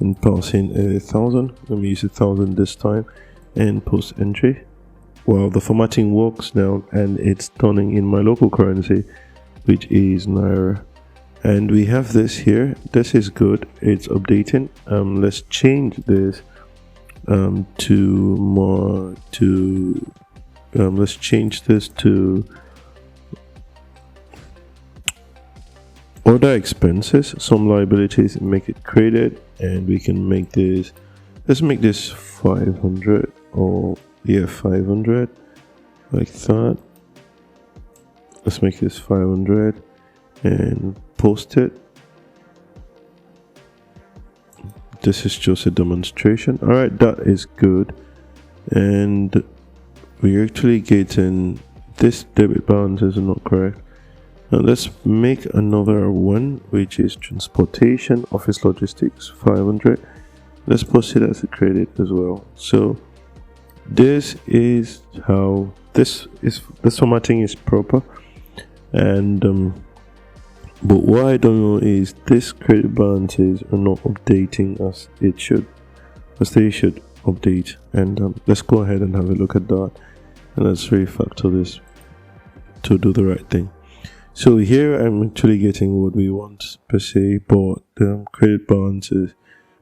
and pass in 1,000. Let me use 1,000 this time, and post entry. Well, the formatting works now, and it's turning in my local currency, which is Naira. And we have this here. This is good. It's updating. Let's change this let's change this to other expenses, some liabilities, and make it credit. And we can make this, let's make this 500, or yeah, 500, like that. Let's make this 500 and post it. This is just a demonstration. All right, that is good. And we're actually getting this debit balances are not correct. Now let's make another one, which is transportation, office logistics, 500. Let's post it as a credit as well. So this is how this formatting is proper. And but what I don't know is this credit balances are not updating as it should, as they should update. And let's go ahead and have a look at that, and let's refactor this to do the right thing. So here I'm actually getting what we want per se, but the credit balances,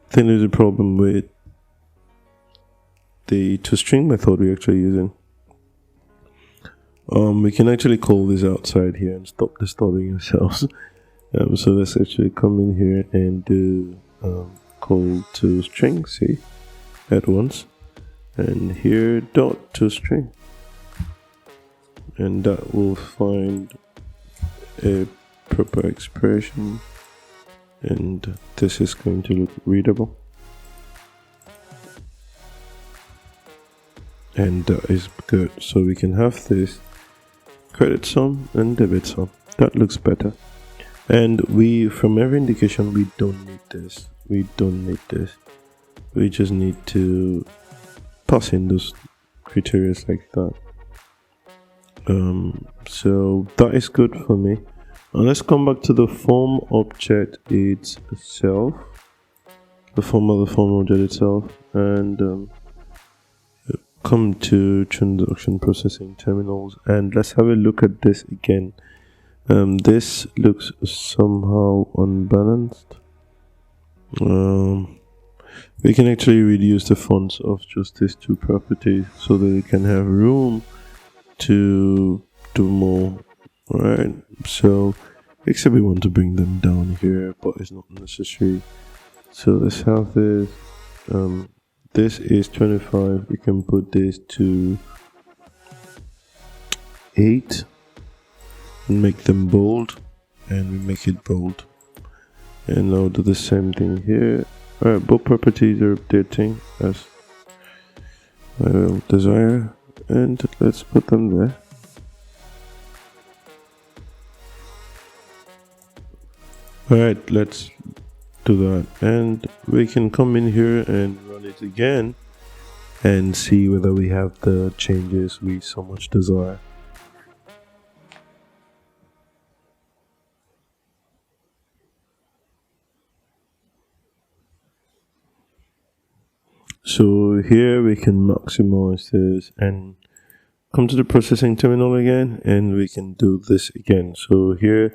I think there's a problem with the toString method we're actually using. We can actually call this outside here and stop disturbing yourselves. So let's actually come in here and do call toString, see, at once, and here dot toString, and that will find a proper expression, and this is going to look readable, and that is good. So we can have this credit sum and debit sum. That looks better. And we, from every indication, we don't need this. We just need to pass in those criteria like that. So that is good for me. Now let's come back to the form object itself, the form of the form object itself, and come to transaction processing terminals, and let's have a look at this again. This looks somehow unbalanced. We can actually reduce the fonts of just these two properties so that we can have room to do more. Alright, so except we want to bring them down here, but it's not necessary. So let's have this. This is 25. We can put this to 8 and make them bold, and we make it bold. And now do the same thing here. Alright, both properties are updating as I will desire, and let's put them there. Alright, let's do that, and we can come in here and run it again and see whether we have the changes we so much desire. So here we can maximize this and come to the processing terminal again, and we can do this again. So here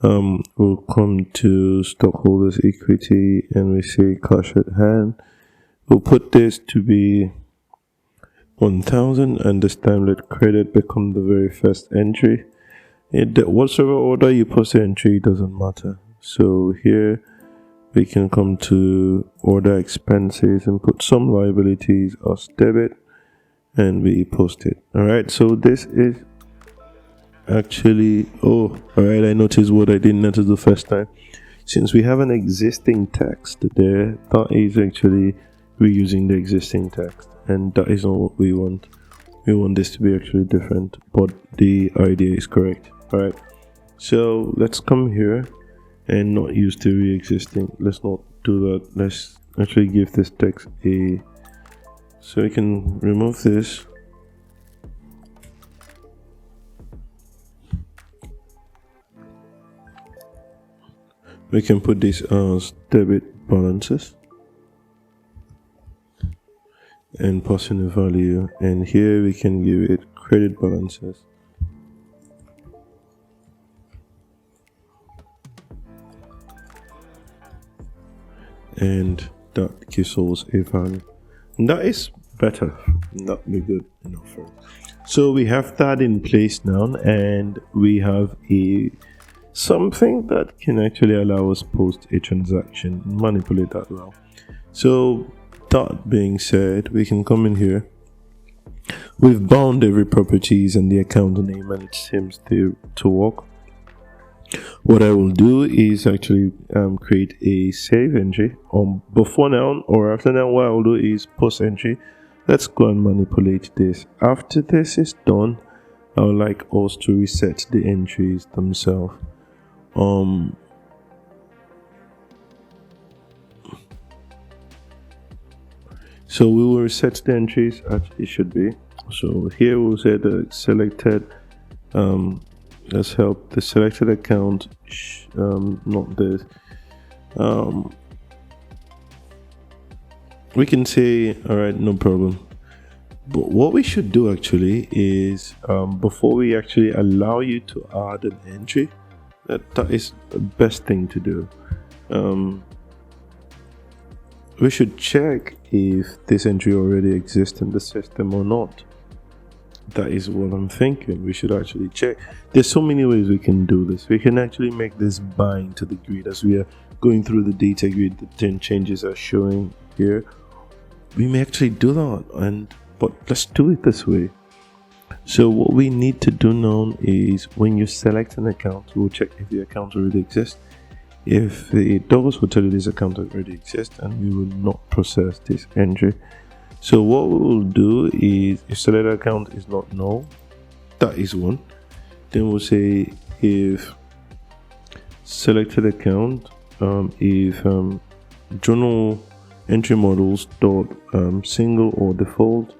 we'll come to stockholders equity, and we say cash at hand. We'll put this to be 1000, and this time let credit become the very first entry. Whatever order you post the entry, doesn't matter. So here we can come to order expenses and put some liabilities as debit, and we post it. Alright, so this is actually, alright, I noticed what I didn't notice the first time. Since we have an existing text there, that is actually reusing the existing text, and that is not what we want. We want this to be actually different, but the idea is correct. Alright, so let's come here and not use the re-existing. Let's not do that. Let's actually give this text a, so we can remove this. We can put this as debit balances and pass in a value, and here we can give it credit balances. And that gives us a value. And that is better. That would be good enough for us. So we have that in place now, and we have something that can actually allow us post a transaction and manipulate that well. So that being said, we can come in here. We've bound every properties and the account name, and it seems to work. What I will do is actually create a save entry before now or after now. What I will do is post entry. Let's go and manipulate this. After this is done, I would like us to reset the entries themselves. So we will reset the entries as it should be. So here we'll say the selected let's help the selected account, not this. We can say, alright, no problem. But what we should do actually is, before we actually allow you to add an entry, that is the best thing to do. We should check if this entry already exists in the system or not. That is what I'm thinking. We should actually check. There's so many ways we can do this. We can actually make this bind to the grid as we are going through the data grid. The 10 changes are showing here. We may actually do that, but let's do it this way. So what we need to do now is, when you select an account, we'll check if the account already exists. If it does, we'll tell you this account already exists, and we will not process this entry. So what we will do is, if selected account is not null, that is one. Then we'll say if selected account, if journal entry models dot single or default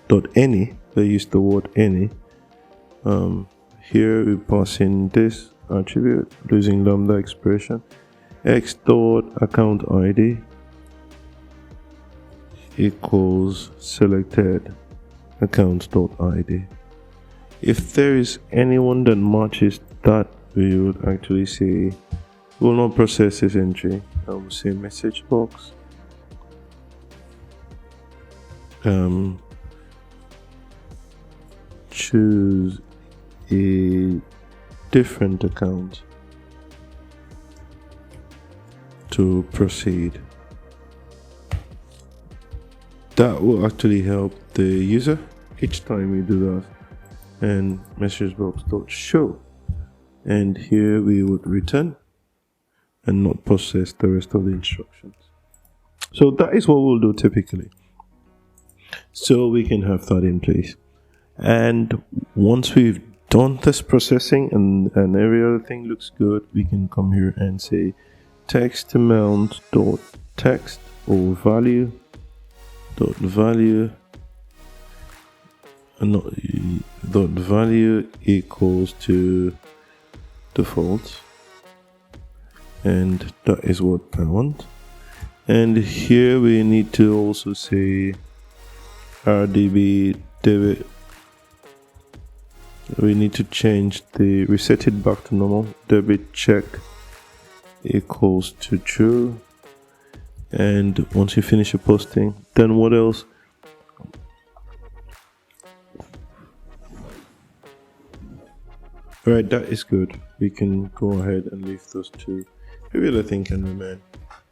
dot any, they use the word any, Here we pass in this attribute using lambda expression. X dot account ID equals selected account dot ID. If there is anyone that matches that, we would actually say will not process this entry. Say message box. Choose a different account to proceed. That will actually help the user each time we do that. And message box dot show, and here we would return and not process the rest of the instructions. So that is what we'll do typically, so we can have that in place. And once we've done this processing and every other thing looks good, we can come here and say text amount dot text or value dot value dot value equals to default, and that is what I want. And here we need to also say RDB debit. We need to change the reset it back to normal. Debit check equals to true. And once you finish your posting, then what else? Right, that is good. We can go ahead and leave those two. Every other thing can remain.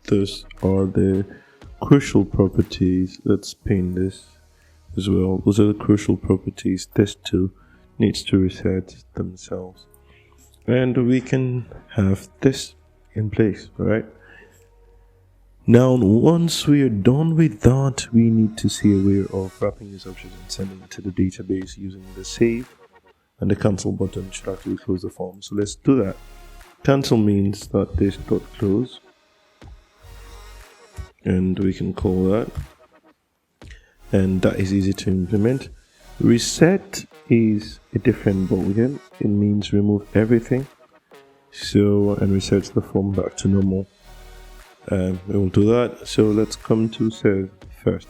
Those are the crucial properties. Let's pin this as well. Those are the crucial properties. This too needs to reset themselves. And we can have this in place, right? Now, once we are done with that, we need to see a way of wrapping these options and sending it to the database using the save. And the cancel button should actually close the form. So let's do that. Cancel means that this dot close, and we can call that, and that is easy to implement. Reset is a different ballgame. It means remove everything, so and resets the form back to normal. We will do that. So let's come to save first.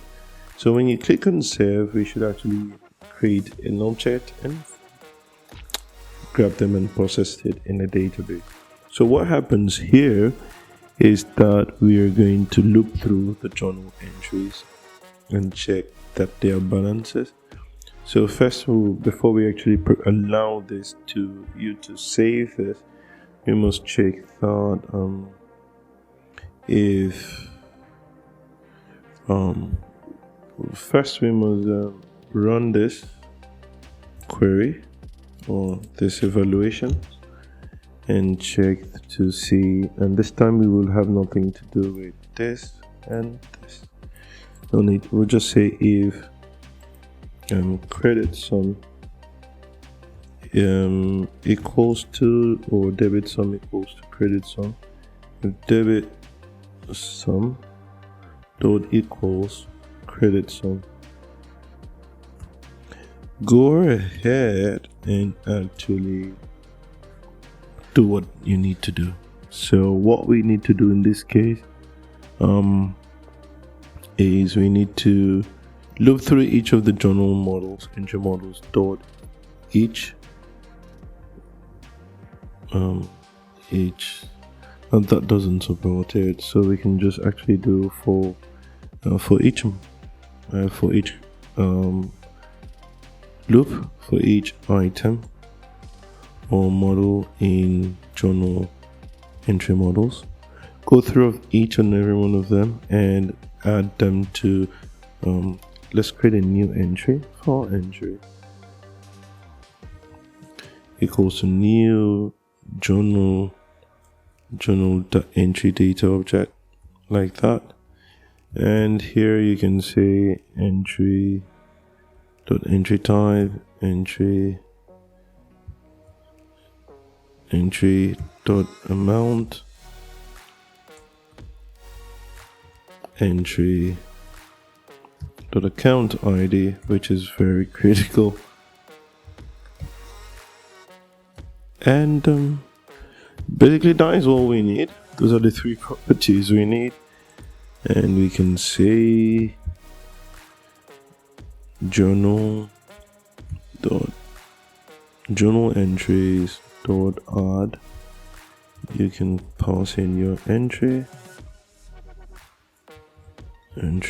So when you click on save, we should actually create an object and grab them and process it in a database. So what happens here is that we are going to loop through the journal entries and check that they are balances. So first, before we actually allow this to you to save this, we must check that first we must run this query or this evaluation and check to see, and this time we will have nothing to do with this and this. No need. We'll just say if credit sum equals to, or debit sum equals to credit sum. If debit sum dot equals credit sum, go ahead and actually do what you need to do. So what we need to do in this case is we need to loop through each of the journal models, entry models dot each and that doesn't support it, so we can just actually do for each loop for each item or model in journal entry models. Go through each and every one of them and add them to let's create a new entry. For entry equals to new journal.entry data object, like that. And here you can say entry type, entry dot amount, entry dot account ID, which is very critical, And basically that is all we need. Those are the three properties we need. And we can say journal entries dot add. You can pass in your entry, and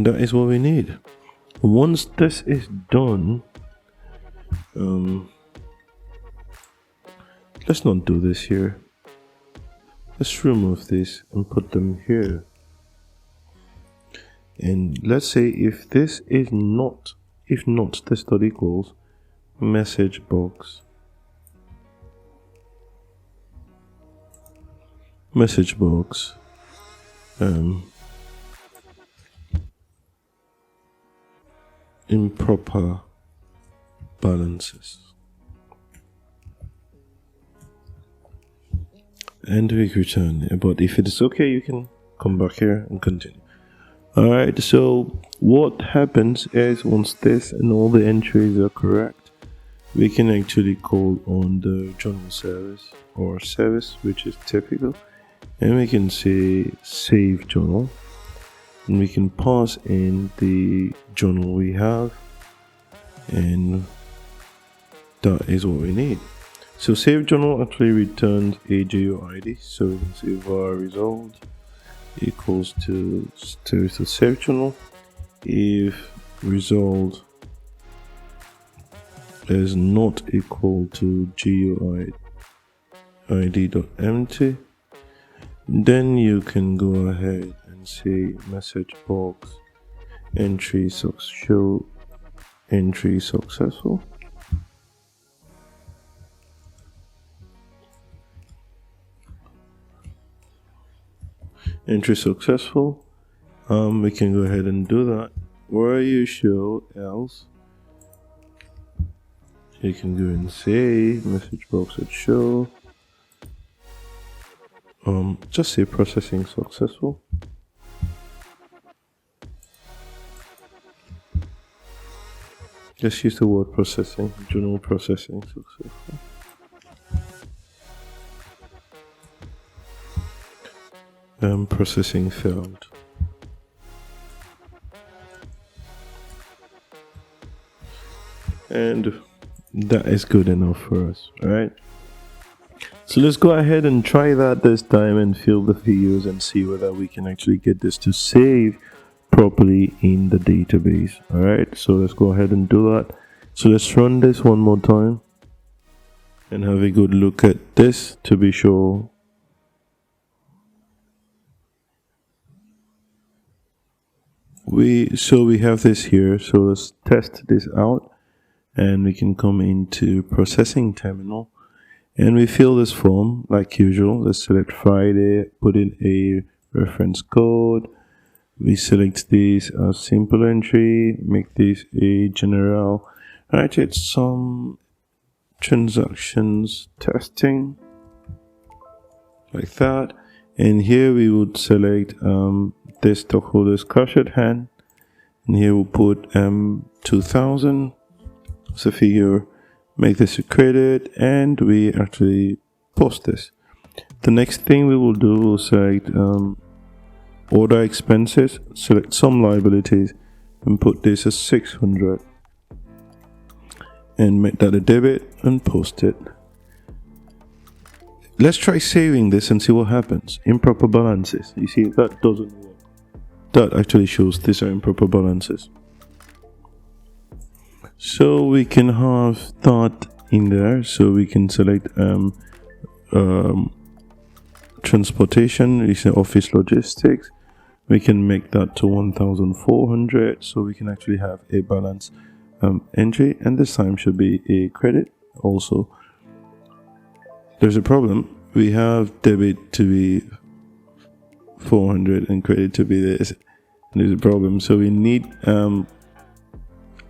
that is what we need. Once this is done, let's not do this here. Let's remove this and put them here. And let's say if this is not, if not this dot equals message box improper balances, and we return it. But if it is okay, you can come back here and continue. Alright, so what happens is once this and all the entries are correct, we can actually call on the journal service or service, which is typical, and we can say save journal, and we can pass in the journal we have, and that is what we need. So save journal actually returns a GUID, so we can say var result equals to save journal if result is not equal to GUID.empty. Then you can go ahead and say message box show entry successful. Entry successful. We can go ahead and do that. Where you show else, you can go and say message box at show. Just say processing successful. Just use the word processing, journal processing successful. Processing failed. And that is good enough for us, alright? So let's go ahead and try that this time and fill the videos and see whether we can actually get this to save properly in the database. Alright, so let's go ahead and do that. So let's run this one more time and have a good look at this to be sure. So we have this here, so let's test this out, and we can come into processing terminal and we fill this form like usual. Let's select Friday, put in a reference code. We select this as simple entry, make this a general. Right, it's some transactions testing like that, and here we would select this stockholder's cash at hand, and here we'll put 2000 as a figure, make this a credit, and we actually post this. The next thing we will do, we'll select order expenses, select some liabilities and put this as 600 and make that a debit and post it. Let's try saving this and see what happens. Improper balances. You see, that doesn't work. That actually shows these are improper balances. So we can have that in there. So we can select transportation, we say office logistics. We can make that to 1400, so we can actually have a balance entry, and this time should be a credit. Also, there's a problem. We have debit to be 400 and credit to be this. There's a problem, so we need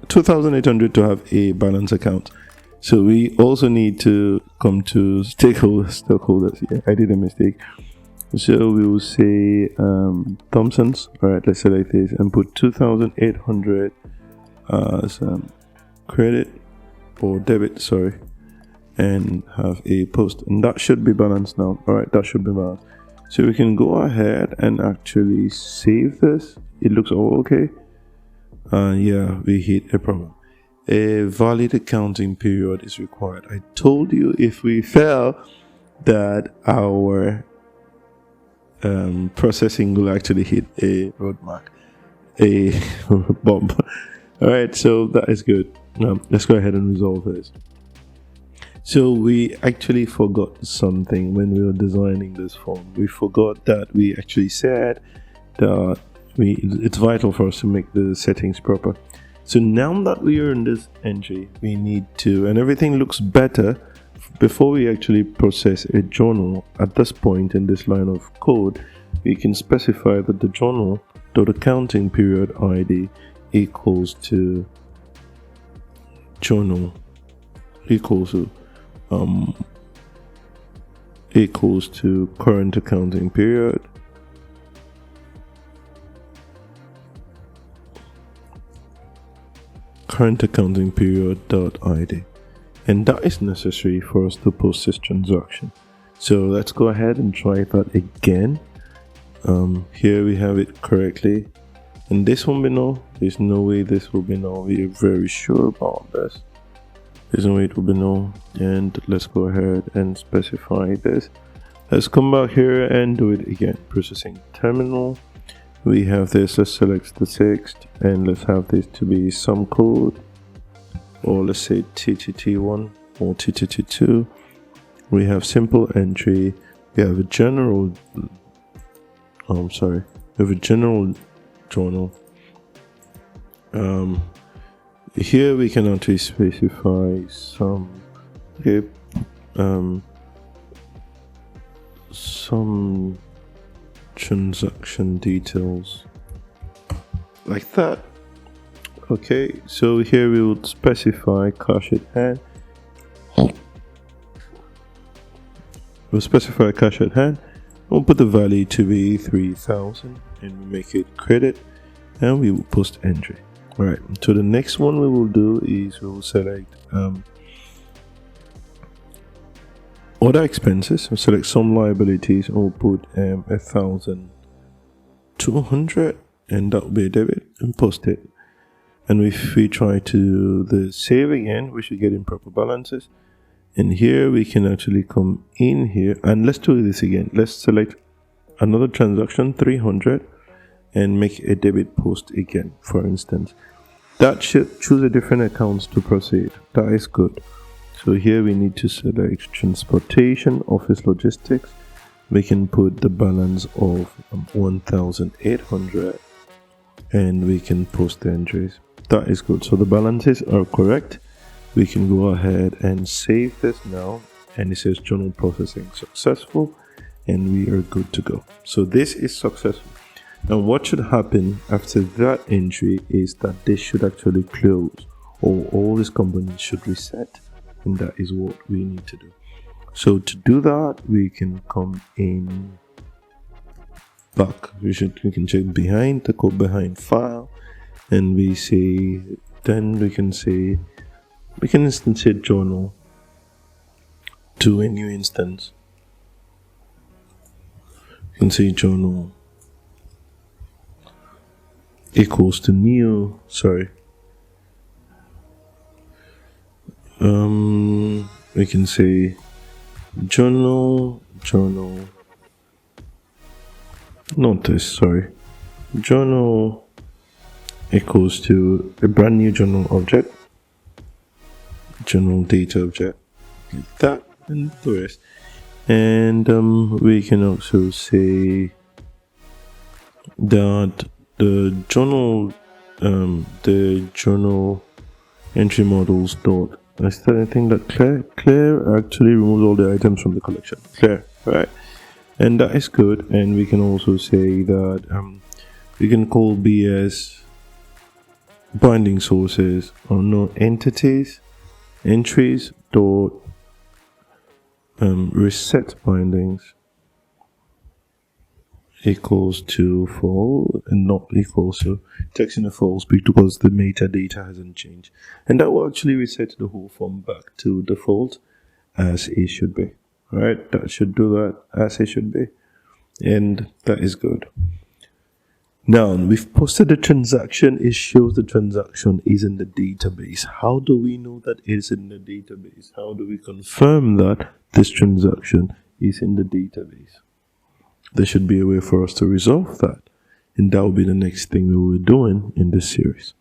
2800 to have a balance account. So we also need to come to stockholders. Yeah, I did a mistake. So we will say Thompson's. All right, let's select this and put 2800 as credit or debit. Sorry, and have a post, and that should be balanced now. All right, that should be balanced. So we can go ahead and actually save this. It looks all okay. Yeah, we hit a problem. A valid accounting period is required. I told you if we fail that our processing will actually hit a roadmark, a bomb. All right, so that is good. Let's go ahead and resolve this. So we actually forgot something when we were designing this form. We forgot that we actually said that it's vital for us to make the settings proper. So now that we are in this entry, we need to, and everything looks better. Before we actually process a journal, at this point in this line of code, we can specify that the journal dot accounting period ID equals to journal equals to current accounting period dot ID, and that is necessary for us to post this transaction. So let's go ahead and try that again. Here we have it correctly, and this won't be null. There's no way this will be null. We are very sure about this. There's no way it will be null. And let's go ahead and specify this. Let's come back here and do it again. Processing terminal. We have this. Let's select the text, and let's have this to be some code, or let's say TTT1 or TTT2. We have simple entry. We have a general. We have a general journal. Here we can actually specify some some transaction details like that. Okay, so here we would specify cash at hand. We'll specify cash at hand. We'll put the value to be 3,000 and we make it credit, and we will post entry. Alright, so the next one we will do is we will select other expenses. We'll select some liabilities and we'll put 1,200, and that will be a debit, and post it. And if we try to do the save again, we should get improper balances. And here we can actually come in here, and let's do this again. Let's select another transaction, 300, and make a debit post again, for instance. That should choose a different account to proceed. That is good. So here we need to select transportation, office logistics. We can put the balance of 1,800, and we can post the entries. That is good. So the balances are correct. We can go ahead and save this now, and it says journal processing successful, and we are good to go. So this is successful. Now what should happen after that entry is that this should actually close, or all these components should reset, and that is what we need to do. So to do that, we can come in back. We can check behind the code, behind file, and we say, then we can say, we can instantiate journal to a new instance. You can say journal equals to new, we can say journal, not this, journal equals to a brand new journal object, journal data object, like that, and the rest. And we can also say that the journal entry models dot, I think that clear actually removes all the items from the collection. Clear, right? And that is good. And we can also say that we can call BS binding sources or no entities entries dot reset bindings equals to false, and not equals to text in a false because the metadata hasn't changed, and that will actually reset the whole form back to default. as it should be. Right? That should do that as it should be. And that is good. Now, we've posted the transaction. It shows the transaction is in the database. How do we know that it's in the database? How do we confirm that this transaction is in the database? There should be a way for us to resolve that. And that will be the next thing we will be doing in this series.